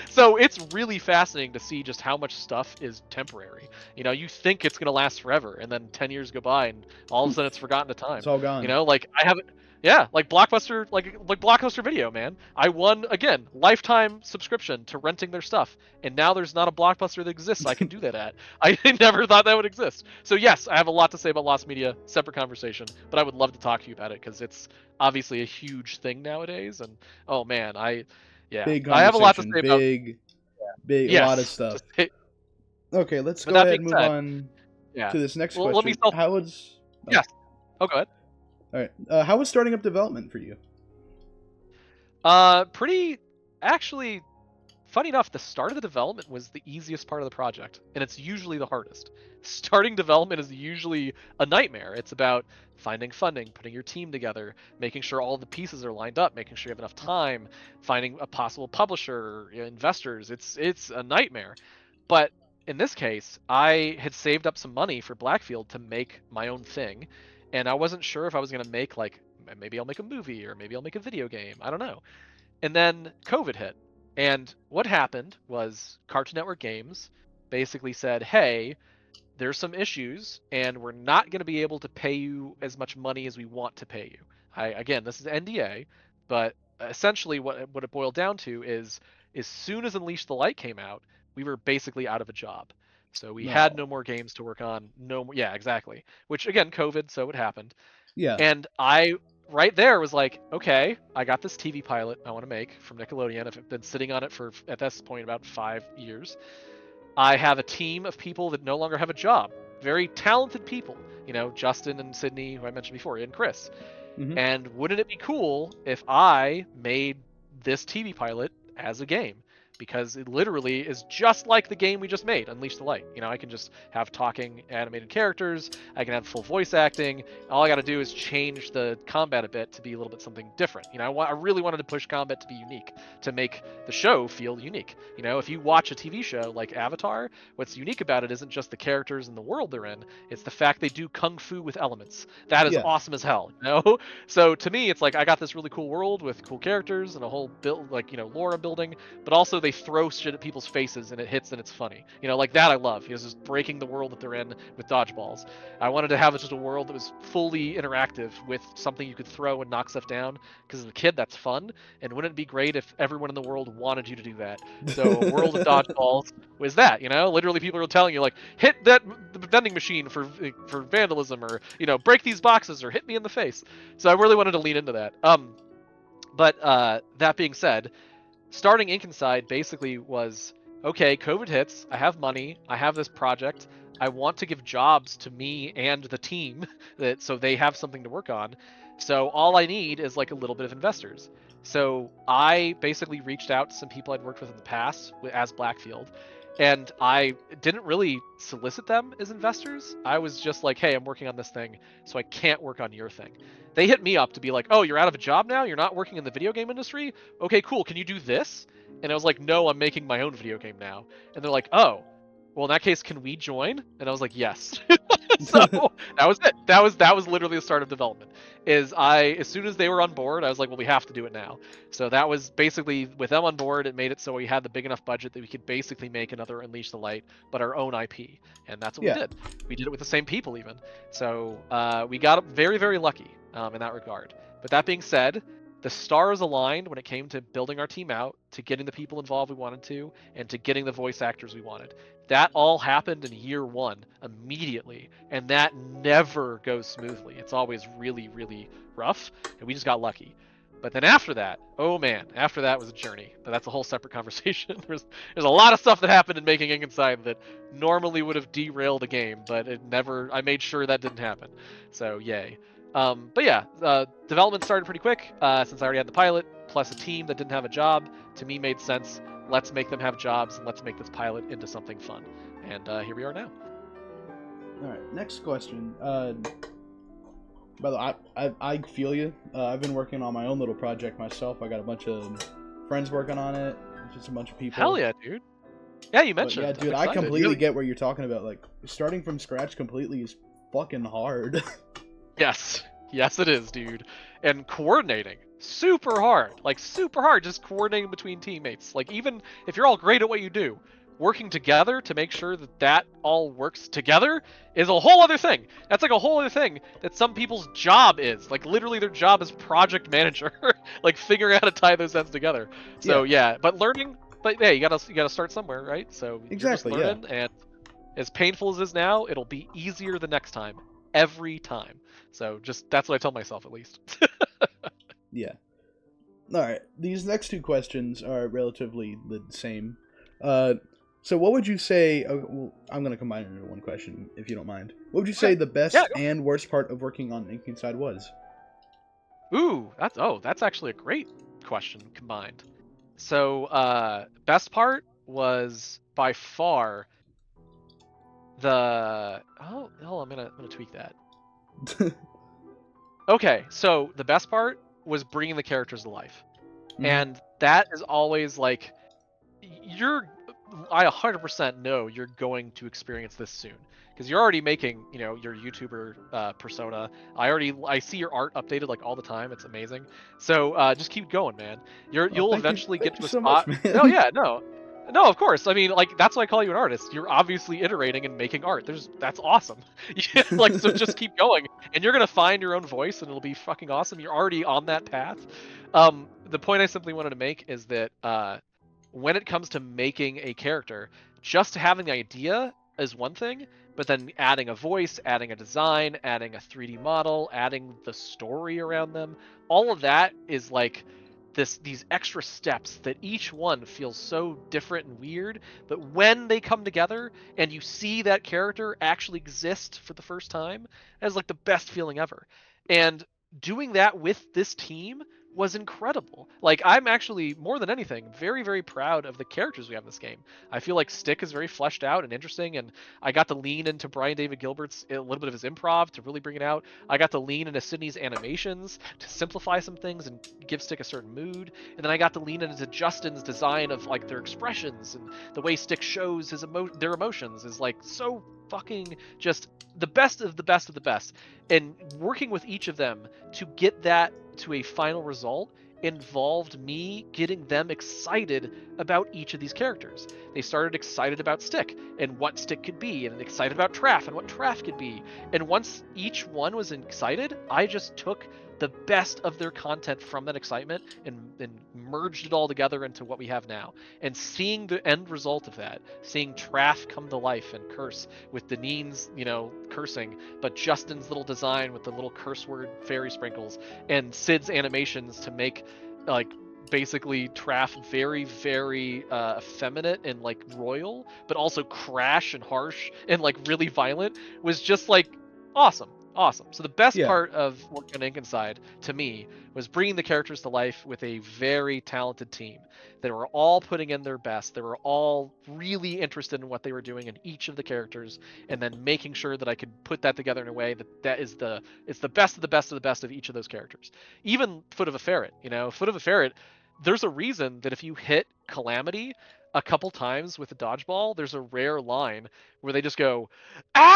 So it's really fascinating to see just how much stuff is temporary. You think it's gonna last forever, and then 10 years go by, and all of a sudden it's forgotten to time. It's all gone. Like I haven't. Yeah, like Blockbuster, like Blockbuster Video, man. I won again lifetime subscription to renting their stuff, and now there's not a Blockbuster that exists I can do that at. I never thought that would exist. So yes, I have a lot to say about lost media. Separate conversation, but I would love to talk to you about it because it's obviously a huge thing nowadays. And oh man, Big I have a lot to conversation. say about Big, a lot of yes. stuff. Okay, let's With go that ahead and being move said, on yeah. to this next Well, let me question. How was? Oh, yes. Oh, go ahead. all right. How was starting up development for you? Pretty actually. Funny enough, the start of the development was the easiest part of the project, and it's usually the hardest. Starting development is usually a nightmare. It's about finding funding, putting your team together, making sure all the pieces are lined up, making sure you have enough time, finding a possible publisher, investors. It's a nightmare. But in this case, I had saved up some money for Blackfield to make my own thing, and I wasn't sure if I was going to make like maybe I'll make a movie or maybe I'll make a video game. I don't know. And then COVID hit. And what happened was Cartoon Network Games basically said, hey, there's some issues, and we're not going to be able to pay you as much money as we want to pay you. Again, this is NDA, but essentially what it boiled down to is as soon as Unleash the Light came out, we were basically out of a job. So we had No. no more games to work on. No more, yeah, exactly. Which again, COVID, so it happened. Yeah. And I right there was like, okay, I got this TV pilot I want to make from Nickelodeon. I've been sitting on it for at this point about 5 years. I have a team of people that no longer have a job. Very talented people, Justin and Sydney, who I mentioned before, and Chris. Mm-hmm. And wouldn't it be cool if I made this TV pilot as a game? Because it literally is just like the game we just made, Unleash the Light. I can just have talking animated characters. I can have full voice acting. All I got to do is change the combat a bit to be a little bit something different. I really wanted to push combat to be unique, to make the show feel unique. If you watch a TV show like Avatar, what's unique about it isn't just the characters and the world they're in. It's the fact they do kung fu with elements. That is Yeah. awesome as hell. So to me, it's like I got this really cool world with cool characters and a whole build, like lore I'm building, but also they they throw shit at people's faces and it hits and it's funny. Like that I love. Just breaking the world that they're in with dodgeballs. I wanted to have just a world that was fully interactive with something you could throw and knock stuff down, because as a kid that's fun, and wouldn't it be great if everyone in the world wanted you to do that? So a world of dodgeballs was that, literally people are telling you like, hit that vending machine for vandalism, or break these boxes, or hit me in the face. So I really wanted to lean into that. But that being said, starting Ink Inside basically was, okay, COVID hits, I have money, I have this project, I want to give jobs to me and the team so they have something to work on. So all I need is like a little bit of investors. So I basically reached out to some people I'd worked with in the past as Blackfield, and I didn't really solicit them as investors. I was just like, hey, I'm working on this thing, so I can't work on your thing. They hit me up to be like, oh, you're out of a job now? You're not working in the video game industry? Okay, cool. Can you do this? And I was like, no, I'm making my own video game now. And they're like, oh, well, in that case, can we join? And I was like, yes. So that was it. That was literally the start of development. As soon as they were on board, I was like, well, we have to do it now. So that was basically, with them on board, it made it so we had the big enough budget that we could basically make another Unleash the Light, but our own IP. And that's what we did. We did it with the same people even. So we got very, very lucky in that regard. But that being said, the stars aligned when it came to building our team out, to getting the people involved we wanted to, and to getting the voice actors we wanted. That all happened in year one immediately, and that never goes smoothly. It's always really, really rough, and we just got lucky. But then after that, oh man, after that was a journey. But that's a whole separate conversation. There's a lot of stuff that happened in making Ink Inside that normally would have derailed a game, but I made sure that didn't happen. So yay. But yeah, development started pretty quick, since I already had the pilot, plus a team that didn't have a job. To me made sense. Let's make them have jobs, and let's make this pilot into something fun. And here we are now. Alright, next question. By the way, I feel you. I've been working on my own little project myself. I got a bunch of friends working on it, just a bunch of people. Hell yeah, dude. Yeah, you mentioned it. Yeah, dude, I completely get what you're talking about. Like, starting from scratch completely is fucking hard. Yes. Yes, it is, dude. And coordinating. Super hard. Like, super hard just coordinating between teammates. Like, even if you're all great at what you do, working together to make sure that all works together is a whole other thing. That's like a whole other thing that some people's job is. Like, literally their job is project manager. Like, figuring out how to tie those ends together. So, yeah. But learning... But, yeah, you gotta start somewhere, right? So, exactly, you're just learning, and as painful as it is now, it'll be easier the next time. Every time. So that's what I tell myself, at least. Yeah. Alright, these next two questions are relatively the same. So what would you say... well, I'm going to combine it into one question, if you don't mind. What would you say the best and worst part of working on Ink Inside was? Ooh, that's actually a great question combined. So, best part was by far... hold on, I'm gonna tweak that. Okay, so the best part was bringing the characters to life, and that is always like, I 100% know you're going to experience this soon, because you're already making your YouTuber persona. I see your art updated like all the time. It's amazing. So just keep going, man. You'll eventually get to a spot. Much, no, yeah, no. No, of course. I mean, like, that's why I call you an artist. You're obviously iterating and making art. That's awesome. Like, so just keep going, and you're gonna find your own voice, and it'll be fucking awesome. You're already on that path. The point I simply wanted to make is that when it comes to making a character, just having the idea is one thing, but then adding a voice, adding a design, adding a 3D model, adding the story around them, all of that is like these extra steps that each one feels so different and weird, but when they come together and you see that character actually exist for the first time, that's like the best feeling ever. And doing that with this team was incredible. Like, I'm actually, more than anything, very, very proud of the characters we have in this game. I feel like Stick is very fleshed out and interesting, and I got to lean into Brian David Gilbert's, a little bit of his improv to really bring it out. I got to lean into Sydney's animations to simplify some things and give Stick a certain mood, and then I got to lean into Justin's design of, like, their expressions, and the way Stick shows their emotions is, like, so fucking just the best of the best of the best. And working with each of them to get that to a final result involved me getting them excited about each of these characters. They started excited about Stick and what Stick could be, and excited about Traff and what Traff could be. And once each one was excited, I just took the best of their content from that excitement and merged it all together into what we have now. And seeing the end result of that, seeing Traff come to life and curse with Deneen's, cursing, but Justin's little design with the little curse word fairy sprinkles, and Sid's animations to make like basically Traff very, very effeminate and like royal, but also crash and harsh and like really violent, was just like awesome. So the best part of working on Ink Inside to me was bringing the characters to life with a very talented team. They were all putting in their best. They were all really interested in what they were doing in each of the characters, and then making sure that I could put that together in a way that is it's the best of the best of the best of each of those characters. Even Foot of a Ferret, Foot of a Ferret, there's a reason that if you hit Calamity a couple times with a dodgeball, there's a rare line where they just go, ah!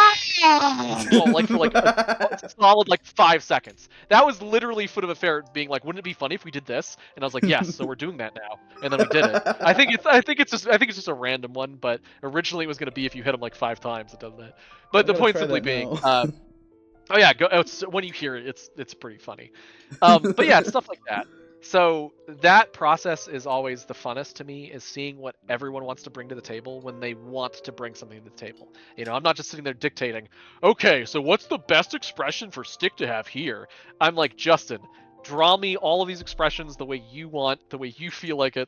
Like for like a solid like 5 seconds. That was literally Foot of a Ferret being like, wouldn't it be funny if we did this? And I was like, yes, so we're doing that now. And then we did it. I think it's just a random one, but originally it was gonna be if you hit them like 5 times, it does that. But the point simply being, oh yeah, when you hear it, it's pretty funny. But yeah, it's stuff like that. So that process is always the funnest to me, is seeing what everyone wants to bring to the table when they want to bring something to the table. I'm not just sitting there dictating, okay, so what's the best expression for Stick to have here? I'm like, Justin, draw me all of these expressions the way you want, the way you feel like it,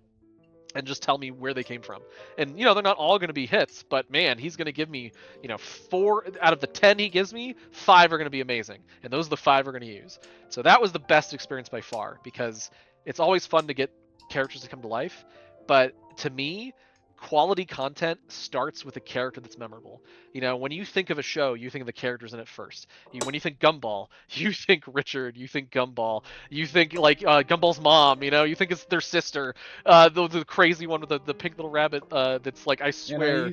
and just tell me where they came from. And, they're not all going to be hits, but man, he's going to give me, 4 out of the 10 he gives me, 5 are going to be amazing. And those are the 5 we're going to use. So that was the best experience by far, because it's always fun to get characters to come to life. But to me, quality content starts with a character that's memorable. When you think of a show, you think of the characters in it first. When you think Gumball, you think Richard, you think Gumball, you think like Gumball's mom, you think it's their sister, the crazy one with the pink little rabbit that's like, I swear.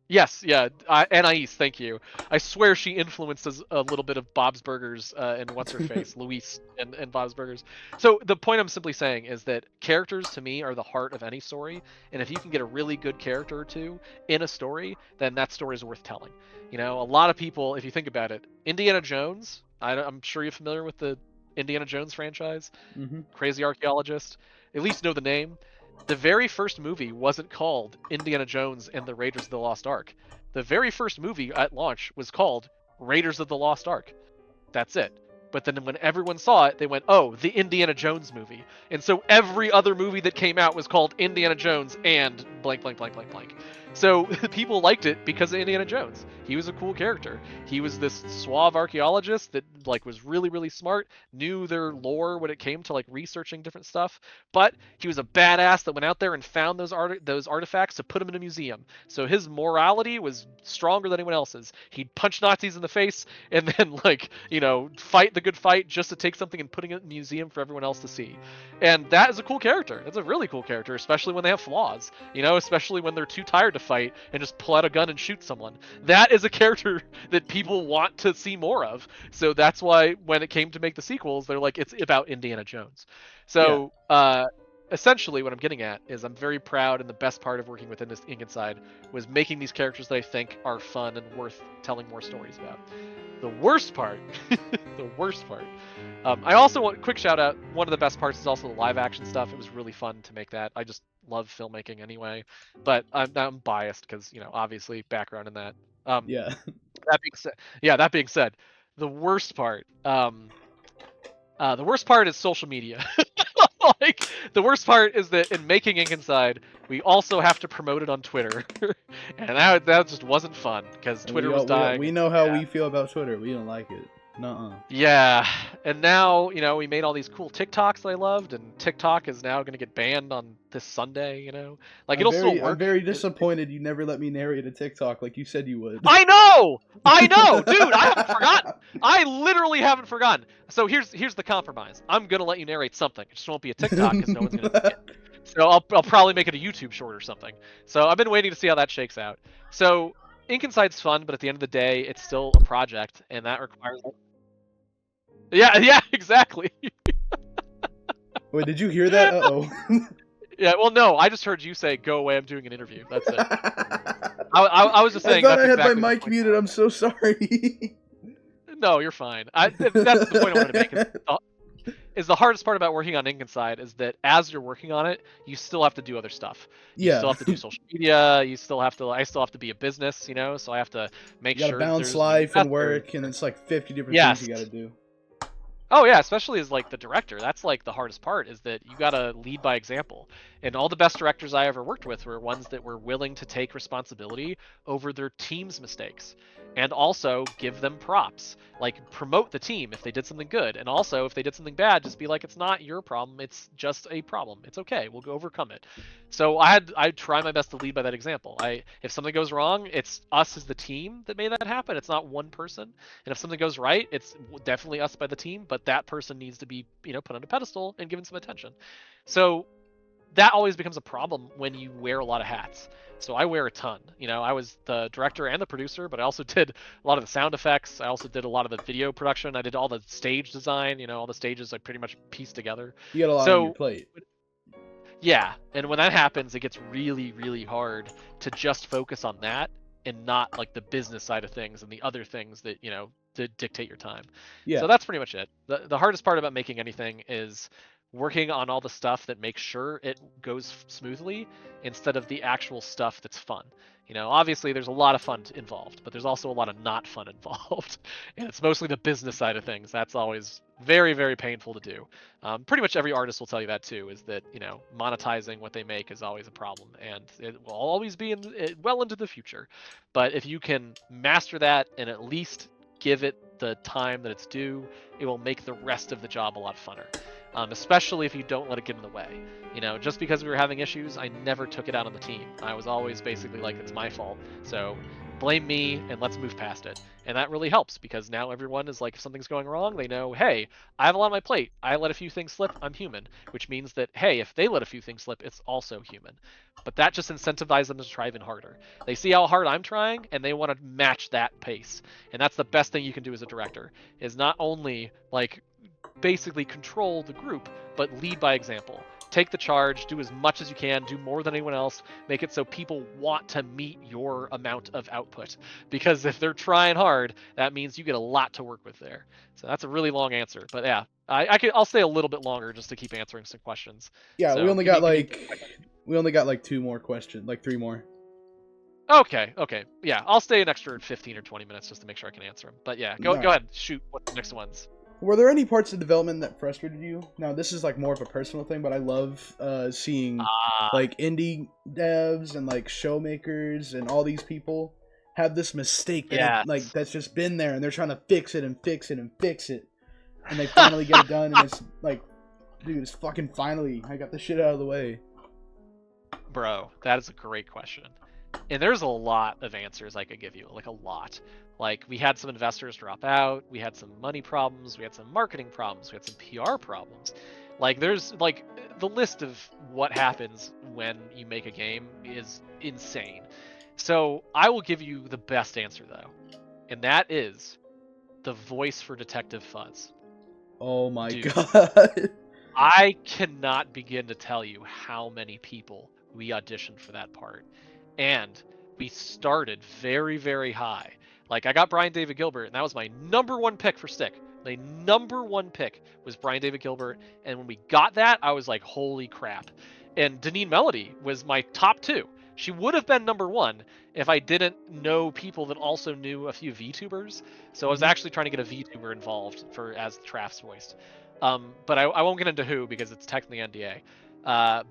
Yes, yeah, Anais, thank you. I swear she influences a little bit of Bob's Burgers and what's her face, Luis and Bob's Burgers. So the point I'm simply saying is that characters to me are the heart of any story, and if you can get a really good character or two in a story, then that story is worth telling. A lot of people, if you think about it, Indiana Jones, I'm sure you're familiar with the Indiana Jones franchise, Crazy Archaeologist, at least know the name. The very first movie wasn't called Indiana Jones and the Raiders of the Lost Ark. The very first movie at launch was called Raiders of the Lost Ark. That's it. But then when everyone saw it, they went, oh, the Indiana Jones movie. And so every other movie that came out was called Indiana Jones and blank, blank, blank, blank, blank. So people liked it because of Indiana Jones. He was a cool character. He was this suave archaeologist that like was really, really smart, knew their lore when it came to like researching different stuff. But he was a badass that went out there and found those artifacts to put them in a museum. So his morality was stronger than anyone else's. He'd punch Nazis in the face and then like, fight the good fight just to take something and putting it in a museum for everyone else to see. And that is a cool character. That's a really cool character, especially when they have flaws, especially when they're too tired to fight and just pull out a gun and shoot someone. That is a character that people want to see more of. So that's why when it came to make the sequels, they're like, it's about Indiana Jones. So essentially what I'm getting at is I'm very proud, and the best part of working within this Ink Inside was making these characters that I think are fun and worth telling more stories about. The worst part, I also want a quick shout out. One of the best parts is also the live action stuff. It was really fun to make that. I just love filmmaking anyway, but I'm biased because, obviously background in that. That being said, the worst part is social media. Like, the worst part is that in making Ink Inside, we also have to promote it on Twitter. And that just wasn't fun, because Twitter was dying. We know how we feel about Twitter. We don't like it. Nuh-uh. Yeah, and now, we made all these cool TikToks that I loved, and TikTok is now going to get banned on this Sunday, Like, it'll still work. I'm very disappointed you never let me narrate a TikTok like you said you would. I know! Dude, I haven't forgotten! I literally haven't forgotten. So here's the compromise. I'm going to let you narrate something. It just won't be a TikTok, because no one's going to see it. So I'll probably make it a YouTube short or something. So I've been waiting to see how that shakes out. So Ink Inside's fun, but at the end of the day, it's still a project, and that requires... Yeah, exactly. Wait, did you hear that? Uh-oh. Yeah, well, no, I just heard you say, "Go away, I'm doing an interview." That's it. I was just I saying thought that's I had my exactly the mic point. muted. I'm so sorry. No, you're fine. That's the point I wanted to make. Is the hardest part about working on Ink Inside is that as you're working on it, you still have to do other stuff. You still Yeah. have to do social media. I still have to be a business, so I have to make You gotta sure that balance there's new life and investors. work, and it's like 50 different things Yes. you gotta do. Oh yeah, especially as like the director. That's like the hardest part is that you gotta lead by example. And all the best directors I ever worked with were ones that were willing to take responsibility over their team's mistakes. And also give them props. Like promote the team if they did something good. And also if they did something bad, just be like, it's not your problem, it's just a problem. It's okay. We'll go overcome it. So I try my best to lead by that example. If something goes wrong, it's us as the team that made that happen. It's not one person. And if something goes right, it's definitely us by the team, but that person needs to be, put on a pedestal and given some attention. So that always becomes a problem when you wear a lot of hats. So I wear a ton. I was the director and the producer, but I also did a lot of the sound effects. I also did a lot of the video production. I did all the stage design, all the stages I pretty much pieced together. You got a lot on your So plate. yeah, and when that happens, it gets really, really hard to just focus on that and not like the business side of things and the other things that to dictate your time. Yeah. So that's pretty much it. The hardest part about making anything is working on all the stuff that makes sure it goes smoothly instead of the actual stuff that's fun. Obviously there's a lot of fun involved, but there's also a lot of not fun involved, and it's mostly the business side of things. That's always very, very painful to do. Pretty much every artist will tell you that too. Is that monetizing what they make is always a problem, and it will always be well into the future. But if you can master that and at least give it the time that it's due, it will make the rest of the job a lot funner. Especially if you don't let it get in the way. Just because we were having issues, I never took it out on the team. I was always basically like, it's my fault. So blame me and let's move past it. And that really helps because now everyone is like, if something's going wrong, they know, hey, I have a lot on my plate. I let a few things slip. I'm human, which means that, hey, if they let a few things slip, it's also human. But that just incentivizes them to try even harder. They see how hard I'm trying and they want to match that pace. And that's the best thing you can do as a director, is not only like basically control the group, but lead by example. Take the charge, do as much as you can, do more than anyone else, make it so people want to meet your amount of output. Because if they're trying hard, that means you get a lot to work with there. So that's a really long answer, but yeah, I'll stay a little bit longer just to keep answering some questions. Yeah, So we only got like 2 more questions, like 3 more. Okay, yeah, I'll stay an extra 15 or 20 minutes just to make sure I can answer them. But yeah, go ahead, shoot. What's the next ones? Were there any parts of development that frustrated you? Now, this is like more of a personal thing, but I love seeing like indie devs and like showmakers and all these people have this mistake that like that's just been there, and they're trying to fix it and fix it and fix it, and they finally get it done, and it's like, dude, it's fucking finally, I got the shit out of the way. Bro, that is a great question. And there's a lot of answers I could give you, like a lot. Like, we had some investors drop out, we had some money problems, we had some marketing problems, we had some PR problems. Like, there's, like, the list of what happens when you make a game is insane. So, I will give you the best answer, though. And that is the voice for Detective Fuzz. Oh my god. I cannot begin to tell you how many people we auditioned for that part. And we started very, very high. Like, I got Brian David Gilbert, and that was my #1 pick for Stick. My #1 pick was Brian David Gilbert, and when we got that, I was like, holy crap. And Deneen Melody was my top 2. She would have been #1 if I didn't know people that also knew a few VTubers. So I was actually trying to get a VTuber involved as Traff's voiced. But I won't get into who because it's technically NDA.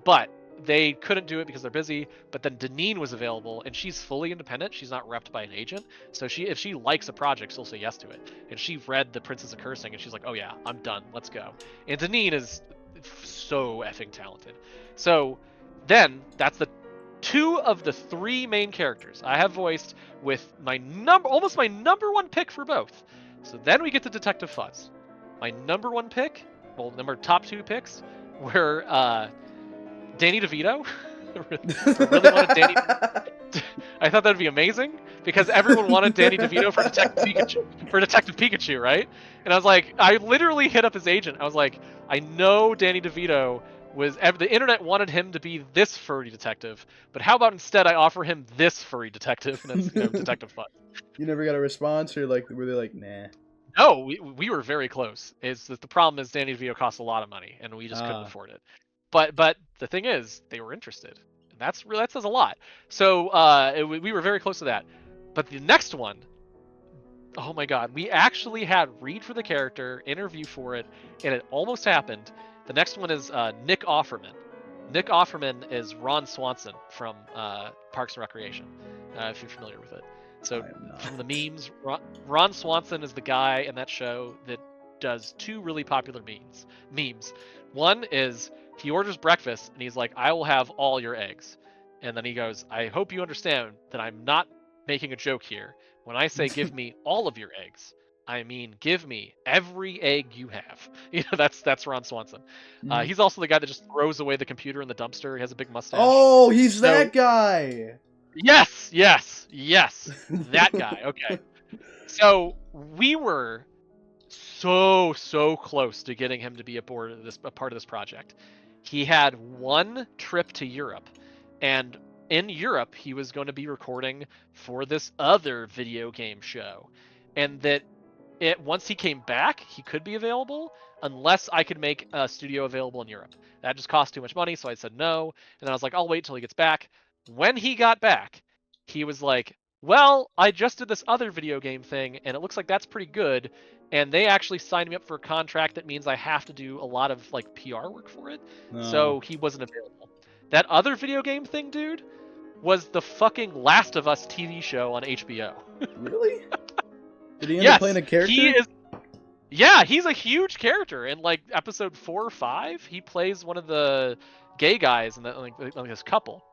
But they couldn't do it because they're busy. But then Deneen was available, and she's fully independent. She's not repped by an agent. So if she likes a project, she'll say yes to it. And she read The Princess of Cursing, and she's like, oh yeah, I'm done. Let's go. And Deneen is so effing talented. So then that's the 2 of the 3 main characters I have voiced with almost my #1 pick for both. So then we get to Detective Fuzz. My #1 pick, top 2 picks were Danny DeVito really wanted Danny. I thought that'd be amazing because everyone wanted Danny DeVito for Detective Pikachu, right? And I was like, I literally hit up his agent. I was like, I know Danny DeVito the internet wanted him to be this furry detective, but how about instead I offer him this furry detective, and it's Detective Fun. You never got a response, or like were they like, nah? No, we were very close. Is that the problem is Danny DeVito costs a lot of money, and we just couldn't afford it. But the thing is, they were interested. And that says a lot. So we were very close to that. But the next one, oh my god, we actually had read for the character, interview for it, and it almost happened. The next one is Nick Offerman. Nick Offerman is Ron Swanson from Parks and Recreation, if you're familiar with it. So from the memes, Ron Swanson is the guy in that show that does two really popular memes. One is he orders breakfast and he's like, I will have all your eggs. And then he goes, I hope you understand that I'm not making a joke here. When I say give me all of your eggs, I mean give me every egg you have. That's Ron Swanson. He's also the guy that just throws away the computer in the dumpster. He has a big mustache. Oh, he's that guy. Yes, that guy. Okay. So we were so close to getting him to be a part of this project. He had one trip to Europe, and in Europe he was going to be recording for this other video game show, and that once he came back he could be available unless I could make a studio available in Europe. That just cost too much money, so I said no, and then I was like, I'll wait till he gets back. When he got back, he was like, well, I just did this other video game thing and it looks like that's pretty good, and they actually signed me up for a contract that means I have to do a lot of like PR work for it. So he wasn't available. That other video game thing, dude, was the fucking Last of Us TV show on HBO. Really? Did he end up playing a character? He's a huge character. In like episode 4 or 5, he plays one of the gay guys in like this couple.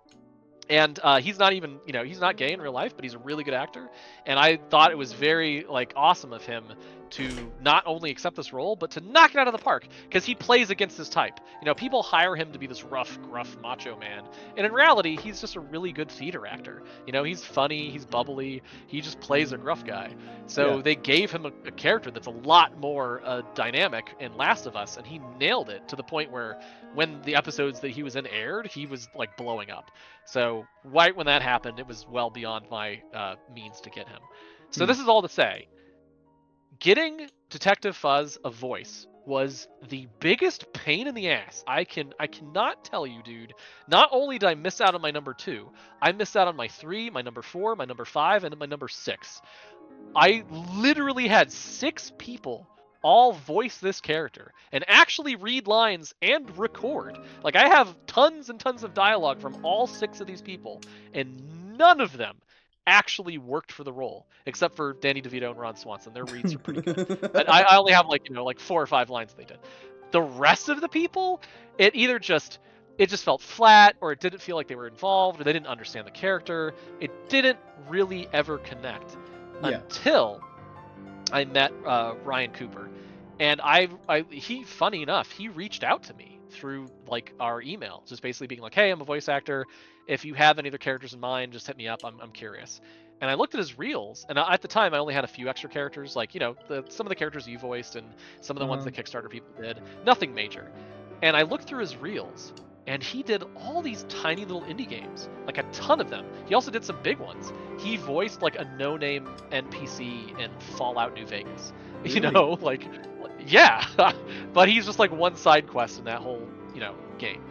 And he's not even, he's not gay in real life, but he's a really good actor. And I thought it was very like awesome of him to not only accept this role, but to knock it out of the park, because he plays against his type. People hire him to be this rough, gruff macho man, and in reality, he's just a really good theater actor. He's funny, he's bubbly, he just plays a gruff guy. So they gave him a character that's a lot more dynamic in Last of Us, and he nailed it to the point where when the episodes that he was in aired, he was like blowing up. So right when that happened, it was well beyond my means to get him. So this is all to say, getting Detective Fuzz a voice was the biggest pain in the ass. I cannot tell you, dude. Not only did I miss out on my number 2, I missed out on my 3, my number 4, my number 5, and my number 6. I literally had 6 people all voice this character and actually read lines and record. Like, I have tons and tons of dialogue from all 6 of these people, and none of them actually worked for the role, except for Danny DeVito and Ron Swanson. Their reads are pretty good. But I only have like 4 or 5 lines they did. The rest of the people, it just felt flat, or it didn't feel like they were involved, or they didn't understand the character. It didn't really ever connect until I met Ryan Cooper, and he, funny enough, he reached out to me through like our email, just basically being like, hey, I'm a voice actor. If you have any other characters in mind, just hit me up. I'm curious. And I looked at his reels, and at the time I only had a few extra characters, like some of the characters you voiced and some of the ones that Kickstarter people did. Nothing major. And I looked through his reels, and he did all these tiny little indie games, like a ton of them. He also did some big ones. He voiced like a no-name NPC in Fallout New Vegas. Really? Yeah. But he's just like one side quest in that whole, game.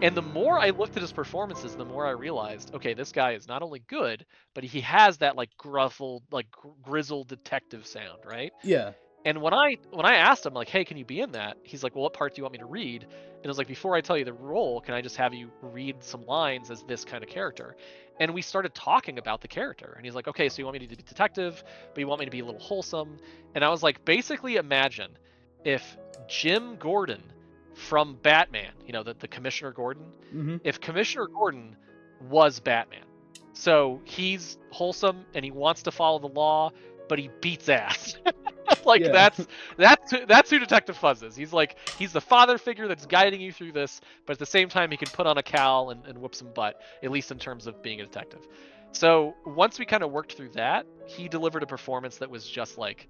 And the more I looked at his performances, the more I realized, okay, this guy is not only good, but he has that like gruffled, like grizzled detective sound, right? Yeah. And when I asked him, like, hey, can you be in that? He's like, well, what part do you want me to read? And I was like, before I tell you the role, can I just have you read some lines as this kind of character? And we started talking about the character. And he's like, okay, so you want me to be detective, but you want me to be a little wholesome. And I was like, basically imagine if Jim Gordon from Batman, the Commissioner Gordon, if Commissioner Gordon was Batman. So he's wholesome and he wants to follow the law, but he beats ass. Like Yeah. that's who Detective Fuzz is. He's the father figure that's guiding you through this, but at the same time he can put on a cowl and whoop some butt, at least in terms of being a detective. So once we kind of worked through that, he delivered a performance that was just like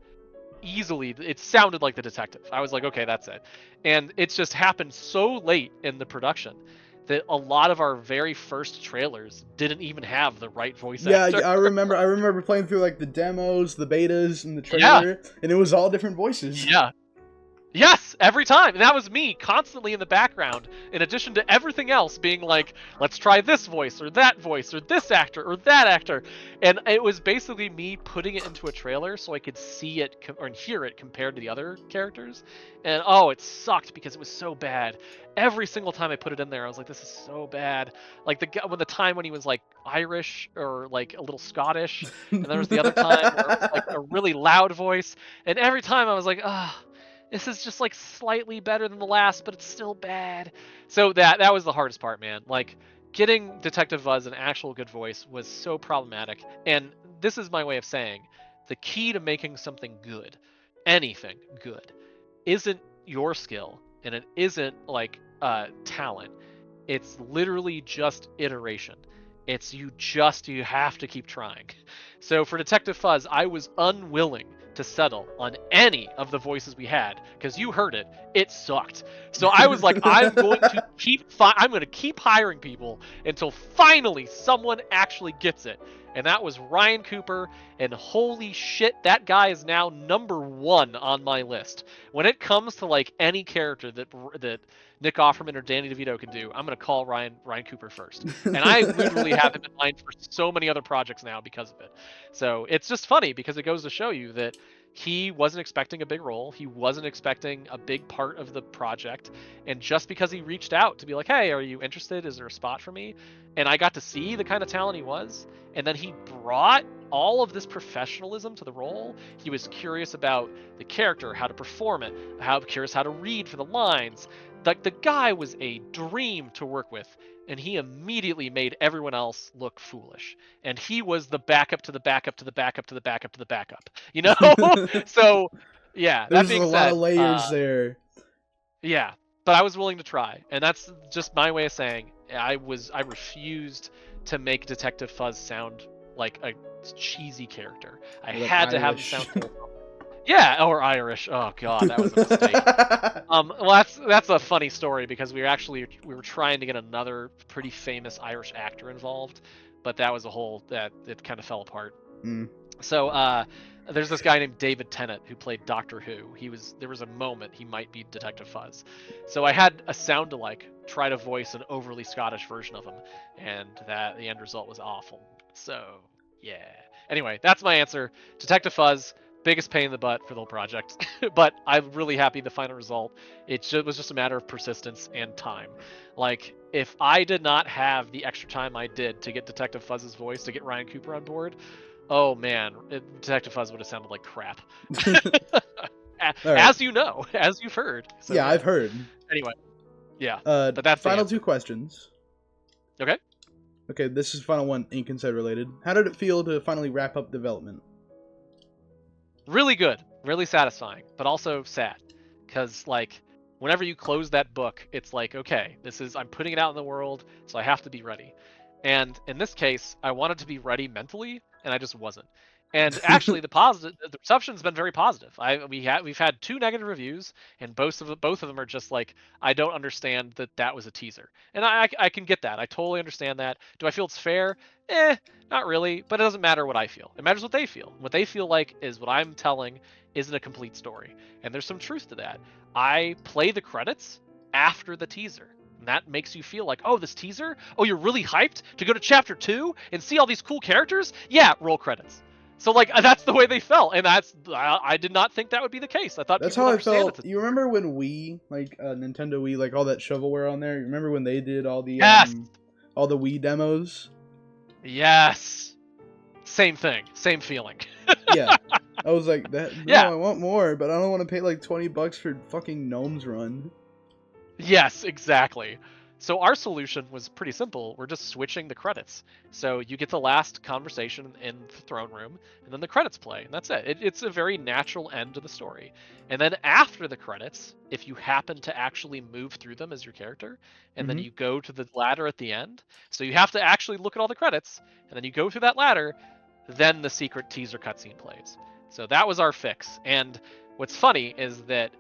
easily, it sounded like the detective. I was like, okay, that's it. And it's just happened so late in the production that a lot of our very first trailers didn't even have the right voice Yeah, actor. I remember playing through like the demos, the betas, and the Yeah, trailer, and it was all different voices. yeah. Yes, every time. And that was me constantly in the background, in addition to everything else being like, let's try this voice or this actor or that actor. And it was basically me putting it into a trailer so I could see it or hear it compared to the other characters. And oh, it sucked because it was so bad. Every single time I put it in there, I was like, this is so bad. Like the time when he was like Irish or like a little Scottish, and there was the other time where it was like a really loud voice. And every time I was like, ah. This is just like slightly better than the last, but it's still bad. So that was the hardest part, man. Like getting Detective Fuzz an actual good voice was so problematic. And this is my way of saying the key to making something good, anything good, isn't your skill and it isn't like talent. It's literally just iteration. It's you have to keep trying. So for Detective Fuzz, I was unwilling to settle on any of the voices we had because you heard it. It sucked. So I was like, I'm going to keep hiring people until finally someone actually gets it. And that was Ryan Cooper, and holy shit, that guy is now #1 on my list. When it comes to like any character that Nick Offerman or Danny DeVito can do, I'm gonna call Ryan Cooper first. And I literally have him in mind for so many other projects now because of it. So it's just funny because it goes to show you that he wasn't expecting a big role. He wasn't expecting a big part of the project. And just because he reached out to be like, hey, are you interested? Is there a spot for me? And I got to see the kind of talent he was. And then he brought all of this professionalism to the role. He was curious about the character, how to perform it, curious how to read for the lines. Like the guy was a dream to work with, and he immediately made everyone else look foolish. And he was the backup to the backup to the backup to the backup to the backup. You know? So yeah, that There's being a lot said, of layers there. yeah, but I was willing to try, and that's just my way of saying I refused to make Detective Fuzz sound like a cheesy character. I Like had to have him Irish. sound cool. Yeah, or Irish. Oh god, that was a mistake. Well, that's a funny story because we were trying to get another pretty famous Irish actor involved, but that was it kind of fell apart. Mm. So there's this guy named David Tennant who played Doctor Who. There was a moment he might be Detective Fuzz. So I had a sound-alike try to voice an overly Scottish version of him, and the end result was awful. So yeah. Anyway, that's my answer. Detective Fuzz, biggest pain in the butt for the whole project, but I'm really happy the final result. Was just a matter of persistence and time. Like if I did not have the extra time I did to get Detective Fuzz's voice to get Ryan Cooper on board, oh man, Detective Fuzz would have sounded like crap. As you know, as you've heard. So, yeah, I've heard. Anyway, yeah. But that's final 2 questions. Okay. Okay, this is final one, Ink and Said related. How did it feel to finally wrap up development? Really good, really satisfying, but also sad, because like whenever you close that book, it's like, okay, I'm putting it out in the world, so I have to be ready. And in this case, I wanted to be ready mentally, and I just wasn't. And actually, the reception's been very positive. We've had 2 negative reviews, and both of them are just like, I don't understand that was a teaser, and I can get that. I totally understand that. Do I feel it's fair? Not really, but it doesn't matter what I feel. It matters what they feel. What they feel like is what I'm telling isn't a complete story, and there's some truth to that. I play the credits after the teaser. And that makes you feel like, oh, this teaser? Oh, you're really hyped to go to chapter 2 and see all these cool characters? Yeah, roll credits. So like that's the way they felt, and I did not think that would be the case. I thought that's people how would I felt. it. You remember when Wii, like Nintendo Wii, like all that shovelware on there? You remember when they did all the all the Wii demos? Yes. Same thing, same feeling. Yeah, I was like that. No, yeah, I want more, but I don't want to pay like $20 for fucking Gnomes Run. Yes, exactly. So our solution was pretty simple. We're just switching the credits. So you get the last conversation in the throne room, and then the credits play, and that's it. It's a very natural end to the story. And then after the credits, if you happen to actually move through them as your character, and then Mm-hmm. you go to the ladder at the end, so you have to actually look at all the credits, and then you go through that ladder, then the secret teaser cutscene plays. So that was our fix. And what's funny is that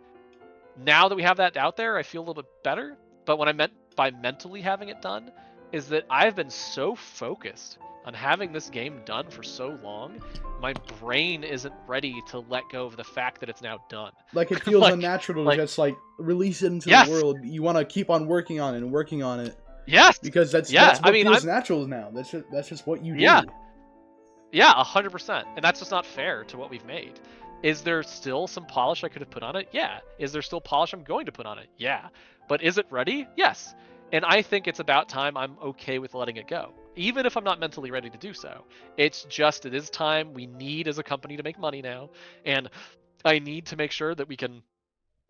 now that we have that out there, I feel a little bit better. But what I meant by mentally having it done is that I've been so focused on having this game done for so long, my brain isn't ready to let go of the fact that it's now done. Like it feels like, unnatural to like, just like release it into the yes, world. You want to keep on working on it and working on it yes, because that's yeah. what feels natural now. That's just what you Yeah, do. yeah, 100%. And that's just not fair to what we've made. Is there still some polish I could have put on it? Yeah. Is there still polish I'm going to put on it? Yeah. But is it ready? Yes. And I think it's about time I'm okay with letting it go, even if I'm not mentally ready to do so. It's just, it is time. We need as a company to make money now. And I need to make sure that we can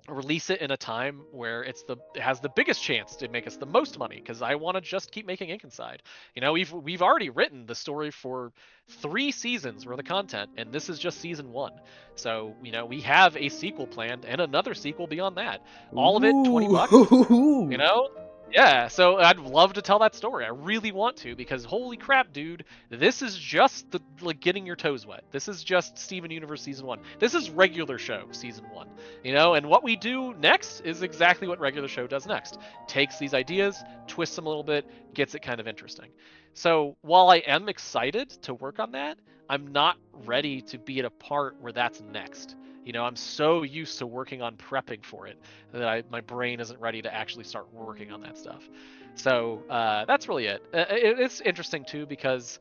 release it in a time where it has the biggest chance to make us the most money, because I want to just keep making Ink Inside. You know, we've already written the story for 3 seasons worth of content, and this is just season 1. So, you know, we have a sequel planned and another sequel beyond that. All of it $20, you Ooh. know? Yeah, so I'd love to tell that story. I really want to, because holy crap, dude, this is just the like getting your toes wet. This is just Steven Universe season 1. This is regular show season 1. You know, and what we do next is exactly what regular show does next. Takes these ideas, twists them a little bit, gets it kind of interesting. So, while I am excited to work on that, I'm not ready to be at a part where that's next. You know, I'm so used to working on prepping for it that my brain isn't ready to actually start working on that stuff. So that's really it. It's interesting too, because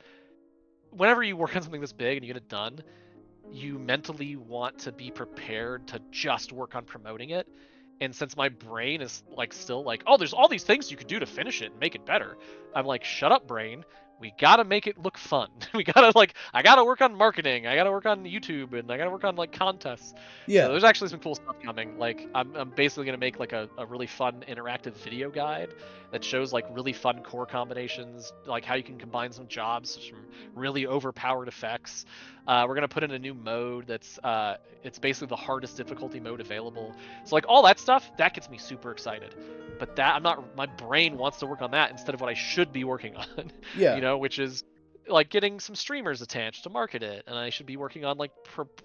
whenever you work on something this big and you get it done, you mentally want to be prepared to just work on promoting it. And since my brain is like still like, oh, there's all these things you could do to finish it and make it better, I'm like, shut up, brain. We gotta make it look fun. We gotta like, I gotta work on marketing. I gotta work on YouTube, and I gotta work on like contests. So Yeah. there's actually some cool stuff coming. Like I'm basically gonna make like a really fun interactive video guide that shows like really fun core combinations, like how you can combine some jobs, some really overpowered effects. We're gonna put in a new mode that's it's basically the hardest difficulty mode available. So like all that stuff, that gets me super excited. But that I'm not, my brain wants to work on that instead of what I should be working on. You Yeah. know, which is like getting some streamers attached to market it, and I should be working on like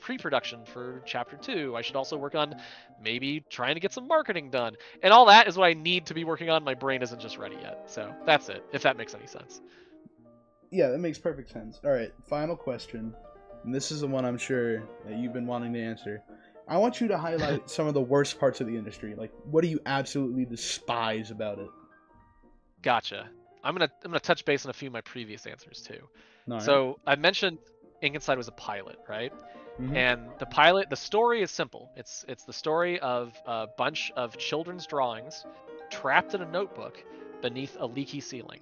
pre-production for chapter 2. I should also work on maybe trying to get some marketing done. And all that is what I need to be working on. My brain isn't just ready yet. So that's it, if that makes any sense. Yeah, that makes perfect sense. All right, final question. And this is the one I'm sure that you've been wanting to answer. I want you to highlight some of the worst parts of the industry. Like, what do you absolutely despise about it? Gotcha. I'm gonna touch base on a few of my previous answers too. All right. So I mentioned Ink Inside was a pilot, right? Mm-hmm. And the pilot, the story is simple. It's the story of a bunch of children's drawings trapped in a notebook beneath a leaky ceiling.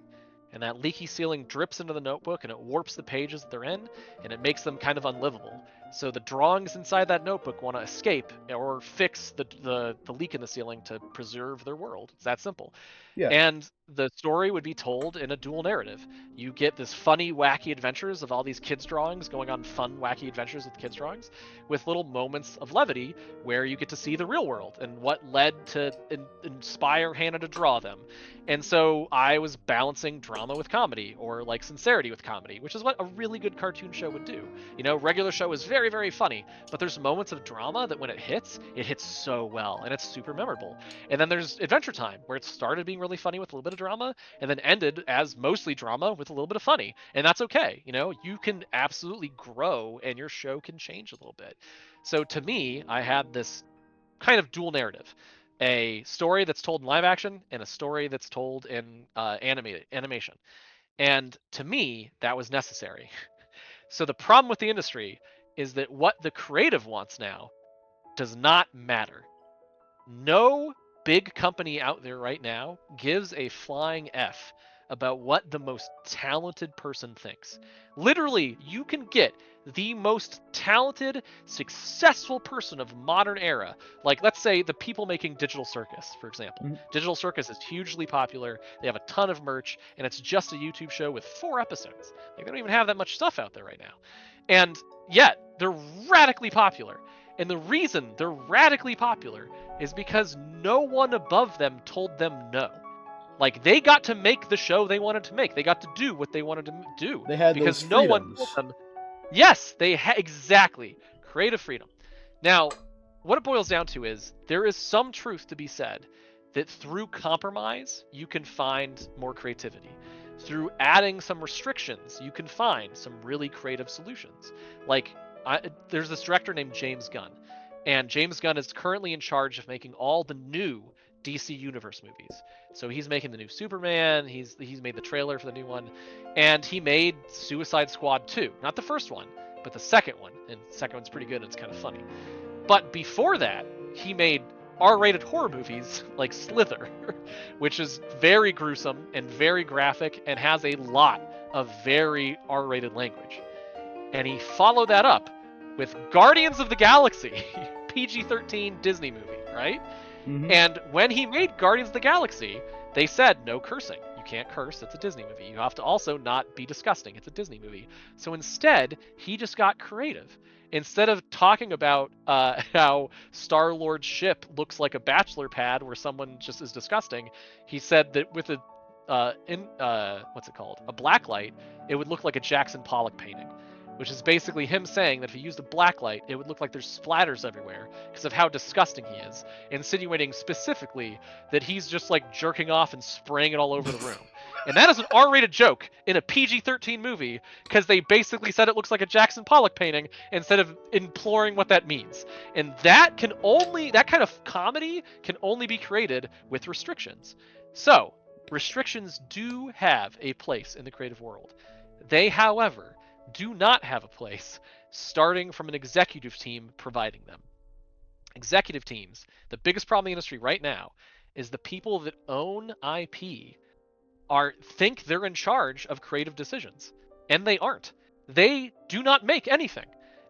And that leaky ceiling drips into the notebook, and it warps the pages that they're in, and it makes them kind of unlivable. So the drawings inside that notebook want to escape or fix the leak in the ceiling to preserve their world. It's that simple. Yeah. And the story would be told in a dual narrative. You get this funny, wacky adventures of all these kids' drawings going on fun, wacky adventures with kids' drawings, with little moments of levity where you get to see the real world and what led to inspire Hannah to draw them. And so I was balancing drama with comedy, or like sincerity with comedy, which is what a really good cartoon show would do. You know, regular show is very, very funny, but there's moments of drama that when it hits so well, and it's super memorable. And then there's Adventure Time, where it started being really funny with a little bit of drama, and then ended as mostly drama with a little bit of funny. And that's okay. You know, you can absolutely grow, and your show can change a little bit. So to me, I had this kind of dual narrative. A story that's told in live action and a story that's told in animation. And to me, that was necessary. So the problem with the industry is that what the creative wants now does not matter. No big company out there right now gives a flying F about what the most talented person thinks. Literally, you can get the most talented, successful person of modern era. Like, let's say the people making Digital Circus, for example. Mhm. Digital Circus is hugely popular. They have a ton of merch, and it's just a YouTube show with 4 episodes. Like, they don't even have that much stuff out there right now. And yet, they're radically popular. And the reason they're radically popular is because no one above them told them no. Like, they got to make the show they wanted to make. They got to do what they wanted to do. They had because those no one freedoms. told them. Yes, exactly. Creative freedom. Now, what it boils down to is there is some truth to be said that through compromise, you can find more creativity. Through adding some restrictions, you can find some really creative solutions. Like, there's this director named James Gunn, and James Gunn is currently in charge of making all the new DC Universe movies. So he's making the new Superman, he's made the trailer for the new one, and he made Suicide Squad 2. Not the first one, but the second one. And the second one's pretty good and it's kind of funny. But before that, he made R-rated horror movies like Slither, which is very gruesome and very graphic and has a lot of very R-rated language. And he followed that up with Guardians of the Galaxy, PG-13 Disney movie, right? Mhm. And when he made Guardians of the Galaxy, they said no cursing. You can't curse. It's a Disney movie. You have to also not be disgusting. It's a Disney movie. So instead, he just got creative. Instead of talking about how Star-Lord's ship looks like a bachelor pad where someone just is disgusting, he said that with a what's it called? A blacklight, it would look like a Jackson Pollock painting. Which is basically him saying that if he used a blacklight, it would look like there's splatters everywhere because of how disgusting he is, insinuating specifically that he's just like jerking off and spraying it all over the room. And that is an R-rated joke in a PG-13 movie because they basically said it looks like a Jackson Pollock painting instead of imploring what that means. And that kind of comedy can only be created with restrictions. So, restrictions do have a place in the creative world. They, however, do not have a place starting from an executive team providing them. Executive teams, the biggest problem in the industry right now is the people that own IP think they're in charge of creative decisions, and they aren't. They do not make anything.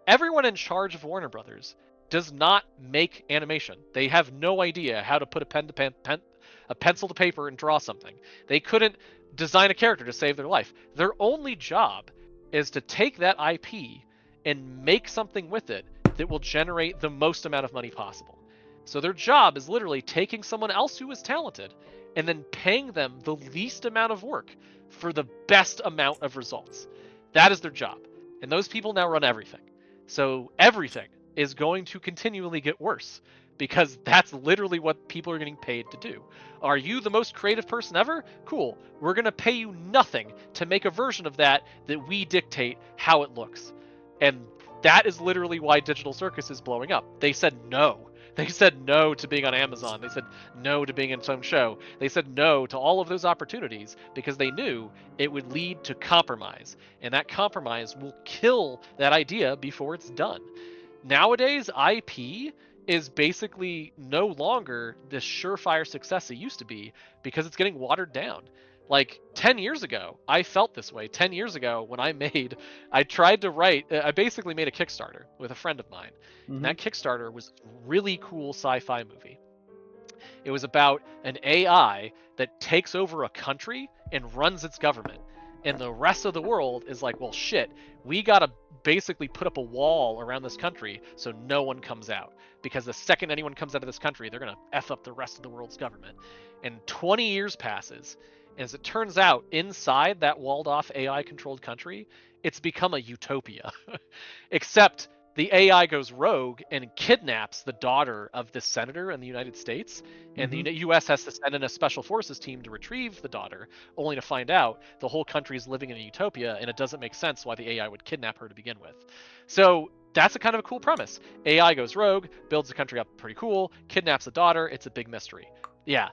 Everyone in charge of Warner Brothers does not make animation. They have no idea how to put a pencil to paper and draw something. They couldn't design a character to save their life. Their only job is to take that IP and make something with it that will generate the most amount of money possible. So their job is literally taking someone else who is talented and then paying them the least amount of work for the best amount of results. That is their job. And those people now run everything. So everything is going to continually get worse because that's literally what people are getting paid to do. Are you the most creative person ever? Cool. We're going to pay you nothing to make a version of that we dictate how it looks. And that is literally why Digital Circus is blowing up. They said no. They said no to being on Amazon. They said no to being in some show. They said no to all of those opportunities because they knew it would lead to compromise. And that compromise will kill that idea before it's done. Nowadays, IP is basically no longer the surefire success it used to be because it's getting watered down. Like 10 years ago, I felt this way. 10 years ago, when I basically made a Kickstarter with a friend of mine. Mhm. And that Kickstarter was a really cool sci-fi movie. It was about an AI that takes over a country and runs its government. And the rest of the world is like, well, shit, we gotta basically put up a wall around this country so no one comes out. Because the second anyone comes out of this country, they're gonna F up the rest of the world's government. And 20 years passes. And as it turns out, inside that walled off AI controlled country, it's become a utopia. Except the AI goes rogue and kidnaps the daughter of the senator in the United States, and the U.S. has to send in a special forces team to retrieve the daughter, only to find out the whole country is living in a utopia, and it doesn't make sense why the AI would kidnap her to begin with. So that's a kind of a cool premise. AI goes rogue, builds the country up pretty cool, kidnaps the daughter, it's a big mystery. Yeah.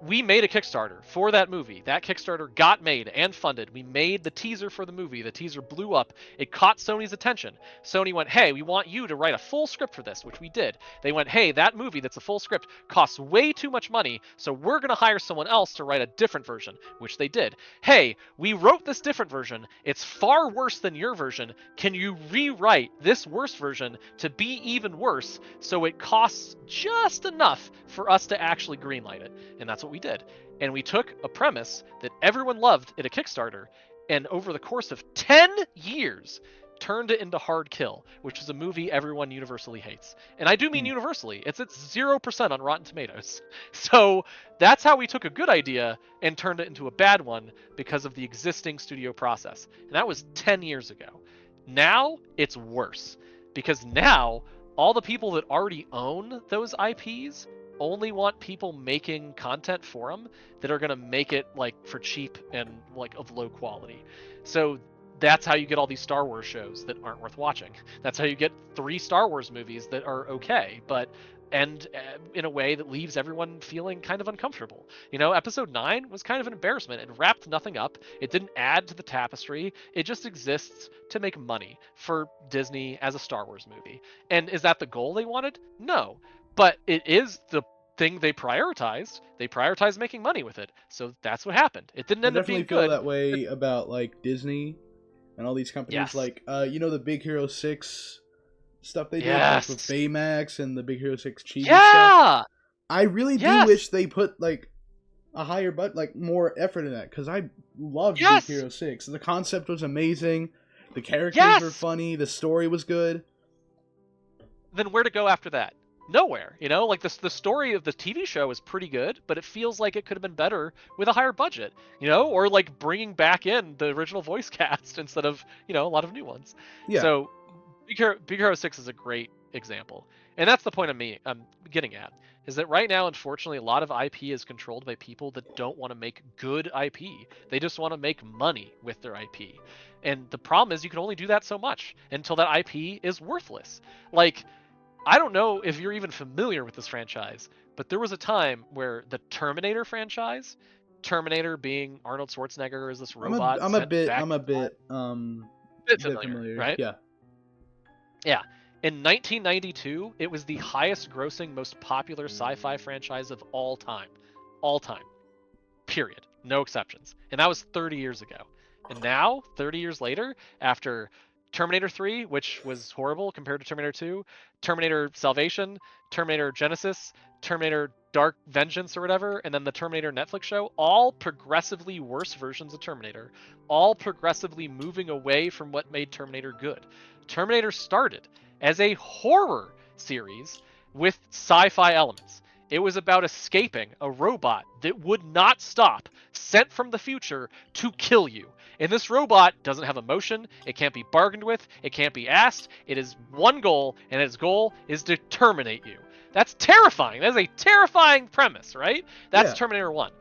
we made a Kickstarter for that movie. That Kickstarter got made and funded. We made the teaser for the movie. The teaser blew up. It caught Sony's attention. Sony went, hey, we want you to write a full script for this, which we did. They went, hey, that movie that's a full script costs way too much money, so we're going to hire someone else to write a different version, which they did. Hey, we wrote this different version. It's far worse than your version. Can you rewrite this worse version to be even worse so it costs just enough for us to actually greenlight it? And that's what we did. And we took a premise that everyone loved in a Kickstarter, and over the course of 10 years, turned it into Hard Kill, which is a movie everyone universally hates. And I do mean universally. It's at 0% on Rotten Tomatoes. So that's how we took a good idea and turned it into a bad one because of the existing studio process. And that was 10 years ago. Now it's worse because now all the people that already own those IPs only want people making content for them that are going to make it like for cheap and like of low quality. So that's how you get all these Star Wars shows that aren't worth watching. That's how you get 3 Star Wars movies that are okay, but end in a way that leaves everyone feeling kind of uncomfortable. You know, episode 9 was kind of an embarrassment. It wrapped nothing up. It didn't add to the tapestry. It just exists to make money for Disney as a Star Wars movie. And is that the goal they wanted? No. But it is the thing they prioritized. They prioritized making money with it. So that's what happened. It didn't end up being good. I definitely feel that way about like Disney and all these companies. Yes. Like you know, the Big Hero 6 stuff they did, Yes. like with Baymax and the Big Hero 6 cheesy Yeah. stuff. I really do wish they put like a higher like more effort in that, because I loved Big Hero 6. The concept was amazing. The characters were funny. The story was good. Then where to go after that? Nowhere. You know, like the story of the TV show is pretty good, but it feels like it could have been better with a higher budget. You know, or like bringing back in the original voice cast instead of, you know, a lot of new ones. Yeah. So Big Hero 6 is a great example. And that's the point I'm getting at, is that right now, unfortunately, a lot of IP is controlled by people that don't want to make good IP. They just want to make money with their IP. And the problem is you can only do that so much until that IP is worthless. Like, I don't know if you're even familiar with this franchise, but there was a time where the Terminator franchise, Terminator being Arnold Schwarzenegger as this robot. I'm a bit familiar, right? Yeah. Yeah. In 1992, it was the highest grossing, most popular sci-fi franchise of all time. All time. Period. No exceptions. And that was 30 years ago. And now, 30 years later, after Terminator 3, which was horrible compared to Terminator 2, Terminator Salvation, Terminator Genesis, Terminator Dark Vengeance or whatever, and then the Terminator Netflix show, all progressively worse versions of Terminator, all progressively moving away from what made Terminator good. Terminator started as a horror series with sci-fi elements. It was about escaping a robot that would not stop, sent from the future to kill you. And this robot doesn't have emotion, it can't be bargained with, it can't be asked, it is one goal, and its goal is to terminate you. That's terrifying. That is a terrifying premise, right? That's Terminator 1.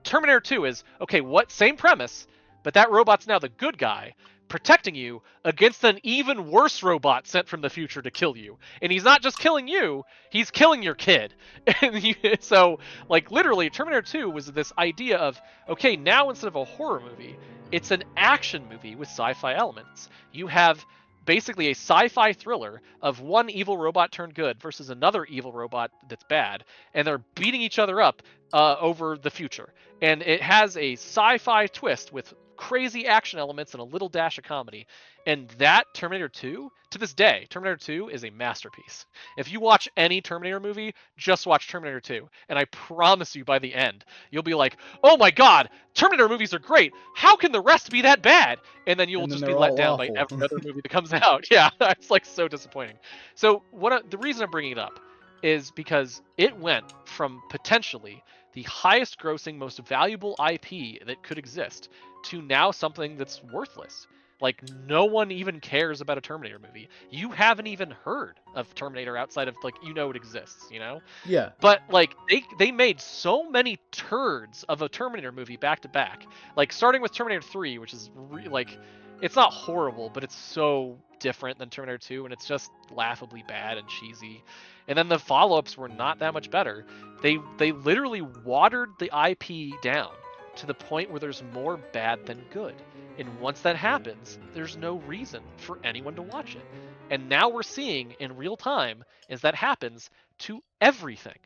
Terminator 2 is, okay, what same premise, but that robot's now the good guy, protecting you against an even worse robot sent from the future to kill you. And he's not just killing you, he's killing your kid. And so, like, literally, Terminator 2 was this idea of, okay, now instead of a horror movie, it's an action movie with sci-fi elements. You have basically a sci-fi thriller of one evil robot turned good versus another evil robot that's bad, and they're beating each other up over the future. And it has a sci-fi twist with crazy action elements and a little dash of comedy. And that Terminator 2, to this day, Terminator 2 is a masterpiece. If you watch any Terminator movie, just watch Terminator 2. And I promise you by the end, you'll be like, oh my god, Terminator movies are great. How can the rest be that bad? And then you'll just be let down by every other movie that comes out. Yeah, it's like so disappointing. So the reason I'm bringing it up is because it went from potentially the highest grossing, most valuable IP that could exist to now something that's worthless. Like, no one even cares about a Terminator movie. You haven't even heard of Terminator outside of, like, you know it exists, you know? Yeah. But, like, they made so many turds of a Terminator movie back to back. Like, starting with Terminator 3, which is, like, it's not horrible, but it's so different than Terminator 2, and it's just laughably bad and cheesy. And then the follow-ups were not that much better. They literally watered the IP down to the point where there's more bad than good. And once that happens, there's no reason for anyone to watch it. And now we're seeing in real time as that happens to everything.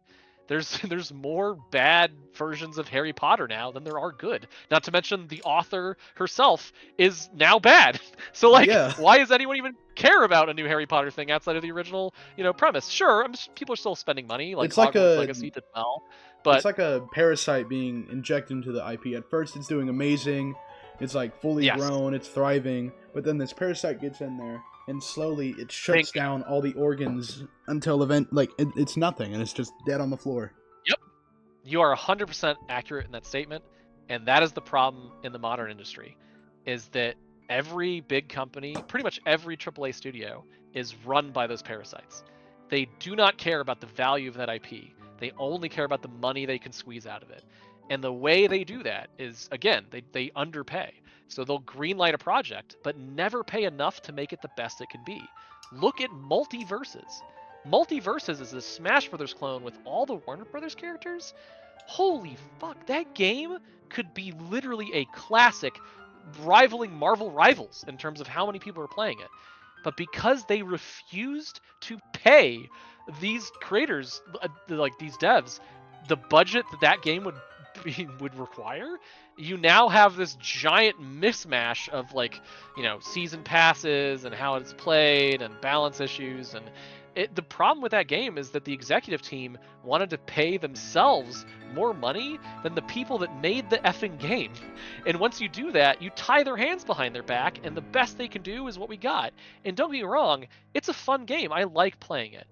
There's more bad versions of Harry Potter now than there are good. Not to mention the author herself is now bad. So like, Yeah. why does anyone even care about a new Harry Potter thing outside of the original, premise? Sure, people are still spending money, like It's like Hogwarts a- Legacy did well, but It's like a parasite being injected into the IP. At first, it's doing amazing. It's like fully Yes. grown. It's thriving. But then this parasite gets in there, and slowly it shuts down all the organs until it's nothing, and it's just dead on the floor. Yep. You are 100% accurate in that statement, and that is the problem in the modern industry, is that every big company, pretty much every AAA studio, is run by those parasites. They do not care about the value of that IP. They only care about the money they can squeeze out of it. And the way they do that is, again, they underpay. So they'll greenlight a project, but never pay enough to make it the best it can be. Look at Multiverses. Multiverses is a Smash Brothers clone with all the Warner Brothers characters. Holy fuck, that game could be literally a classic, rivaling Marvel Rivals in terms of how many people are playing it. But because they refused to pay these creators, like these devs, the budget that game would require, you now have this giant mismatch of season passes and how it's played and balance issues. And the problem with that game is that the executive team wanted to pay themselves more money than the people that made the effing game. And once you do that, you tie their hands behind their back, and the best they can do is what we got. And don't get me wrong, it's a fun game. I like playing it.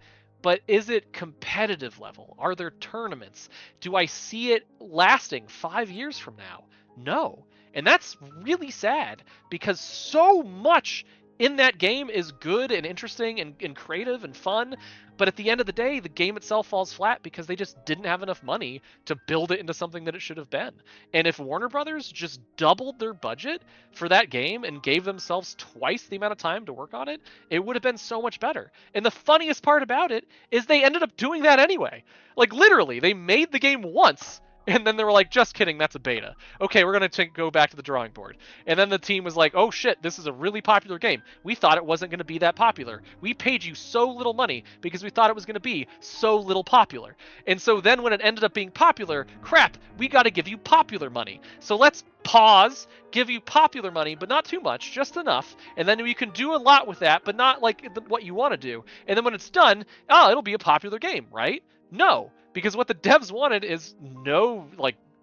But is it competitive level? Are there tournaments? Do I see it lasting 5 years from now? No. And that's really sad, because so much in that game is good and interesting and creative and fun, but at the end of the day, the game itself falls flat because they just didn't have enough money to build it into something that it should have been. And if Warner Brothers just doubled their budget for that game and gave themselves twice the amount of time to work on it, it would have been so much better. And the funniest part about it is they ended up doing that anyway. Like, literally, they made the game once, and then they were like, just kidding, that's a beta. Okay, we're going to go back to the drawing board. And then the team was like, oh shit, this is a really popular game. We thought it wasn't going to be that popular. We paid you so little money because we thought it was going to be so little popular. And so then when it ended up being popular, crap, we got to give you popular money. So let's pause, give you popular money, but not too much, just enough. And then you can do a lot with that, but not like what you want to do. And then when it's done, it'll be a popular game, right? No. Because what the devs wanted is no,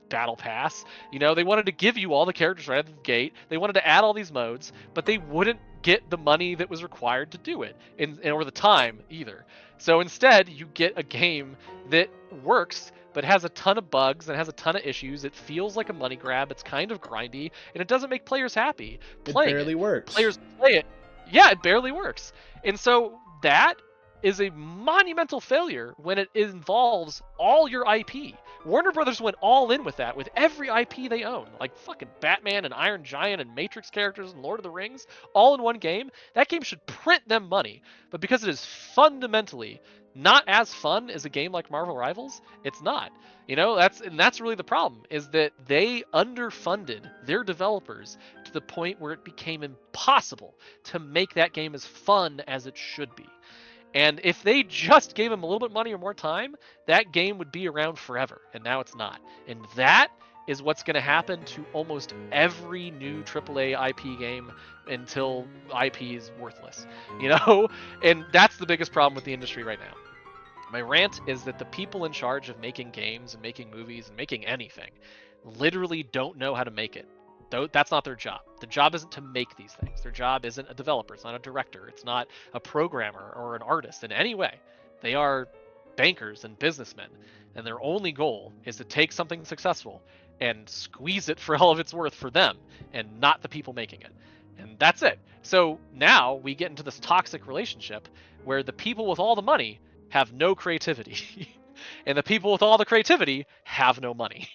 battle pass. They wanted to give you all the characters right out of the gate. They wanted to add all these modes, but they wouldn't get the money that was required to do it, or the time either. So instead, you get a game that works, but has a ton of bugs and has a ton of issues. It feels like a money grab. It's kind of grindy, and it doesn't make players happy. It barely works. Players play it. Yeah, it barely works. And so that is a monumental failure when it involves all your IP. Warner Brothers went all in with that, with every IP they own, like fucking Batman and Iron Giant and Matrix characters and Lord of the Rings, all in one game. That game should print them money, but because it is fundamentally not as fun as a game like Marvel Rivals, it's not. That's really the problem, is that they underfunded their developers to the point where it became impossible to make that game as fun as it should be. And if they just gave him a little bit of money or more time, that game would be around forever. And now it's not. And that is what's going to happen to almost every new AAA IP game until IP is worthless. And that's the biggest problem with the industry right now. My rant is that the people in charge of making games and making movies and making anything literally don't know how to make it. That's not their job. Their job isn't to make these things. Their job isn't a developer. It's not a director. It's not a programmer or an artist in any way. They are bankers and businessmen, and their only goal is to take something successful and squeeze it for all of its worth for them and not the people making it. And that's it. So now we get into this toxic relationship where the people with all the money have no creativity. and the people with all the creativity have no money.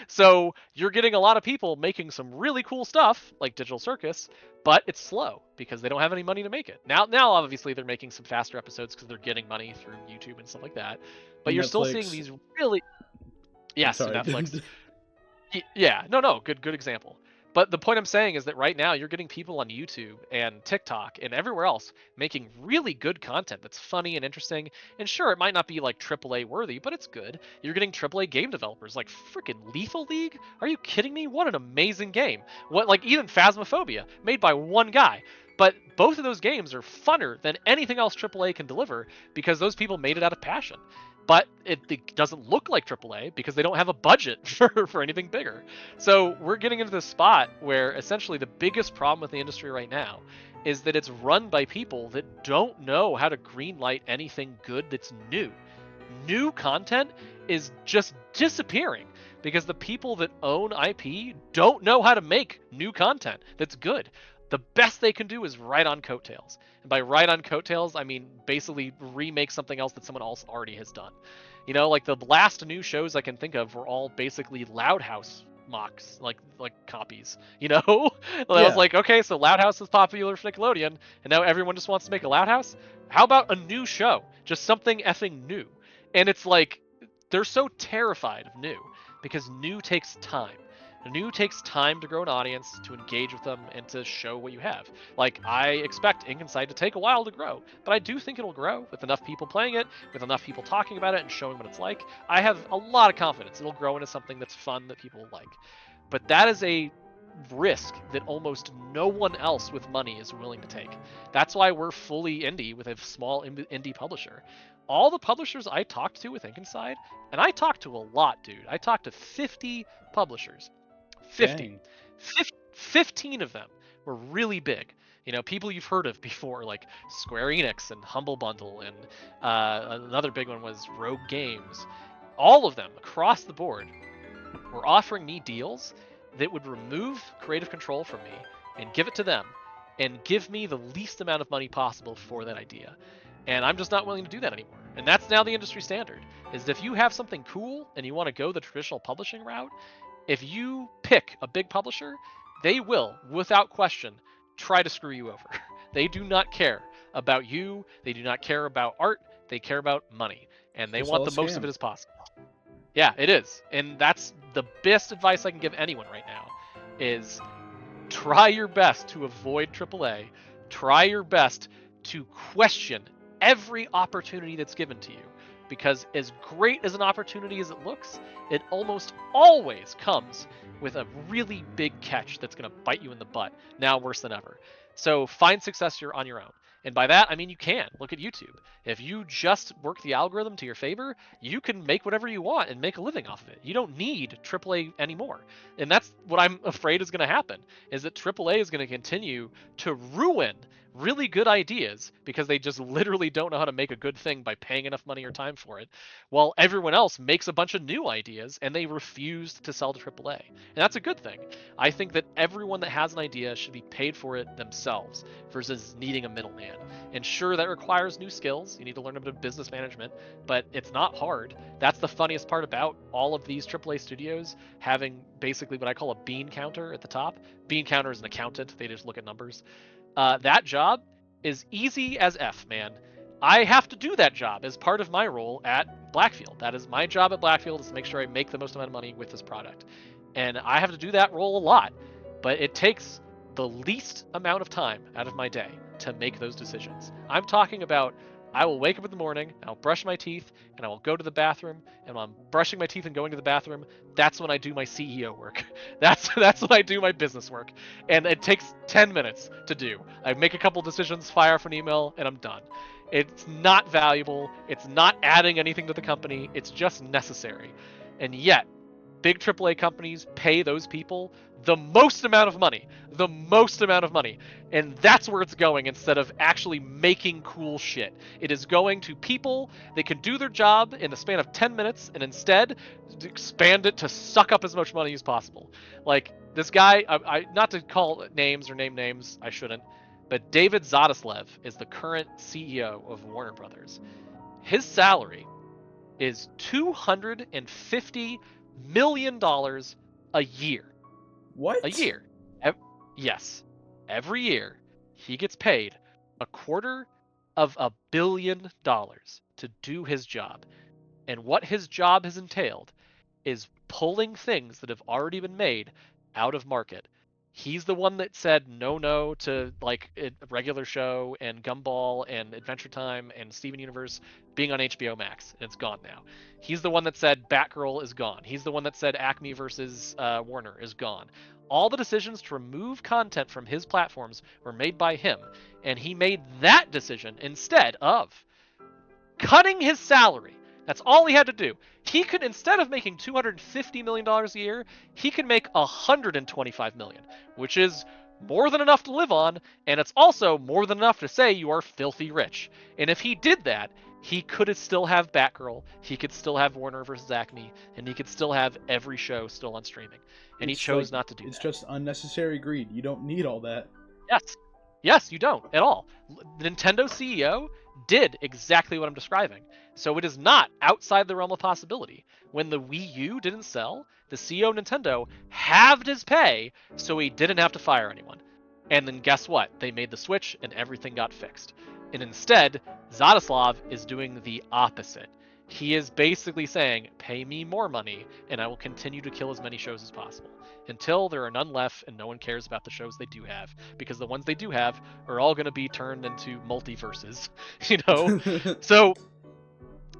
So you're getting a lot of people making some really cool stuff like Digital Circus, but it's slow because they don't have any money to make it. Now obviously they're making some faster episodes because they're getting money through YouTube and stuff like that. But And you're still seeing Netflix. these really I'm yes, sorry. Netflix. Yeah, no, good example. But the point I'm saying is that right now you're getting people on YouTube and TikTok and everywhere else making really good content that's funny and interesting. And sure, it might not be like AAA worthy, but it's good. You're getting AAA game developers like freaking Lethal League. Are you kidding me? What an amazing game! What like even Phasmophobia, made by one guy. But both of those games are funner than anything else AAA can deliver because those people made it out of passion. But it doesn't look like AAA because they don't have a budget for anything bigger. So we're getting into this spot where essentially the biggest problem with the industry right now is that it's run by people that don't know how to greenlight anything good that's new. New content is just disappearing because the people that own IP don't know how to make new content that's good. The best they can do is ride on coattails. And by ride on coattails, I mean basically remake something else that someone else already has done. You know, like the last new shows I can think of were all basically Loud House mocks, like copies. You know, I was like, okay, so Loud House is popular for Nickelodeon, and now everyone just wants to make a Loud House. How about a new show, just something effing new? And it's like they're so terrified of new because new takes time. New takes time to grow an audience, to engage with them, and to show what you have. Like, I expect Ink Inside to take a while to grow, but I do think it'll grow with enough people playing it, with enough people talking about it and showing what it's like. I have a lot of confidence it'll grow into something that's fun that people will like. But that is a risk that almost no one else with money is willing to take. That's why we're fully indie with a small indie publisher. All the publishers I talked to with Ink Inside, and I talked to a lot, dude. I talked to 50 publishers. 50. Dang. 15 of them were really big. You know, people you've heard of before, like Square Enix and Humble Bundle, and another big one was Rogue Games. All of them, across the board, were offering me deals that would remove creative control from me and give it to them and give me the least amount of money possible for that idea. And I'm just not willing to do that anymore. And that's now the industry standard, is if you have something cool and you want to go the traditional publishing route, if you pick a big publisher, they will, without question, try to screw you over. They do not care about you. They do not care about art. They care about money. And they want the most of it as possible. Yeah, it is. And that's the best advice I can give anyone right now, is try your best to avoid AAA. Try your best to question every opportunity that's given to you. Because as great as an opportunity as it looks, it almost always comes with a really big catch that's going to bite you in the butt, now worse than ever. So find success on your own. And by that, I mean you can. Look at YouTube. If you just work the algorithm to your favor, you can make whatever you want and make a living off of it. You don't need AAA anymore. And that's what I'm afraid is going to happen, is that AAA is going to continue to ruin really good ideas because they just literally don't know how to make a good thing by paying enough money or time for it, while everyone else makes a bunch of new ideas and they refuse to sell to AAA. And that's a good thing. I think that everyone that has an idea should be paid for it themselves versus needing a middleman. And sure, that requires new skills. You need to learn a bit of business management, but it's not hard. That's the funniest part about all of these AAA studios having basically what I call a bean counter at the top. Bean counter is an accountant. They just look at numbers. That job is easy as F, man. I have to do that job as part of my role at Blackfield. That is my job at Blackfield, is to make sure I make the most amount of money with this product. And I have to do that role a lot, but it takes the least amount of time out of my day to make those decisions. I'm talking about I will wake up in the morning, I'll brush my teeth, and I will go to the bathroom, and while I'm brushing my teeth and going to the bathroom, that's when I do my CEO work. That's when I do my business work. And it takes 10 minutes to do. I make a couple decisions, fire off an email, and I'm done. It's not valuable, it's not adding anything to the company, it's just necessary. And yet, big AAA companies pay those people the most amount of money. And that's where it's going instead of actually making cool shit. It is going to people that can do their job in the span of 10 minutes and instead expand it to suck up as much money as possible. Like this guy, I not to call names or name names, I shouldn't, but David Zadislev is the current CEO of Warner Brothers. His salary is $250 million a year. A What? year. Yes. Every year, he gets paid $250 million to do his job. And what his job has entailed is pulling things that have already been made out of market. He's the one that said no to like a regular show and Gumball and Adventure Time and Steven Universe being on HBO Max, and it's gone now. He's the one that said Batgirl is gone. He's the one that said Acme versus Warner is gone. All the decisions to remove content from his platforms were made by him, and he made that decision instead of cutting his salary. That's all he had to do. He could, instead of making $250 million a year, he could make $125 million, which is more than enough to live on, and it's also more than enough to say you are filthy rich. And if he did that, he could still have Batgirl, he could still have Warner versus Acme, and he could still have every show still on streaming. And he chose not to do It's that. just unnecessary greed. You don't need all that. Yes. Yes, you don't at all. The Nintendo CEO did exactly what I'm describing. So it is not outside the realm of possibility. When the Wii U didn't sell, the CEO of Nintendo halved his pay so he didn't have to fire anyone. And then guess what? They made the Switch and everything got fixed. And instead, Zadislav is doing the opposite. He is basically saying, pay me more money, and I will continue to kill as many shows as possible until there are none left and no one cares about the shows they do have, because the ones they do have are all going to be turned into multiverses, you know? So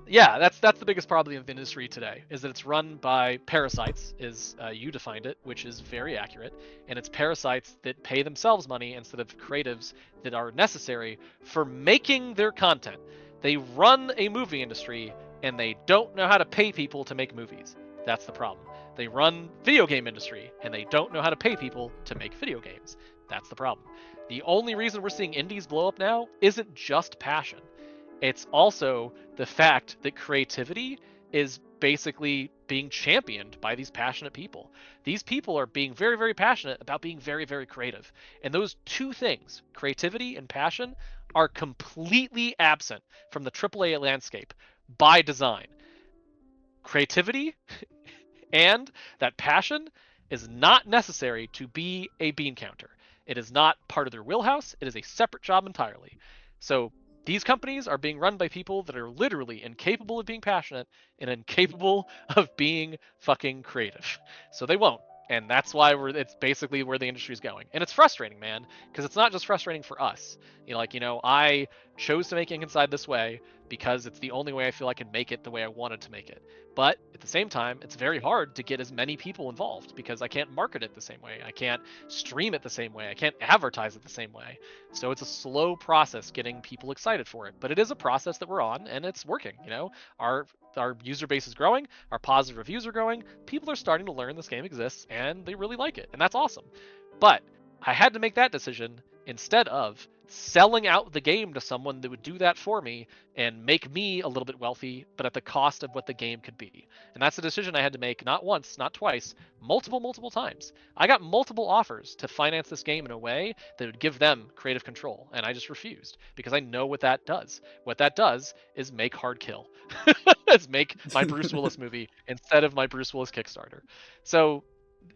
yeah, that's the biggest problem of the industry today, is that it's run by parasites, as you defined it, which is very accurate, and it's parasites that pay themselves money instead of creatives that are necessary for making their content. They run a movie industry and they don't know how to pay people to make movies. That's the problem. They run video game industry and they don't know how to pay people to make video games. That's the problem. The only reason we're seeing indies blow up now isn't just passion. It's also the fact that creativity is basically being championed by these passionate people. These people are being very, very passionate about being very, very creative. And those two things, creativity and passion, are completely absent from the AAA landscape by design. Creativity and that passion is not necessary to be a bean counter. It is not part of their wheelhouse. It is a separate job entirely. So these companies are being run by people that are literally incapable of being passionate and incapable of being fucking creative. So they won't. And that's why it's basically where the industry is going. And it's frustrating, man, because it's not just frustrating for us. I chose to make Ink Inside this way because it's the only way I feel I can make it the way I wanted to make it. But at the same time, it's very hard to get as many people involved because I can't market it the same way. I can't stream it the same way. I can't advertise it the same way. So it's a slow process getting people excited for it. But it is a process that we're on, and it's working. Our user base is growing, our positive reviews are growing, people are starting to learn this game exists, and they really like it, and that's awesome. But I had to make that decision instead of selling out the game to someone that would do that for me and make me a little bit wealthy, but at the cost of what the game could be. And that's a decision I had to make not once, not twice, multiple times. I got multiple offers to finance this game in a way that would give them creative control, and I just refused because I know what that does. What that does is make Hard Kill. Is make my Bruce Willis movie instead of my Bruce Willis Kickstarter. So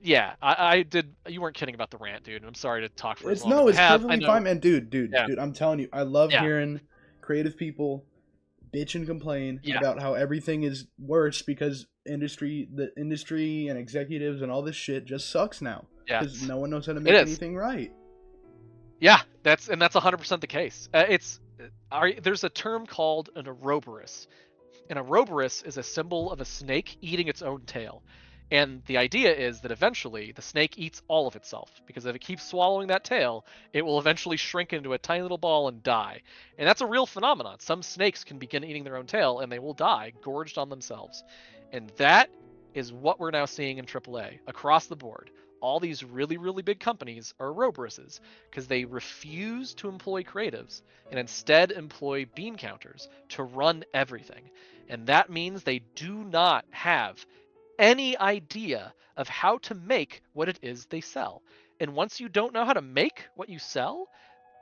yeah, I did. You weren't kidding about the rant, dude. I'm sorry to talk for as long as I It's have. perfectly fine, man. Dude, Yeah. I'm telling you, I love Yeah. hearing creative people bitch and complain Yeah. about how everything is worse because the industry and executives and all this shit just sucks now Yeah. because no one knows how to make anything right. Yeah, that's 100% the case. There's a term called an Ouroboros. An Ouroboros is a symbol of a snake eating its own tail. And the idea is that eventually the snake eats all of itself, because if it keeps swallowing that tail, it will eventually shrink into a tiny little ball and die. And that's a real phenomenon. Some snakes can begin eating their own tail and they will die, gorged on themselves. And that is what we're now seeing in AAA across the board. All these really, really big companies are Ouroboroses because they refuse to employ creatives and instead employ bean counters to run everything. And that means they do not have any idea of how to make what it is they sell. And once you don't know how to make what you sell,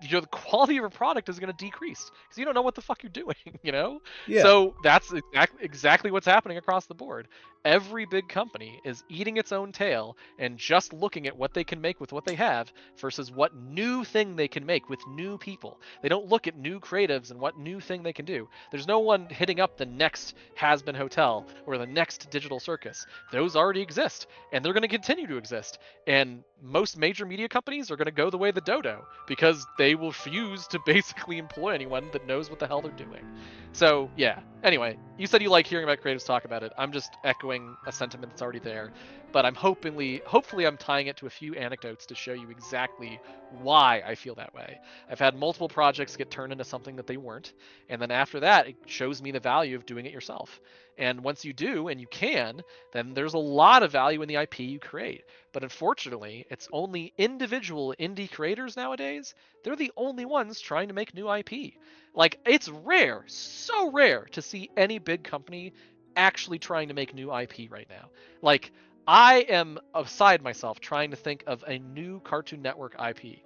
the quality of your product is going to decrease because you don't know what the fuck you're doing, Yeah. So that's exactly what's happening across the board. Every big company is eating its own tail and just looking at what they can make with what they have versus what new thing they can make with new people. They don't look at new creatives and what new thing they can do. There's no one hitting up the next has-been hotel or the next digital circus. Those already exist, and they're going to continue to exist. And most major media companies are going to go the way of the dodo because they will refuse to basically employ anyone that knows what the hell they're doing. So yeah. Anyway, you said you like hearing about creatives talk about it. I'm just echoing a sentiment that's already there, but I'm hopefully I'm tying it to a few anecdotes to show you exactly why I feel that way. I've had multiple projects get turned into something that they weren't, and then after that, it shows me the value of doing it yourself. And once you do, and you can, then there's a lot of value in the IP you create. But unfortunately, it's only individual indie creators nowadays. They're the only ones trying to make new IP. Like, it's rare, so rare, to see any big company actually trying to make new IP right now. Like, I am beside myself trying to think of a new Cartoon Network IP.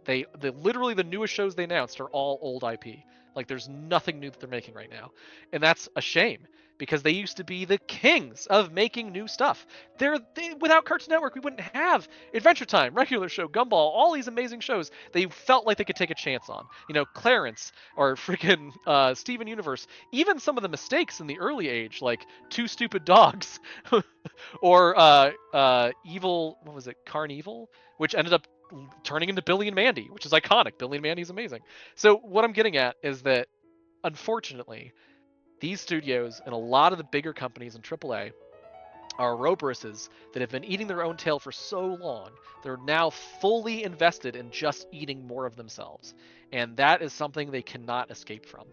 They literally the newest shows they announced are all old IP. Like, there's nothing new that they're making right now, and that's a shame because they used to be the kings of making new stuff. Without Cartoon Network, we wouldn't have Adventure Time, Regular Show, Gumball, all these amazing shows. They felt like they could take a chance on. Clarence or freaking Steven Universe. Even some of the mistakes in the early age, like Two Stupid Dogs, or Evil. What was it? Carnival, which ended up turning into Billy and Mandy, which is iconic. Billy and Mandy is amazing. So what I'm getting at is that, unfortunately, these studios and a lot of the bigger companies in AAA are Ouroboroses that have been eating their own tail for so long. They're now fully invested in just eating more of themselves. And that is something they cannot escape from.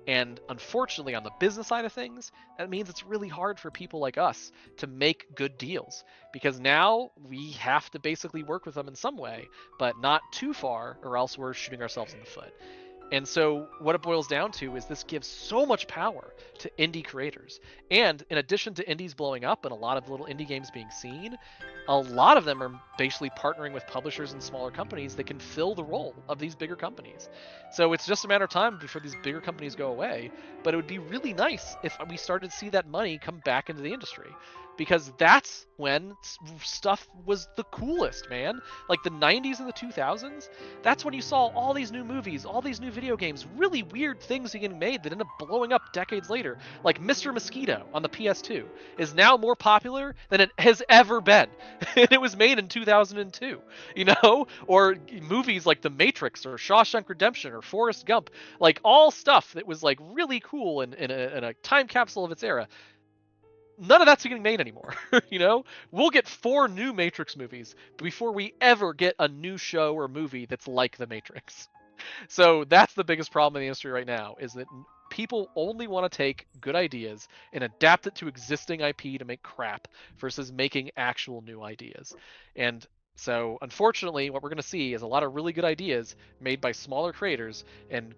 And unfortunately, on the business side of things, that means it's really hard for people like us to make good deals because now we have to basically work with them in some way, but not too far, or else we're shooting ourselves in the foot. And so what it boils down to is this gives so much power to indie creators. And in addition to indies blowing up and a lot of little indie games being seen, a lot of them are basically partnering with publishers and smaller companies that can fill the role of these bigger companies. So it's just a matter of time before these bigger companies go away. But it would be really nice if we started to see that money come back into the industry. Because that's when stuff was the coolest, man. Like the 90s and the 2000s, that's when you saw all these new movies, all these new video games, really weird things getting made that end up blowing up decades later. Like Mr. Mosquito on the PS2 is now more popular than it has ever been. And it was made in 2002, Or movies like The Matrix or Shawshank Redemption or Forrest Gump, like all stuff that was like really cool in a time capsule of its era. None of that's getting made anymore. We'll get 4 new Matrix movies before we ever get a new show or movie that's like The Matrix. So that's the biggest problem in the industry right now, is that people only want to take good ideas and adapt it to existing IP to make crap versus making actual new ideas. And so unfortunately, what we're going to see is a lot of really good ideas made by smaller creators and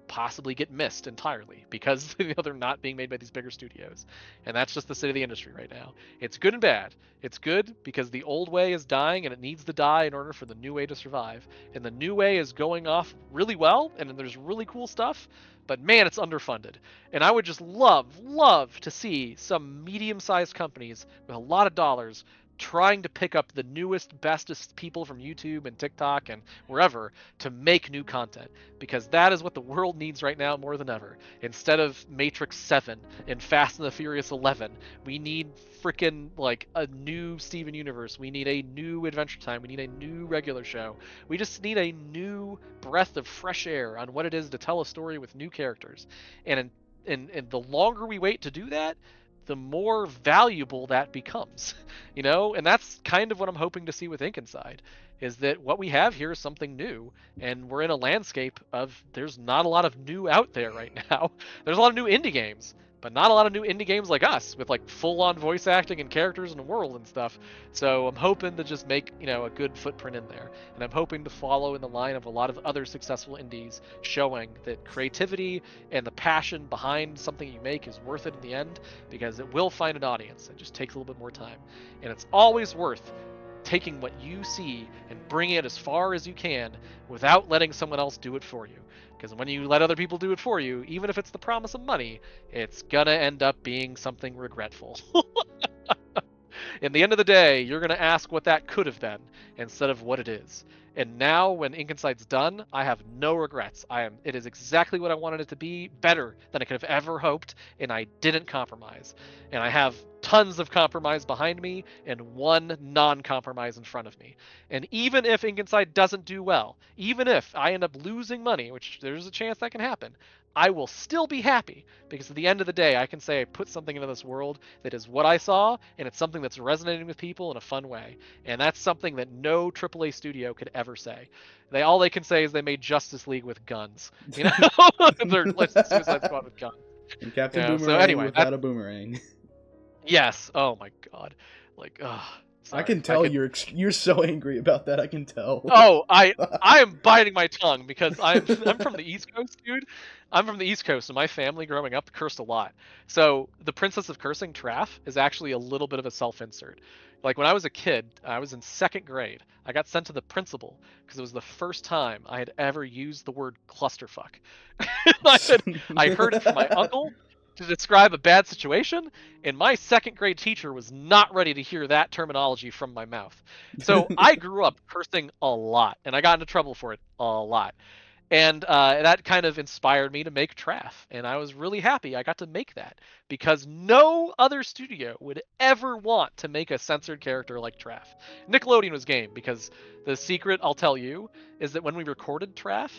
possibly get missed entirely because they're not being made by these bigger studios. And that's just the state of the industry right now. It's good and bad. It's good because the old way is dying and it needs to die in order for the new way to survive. And the new way is going off really well and there's really cool stuff, but man, it's underfunded. And I would just love to see some medium-sized companies with a lot of dollars trying to pick up the newest, bestest people from YouTube and TikTok and wherever to make new content, because that is what the world needs right now more than ever. Instead of Matrix 7 and Fast and the Furious 11, we need freaking like a new Steven Universe. We need a new Adventure Time. We need a new regular show. We just need a new breath of fresh air on what it is to tell a story with new characters. And the longer we wait to do that, the more valuable that becomes, and that's kind of what I'm hoping to see with Ink Inside, is that what we have here is something new, and we're in a landscape of there's not a lot of new out there right now. There's a lot of new indie games, but not a lot of new indie games like us with like full-on voice acting and characters and a world and stuff. So I'm hoping to just make a good footprint in there, and I'm hoping to follow in the line of a lot of other successful indies, showing that creativity and the passion behind something you make is worth it in the end, because it will find an audience. It just takes a little bit more time, and it's always worth taking what you see and bringing it as far as you can without letting someone else do it for you. Because when you let other people do it for you, even if it's the promise of money, it's gonna end up being something regretful. In the end of the day, you're going to ask what that could have been instead of what it is. And now, when Ink Insight's done, I have no regrets. It is exactly what I wanted it to be, better than I could have ever hoped, and I didn't compromise. And I have tons of compromise behind me and one non-compromise in front of me. And even if Ink Insight doesn't do well, even if I end up losing money, which there's a chance that can happen, I will still be happy, because at the end of the day, I can say I put something into this world that is what I saw, and it's something that's resonating with people in a fun way. And that's something that no AAA studio could ever say. All they can say is they made Justice League with guns. You know, they're Suicide Squad with guns. And Captain You know, Boomerang so anyway, without a boomerang. Yes. Oh my God. Like, I can tell you're so angry about that. I can tell. Oh, I am biting my tongue because I'm from the East Coast, dude. I'm from the East Coast, and my family growing up cursed a lot. So the Princess of Cursing, Traff, is actually a little bit of a self-insert. Like when I was a kid, I was in 2nd grade. I got sent to the principal because it was the first time I had ever used the word clusterfuck. I heard it from my uncle to describe a bad situation, and my 2nd grade teacher was not ready to hear that terminology from my mouth. So I grew up cursing a lot, and I got into trouble for it a lot. And that kind of inspired me to make Traff, and I was really happy I got to make that, because no other studio would ever want to make a censored character like Traff. Nickelodeon was game, because the secret, I'll tell you, is that when we recorded Traff,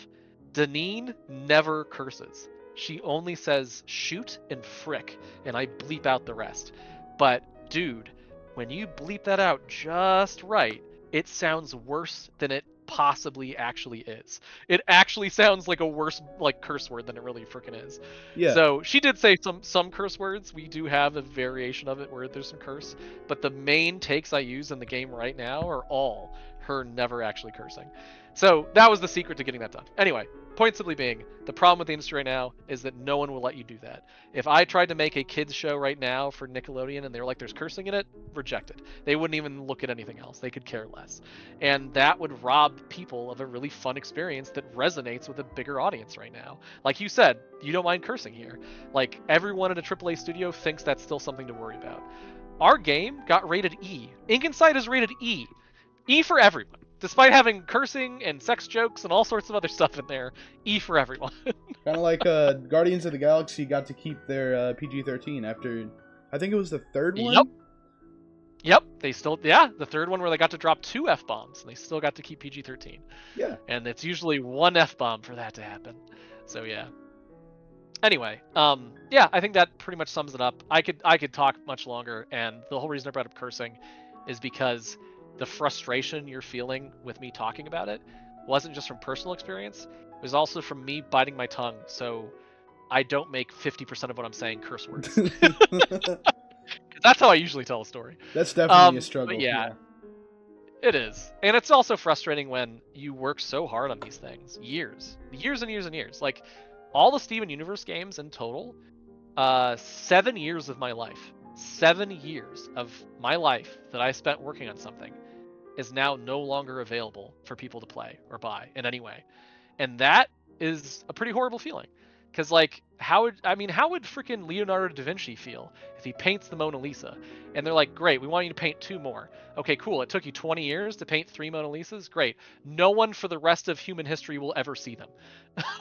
Deneen never curses. She only says shoot and frick, and I bleep out the rest. But, dude, when you bleep that out just right, it sounds worse than it possibly actually is. It actually sounds like a worse curse word than it really freaking is. Yeah. So she did say some curse words. We do have a variation of it where there's some curse, but the main takes I use in the game right now are all her never actually cursing. So that was the secret to getting that done. Anyway, point simply being, the problem with the industry right now is that no one will let you do that. If I tried to make a kids show right now for Nickelodeon and they were like, there's cursing in it, rejected. They wouldn't even look at anything else. They could care less. And that would rob people of a really fun experience that resonates with a bigger audience right now. Like you said, you don't mind cursing here. Like, everyone at a AAA studio thinks that's still something to worry about. Our game got rated E. Ink Insight is rated E. E for everyone. Despite having cursing and sex jokes and all sorts of other stuff in there, E for everyone. Kind of like Guardians of the Galaxy got to keep their PG-13 after, I think it was the 3rd one? Yep. They still, the 3rd one where they got to drop 2 F-bombs, and they still got to keep PG-13. Yeah. And it's usually 1 F-bomb for that to happen. So, yeah. Anyway, yeah, I think that pretty much sums it up. I could talk much longer, and the whole reason I brought up cursing is because the frustration you're feeling with me talking about it wasn't just from personal experience. It was also from me biting my tongue, so I don't make 50% of what I'm saying curse words. That's how I usually tell a story. That's definitely a struggle. But yeah, it is. And it's also frustrating when you work so hard on these things. Years and years and years. Like, all the Steven Universe games in total, 7 years of my life. 7 years of my life that I spent working on something is now no longer available for people to play or buy in any way. And that is a pretty horrible feeling. Because, like, how would freaking Leonardo da Vinci feel if he paints the Mona Lisa? And they're like, great, we want you to paint 2 more. Okay, cool, it took you 20 years to paint 3 Mona Lisas? Great. No one for the rest of human history will ever see them.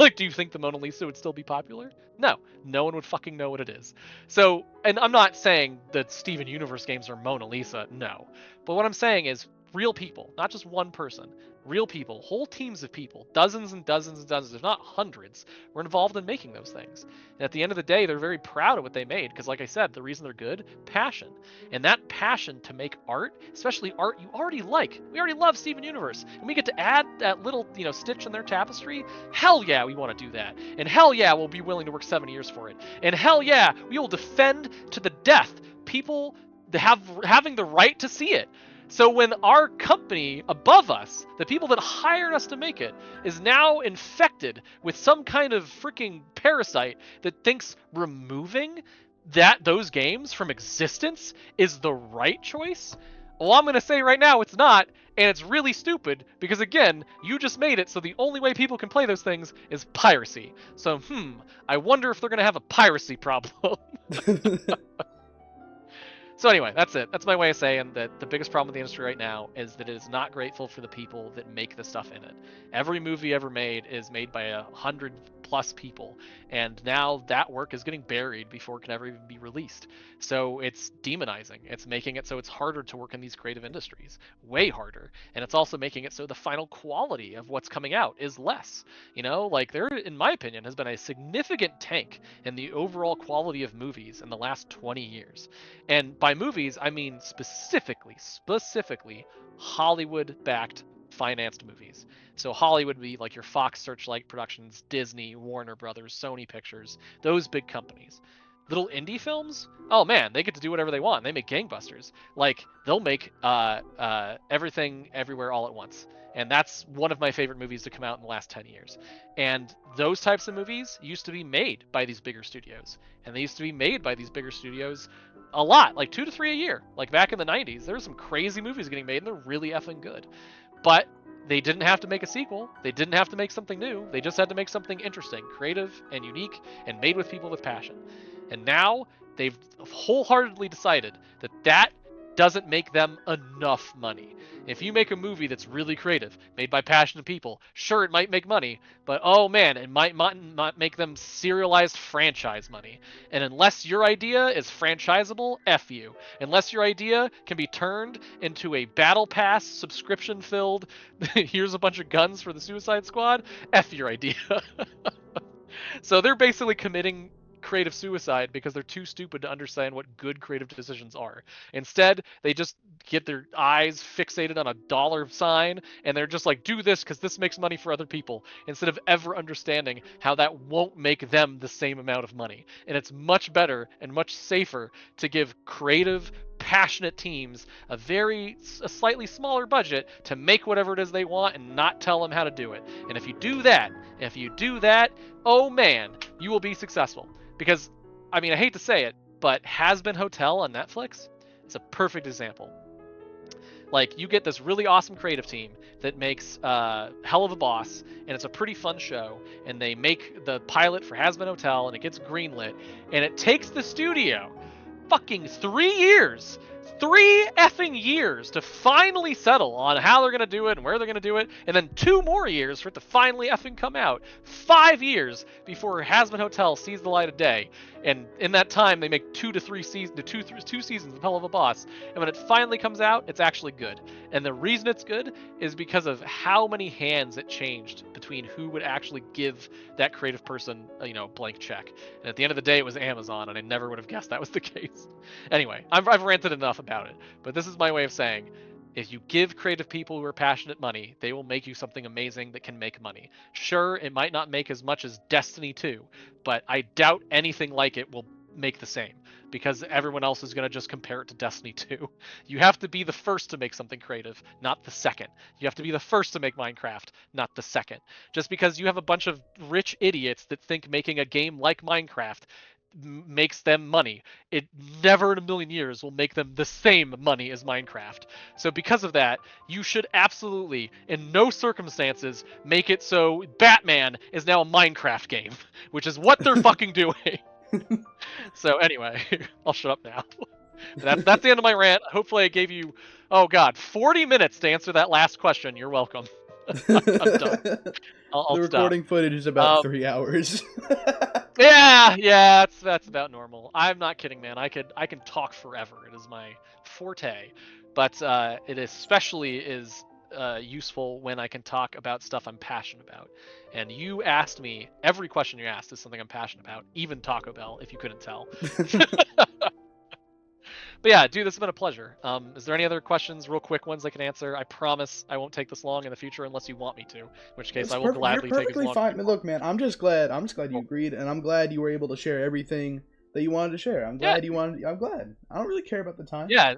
Like, do you think the Mona Lisa would still be popular? No. No one would fucking know what it is. So, and I'm not saying that Steven Universe games are Mona Lisa, no. But what I'm saying is, real people, not just one person, real people, whole teams of people, dozens and dozens and dozens, if not hundreds, were involved in making those things. And at the end of the day, they're very proud of what they made, because like I said, the reason they're good, passion. And that passion to make art, especially art you already like. We already love Steven Universe, and we get to add that little, stitch in their tapestry. Hell yeah, we want to do that. And hell yeah, we'll be willing to work 7 years for it. And hell yeah, we will defend to the death people having the right to see it. So when our company above us, the people that hired us to make it, is now infected with some kind of freaking parasite that thinks removing those games from existence is the right choice, Well, I'm going to say right now it's not, and it's really stupid because, again, you just made it so the only way people can play those things is piracy. So, I wonder if they're going to have a piracy problem. So anyway, that's it. That's my way of saying that the biggest problem with the industry right now is that it is not grateful for the people that make the stuff in it. Every movie ever made is made by 100+ people, and now that work is getting buried before it can ever even be released. So it's demonizing. It's making it so it's harder to work in these creative industries, way harder, and it's also making it so the final quality of what's coming out is less. Like there, in my opinion, has been a significant tank in the overall quality of movies in the last 20 years. And by movies, I mean specifically Hollywood-backed financed movies. So Hollywood would be like your Fox Searchlight Productions, Disney, Warner Brothers, Sony Pictures, those big companies. Little indie films, oh man, they get to do whatever they want. They make gangbusters. Like they'll make Everything Everywhere All at Once, and that's one of my favorite movies to come out in the last 10 years. And those types of movies used to be made by these bigger studios, and they used to be made by these bigger studios a lot, like 2 to 3 a year. Like back in the 90s, there were some crazy movies getting made, and they're really effing good. But they didn't have to make a sequel. They didn't have to make something new. They just had to make something interesting, creative, and unique, and made with people with passion. And now they've wholeheartedly decided that that doesn't make them enough money. If you make a movie that's really creative, made by passionate people, sure, it might make money, but oh man, it might not make them serialized franchise money. And unless your idea is franchisable, F you. Unless your idea can be turned into a battle pass subscription filled, here's a bunch of guns for the Suicide Squad, F your idea. So they're basically committing creative suicide because they're too stupid to understand what good creative decisions are. Instead, they just get their eyes fixated on a dollar sign and they're just like, do this because this makes money for other people, instead of ever understanding how that won't make them the same amount of money. And it's much better and much safer to give creative, passionate teams a slightly smaller budget to make whatever it is they want and not tell them how to do it. And if you do that, oh man, you will be successful. Because, I mean, I hate to say it, but Has Been Hotel on Netflix is a perfect example. Like, you get this really awesome creative team that makes Hell of a Boss, and it's a pretty fun show, and they make the pilot for Has Been Hotel, and it gets greenlit, and it takes the studio fucking 3 years. 3 effing years to finally settle on how they're going to do it and where they're going to do it, and then 2 more years for it to finally effing come out. 5 years before Has Been Hotel sees the light of day, and in that time they make 2 seasons of Hell of a Boss, and when it finally comes out, it's actually good. And the reason it's good is because of how many hands it changed between who would actually give that creative person a blank check. And at the end of the day, it was Amazon, and I never would have guessed that was the case. Anyway, I've ranted enough about it, but this is my way of saying, if you give creative people who are passionate money, they will make you something amazing that can make money. Sure, it might not make as much as Destiny 2, but I doubt anything like it will make the same, because everyone else is going to just compare it to Destiny 2. You have to be the first to make something creative, not the second. You have to be the first to make Minecraft, not the second. Just because you have a bunch of rich idiots that think making a game like Minecraft makes them money, it never in a million years will make them the same money as Minecraft. So because of that, you should absolutely, in no circumstances, make it so Batman is now a Minecraft game, which is what they're fucking doing. So anyway, I'll shut up now. That's the end of my rant. Hopefully I gave you, 40 minutes to answer that last question. You're welcome. I'm done. I'll The stop. recording footage is about 3 hours. Yeah, that's about normal. I'm not kidding, man. I can talk forever. It is my forte, but it especially is useful when I can talk about stuff I'm passionate about. And you asked me, every question you asked is something I'm passionate about, even Taco Bell, if you couldn't tell. But yeah, dude, this has been a pleasure. Is there any other questions, real quick ones I can answer? I promise I won't take this long in the future unless you want me to, in which case I will gladly You're take as perfectly long. fine. Look, man, I'm just glad you agreed, and I'm glad you were able to share everything that you wanted to share. I'm glad I'm glad. I don't really care about the time. Yeah.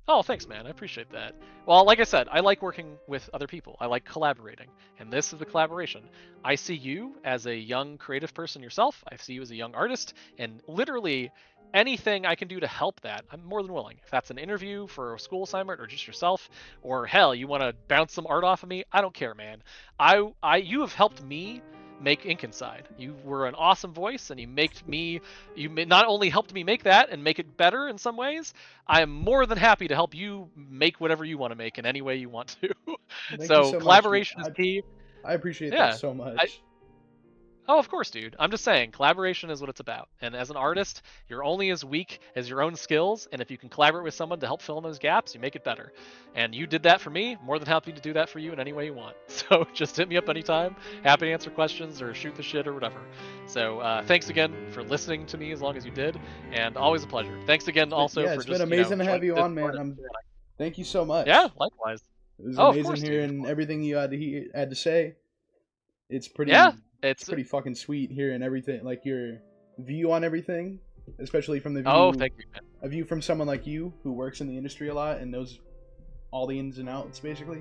Oh, thanks, man. I appreciate that. Well, like I said, I like working with other people. I like collaborating, and this is the collaboration. I see you as a young creative person yourself. I see you as a young artist, and literally, anything I can do to help that, I'm more than willing. If that's an interview for a school assignment or just yourself, or hell, you want to bounce some art off of me, I don't care, man. You have helped me make Ink Inside. You were an awesome voice, and not only helped me make that and make it better in some ways, I am more than happy to help you make whatever you want to make in any way you want to. Thank you So so much, man. collaboration is key. I appreciate that Yeah. so much. Oh, of course, dude. I'm just saying, collaboration is what it's about. And as an artist, you're only as weak as your own skills. And if you can collaborate with someone to help fill in those gaps, you make it better. And you did that for me. More than happy to do that for you in any way you want. So just hit me up anytime. Happy to answer questions or shoot the shit or whatever. So thanks again for listening to me as long as you did. And always a pleasure. Thanks again also for It's just, been amazing to have joining you this on, man. Thank you so much. Yeah, likewise. It was Oh, of amazing course, dude, of hearing course. everything you had to say. It's pretty. Yeah, It's pretty fucking sweet hearing everything, like your view on everything, especially from the view. Oh, thank you, man. A view from someone like you who works in the industry a lot and knows all the ins and outs, basically.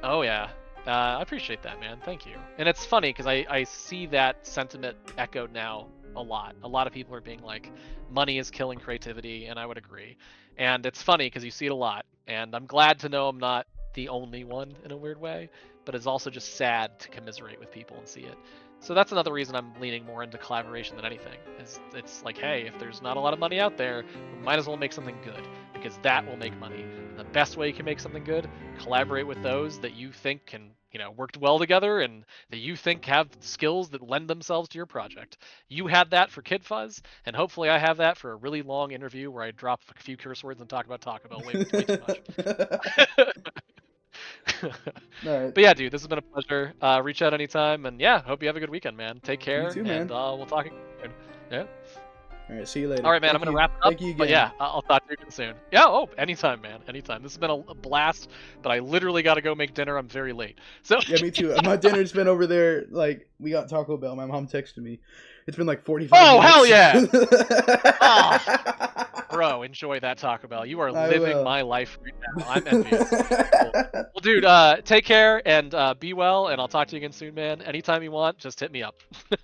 Oh yeah, I appreciate that, man. Thank you. And it's funny because I see that sentiment echoed now a lot. A lot of people are being like, money is killing creativity, and I would agree. And it's funny because you see it a lot, and I'm glad to know I'm not the only one in a weird way, but it's also just sad to commiserate with people and see it. So that's another reason I'm leaning more into collaboration than anything. Is it's like, hey, if there's not a lot of money out there, we might as well make something good, because that will make money. And the best way you can make something good, collaborate with those that you think can, work well together and that you think have skills that lend themselves to your project. You had that for Kid Fuzz, and hopefully I have that for a really long interview where I drop a few curse words and talk about Taco Bell way too much. Right. But yeah, dude, this has been a pleasure. Reach out anytime, and yeah, hope you have a good weekend, man. Take care, You too, man. and we'll talk again. Yeah. All right, see you later. All right, man. Thank I'm gonna you. wrap it up. Thank you But again. yeah, I'll talk to you again soon. Yeah. Oh, anytime, man. Anytime. This has been a blast. But I literally got to go make dinner. I'm very late. So. Yeah, me too. My dinner's been over there. Like, we got Taco Bell. My mom texted me. It's been like 45 Oh, minutes. hell yeah! Oh, bro, enjoy that Taco Bell. You are I living will. my life right now. I'm envious. Cool. Well, dude, take care and be well, and I'll talk to you again soon, man. Anytime you want, just hit me up.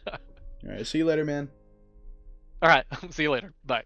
All right, see you later, man. All right. See you later. Bye.